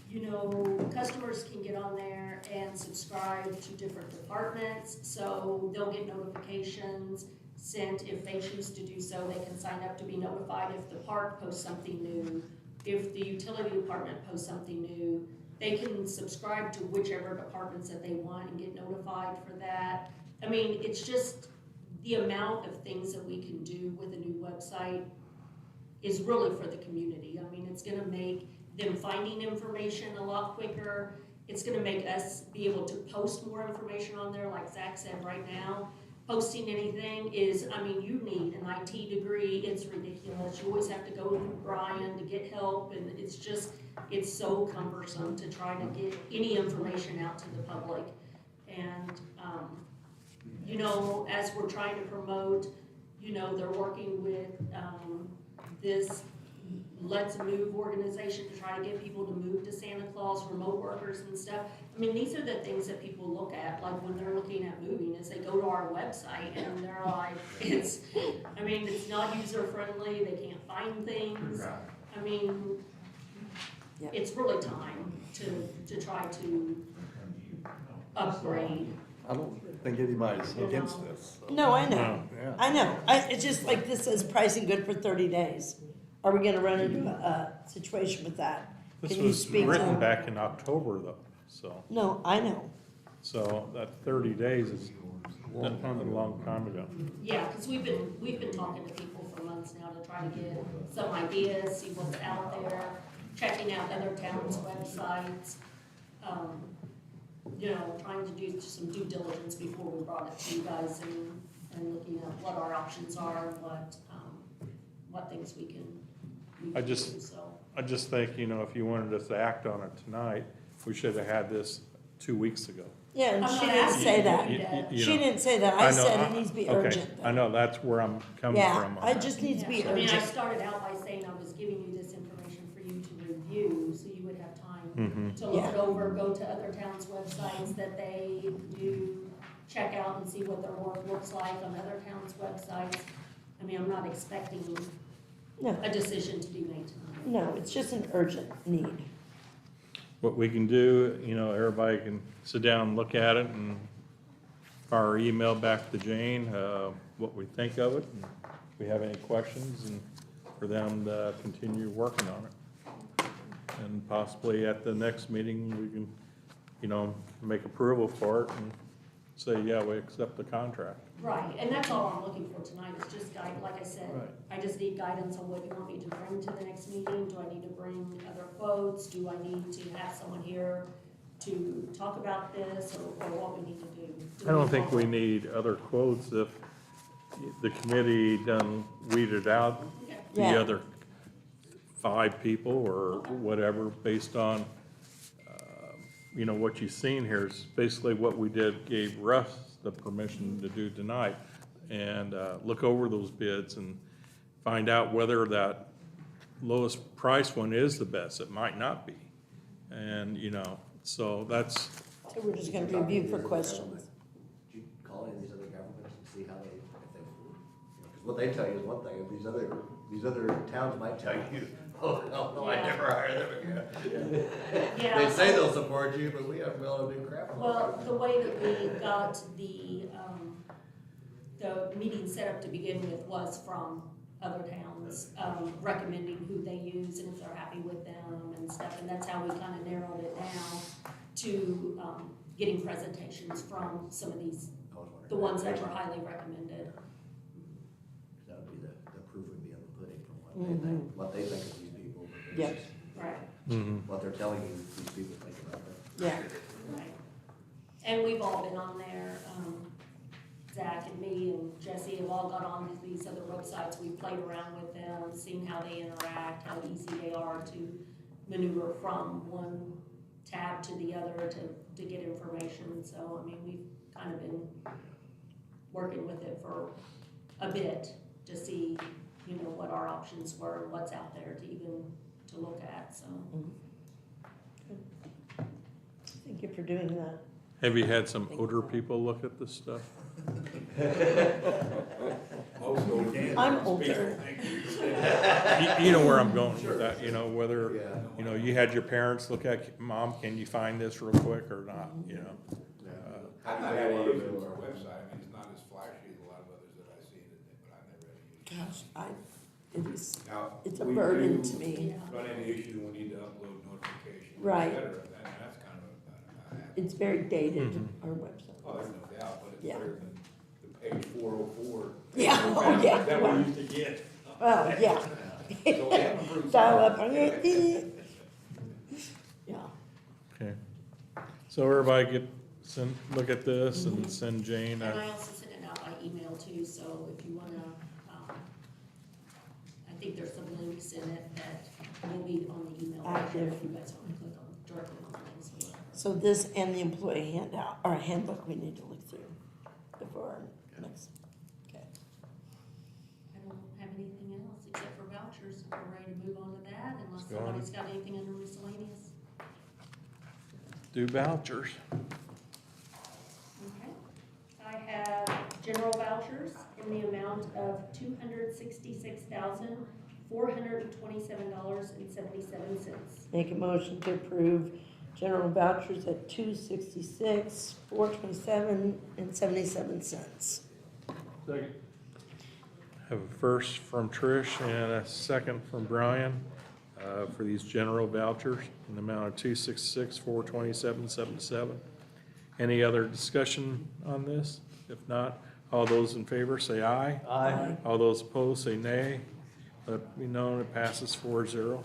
you know, customers can get on there and subscribe to different departments, so they'll get notifications sent if they choose to do so. They can sign up to be notified if the park posts something new, if the utility department posts something new. They can subscribe to whichever departments that they want and get notified for that. I mean, it's just the amount of things that we can do with a new website is really for the community. I mean, it's gonna make them finding information a lot quicker. It's gonna make us be able to post more information on there, like Zach said right now. Posting anything is, I mean, you need an IT degree, it's ridiculous. You always have to go to Brian to get help, and it's just, it's so cumbersome to try to get any information out to the public. And, you know, as we're trying to promote, you know, they're working with, this Let's Move organization to try to get people to move to Santa Claus, remote workers and stuff. I mean, these are the things that people look at, like when they're looking at moving, is they go to our website and they're like, it's, I mean, it's not user friendly, they can't find things. I mean, it's really time to try to upgrade. I don't think anybody's against this. So. No, I know. Yeah. I know. It's just like this says pricing good for 30 days. Are we gonna run into a situation with that? This Can you was speak to written them? back in October though, so, No, I know. so that 30 days is a long time ago. Yeah, because we've been talking to people for months now to try to get some ideas, see what's out there, checking out other towns' websites. You know, trying to do some due diligence before we brought it to you guys and looking at what our options are and what things we can I do, just- so. I just think, you know, if you wanted us to act on it tonight, we should have had this 2 weeks ago. Yeah, and I'm she not didn't asking say you that. to do that. You She know, didn't say that. I know, said it needs to be okay, urgent. I know, that's where I'm coming Yeah, from. on I that. just needs to be Yeah, I mean, I urgent. started out by saying I was giving you this information for you to review, so you would have time Mhm. to look it over, go to other towns' websites that they do, check out and see what their work looks like on other towns' websites. I mean, I'm not expecting No, a decision to be made tonight. no, it's just an urgent need. What we can do, you know, everybody can sit down and look at it and fire email back to Jane, what we think of it, and if we have any questions, and for them to continue working on it. And possibly at the next meeting, we can, you know, make approval for it and say, yeah, we accept the contract. Right, and that's all I'm looking for tonight, is just guide, like I said, Right. I just need guidance on what you want me to bring to the next meeting. Do I need to bring other quotes? Do I need to have someone here to talk about this, or what we need to do? I don't think we need other quotes if the committee done weeded out the Yeah. other 5 people or whatever, based on, you know, what you've seen here is basically what we did, gave Russ the permission to do tonight, and look over those bids and find out whether that lowest price one is the best. It might not be. And, you know, so that's, So we're just gonna review for questions. Did you call any of these other governments and see how they, if they, you know, because what they tell you is one thing, if these other towns might tell you, oh, hell no, I Yeah. never hire them again. Yeah. They say they'll support you, but we haven't been able to do crap. Well, the way that we got the meeting set up to begin with was from other towns, recommending who they use and if they're happy with them and stuff, and that's how we kind of narrowed it down to, getting presentations from some of these, the ones that were highly recommended. what they think of these people. But Yep. it's just Right, Mhm. what they're telling you these people think about them. Yeah. right. And we've all been on there, Zach and me and Jesse have all got on these other websites. We've played around with them, seen how they interact, how easy they are to maneuver from one tab to the other to get information. So, I mean, we've kind of been working with it for a bit to see, you know, what our options were, what's out there to even to look at, so. Thank you for doing that. Have you had some older people look at this stuff? I'm older. You know where I'm going with that, you know, whether, you know, you had your parents look at, Mom, can you find this real quick or not, you know? I've not had any use of our website, I mean, it's not as flashy as a lot of others that I see, but I've never had any use. Gosh, it is, Now, it's a we burden do to me. Run into issues when we need to upload notifications, Right. et cetera, and that's kind of a hassle. It's very dated, our website. Oh, there's no doubt, but it's Yeah. better than the page 404. Yeah, oh, yeah. That we used to get. Well, yeah. So we have improved Dial some. up on it. Yeah. Okay. So everybody look at this and send Jane. And I also sent it out by email too, so if you wanna, I think there's some links in it that will be on the email. Active. If you guys wanna click on, directly on things. or whatever. So this and the employee handout, or handbook we need to look through before our next, okay. I don't have anything else except for vouchers, if we're ready to move on to that, unless Go on. somebody's got anything under miscellaneous. Do vouchers. Okay. I have general vouchers in the amount of $266,427.77. Make a motion to approve general vouchers at 266, 427 and 77 cents. Second. Have a first from Trish and a second from Brian for these general vouchers in the amount of 266, 427, 77. Any other discussion on this? If not, all those in favor say aye. Aye. All those opposed say nay. Let me know it passes 4-0.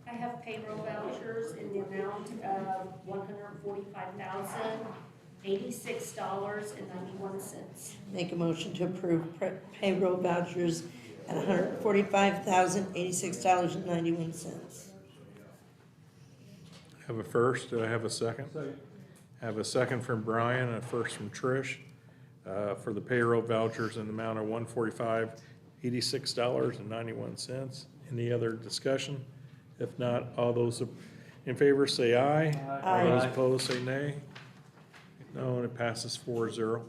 I have payroll vouchers in the amount of $145,086.91. Make a motion to approve payroll vouchers at $145,086.91. Have a first, do I have a second? Have a second from Brian and a first from Trish for the payroll vouchers in the amount of $145,086.91. Any other discussion? If not, all those in favor say aye. All those opposed say nay. No, and it passes 4-0.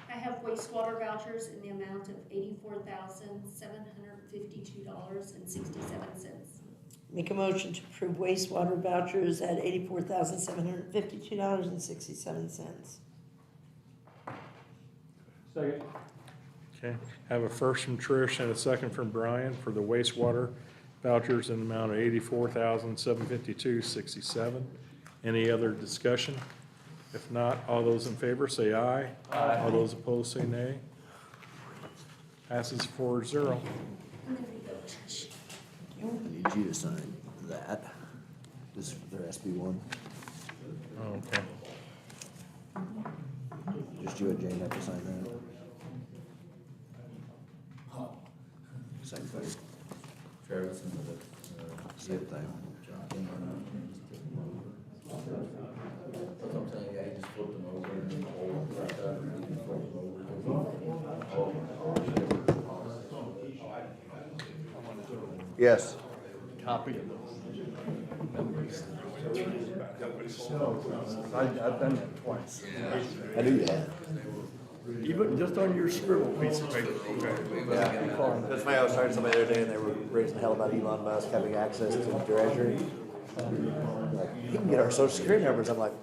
I have wastewater vouchers in the amount of $84,752.67. Make a motion to approve wastewater vouchers at $84,752.67. Second. Okay, have a first from Trish and a second from Brian for the wastewater vouchers in the amount of $84,752.67. Any other discussion? If not, all those in favor say aye. Aye. All those opposed say nay. Passes 4-0. And there you go, Trish. I need you to sign that. This is for their SB1. Okay. Just you and Jane have to sign that. Same thing. Travis and the, Same thing. John. That's what I'm saying, yeah, he just flipped them over and then the whole, right there, and he just flipped them over. Yes. Copy of those numbers. I've done that twice. I knew you had. Even just on your scribble piece of paper, okay? Yeah. That's why I was talking to somebody the other day and they were raising hell about Elon Musk having access to the treasury. Like, he can get our social security numbers. I'm like,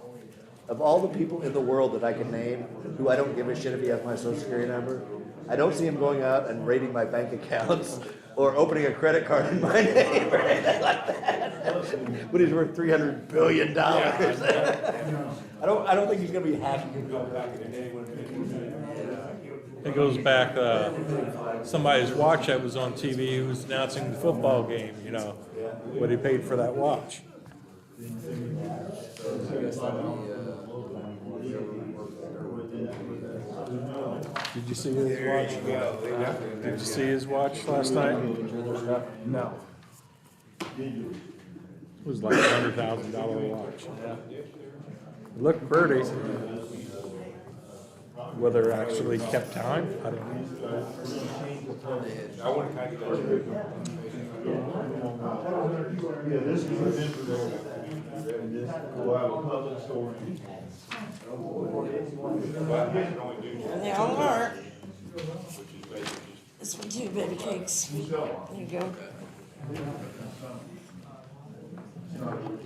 of all the people in the world that I can name who I don't give a shit if he has my social security number, I don't see him going out and raiding my bank accounts or opening a credit card in my name or anything like that. But he's worth $300 billion. I don't think he's gonna be happy. It goes back, somebody's watch that was on TV who was announcing the football game, you know, what he paid for that watch. Did you see his watch? Did you see his watch last night? No. It was like $100,000 watch. It looked pretty. Whether it actually kept time, I don't know. Yeah, this is an infrared, and this will have a public store. And they all are. This one too, baby cakes. There you go. Did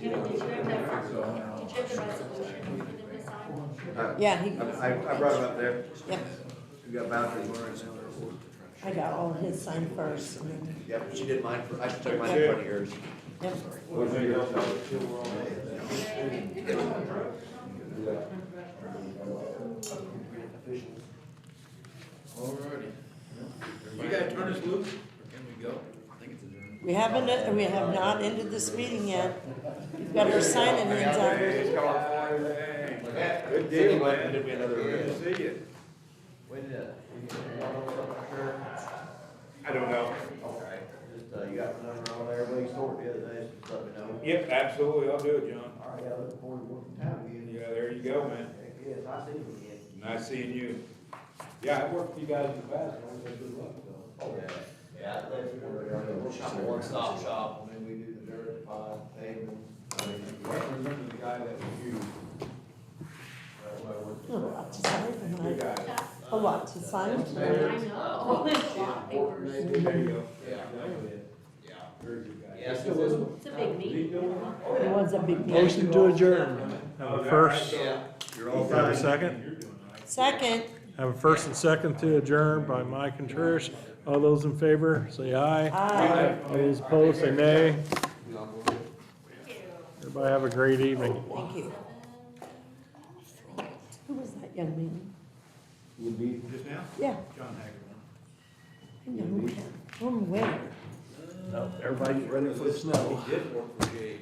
you have the resolution for them to sign? Yeah, he, I brought it up there. yep, We got boundaries warrants. I got all his signed first, and then, Yep, she did mine, I took mine in front of yours. yep. Alrighty. You gotta turn this loose, or can we go? I think it's adjourned. We have not ended this meeting yet. We've got our signing in on. Good deal, man. Did me another. Good to see you. When, I don't know. okay, just, you got the number on there, everybody's stored the other day, so just let me know. Yep, absolutely, I'll do it, John. All right, yeah, looking forward to working town again. Yeah, there you go, man. Heck, yes, I see you again. Nice seeing you. Yeah, I've worked with you guys in the past, I always had good luck, so. Oh, yeah. Yeah, that's where we are, we're a one-stop shop, I mean, we do the dirt, pile, pavement. I remember the guy that was you. A lot to sign Good tonight. guy. A lot to sign I tonight. know, it's a lot of papers. There you go. Yeah. Yeah. Very good guy. Yeah, still is. It's a big meeting. It was a big meeting. Motion to adjourn. Have a first, You're all have a done. second. Second. Have a first and second to adjourn by Mike and Trish. All those in favor, say aye. Aye. All those opposed, say nay. Everybody have a great evening. Thank you. Who was that young man? Would be just now? Yeah, John Hager. I know him. From where? Everybody get ready for the snow. He did work for J.H.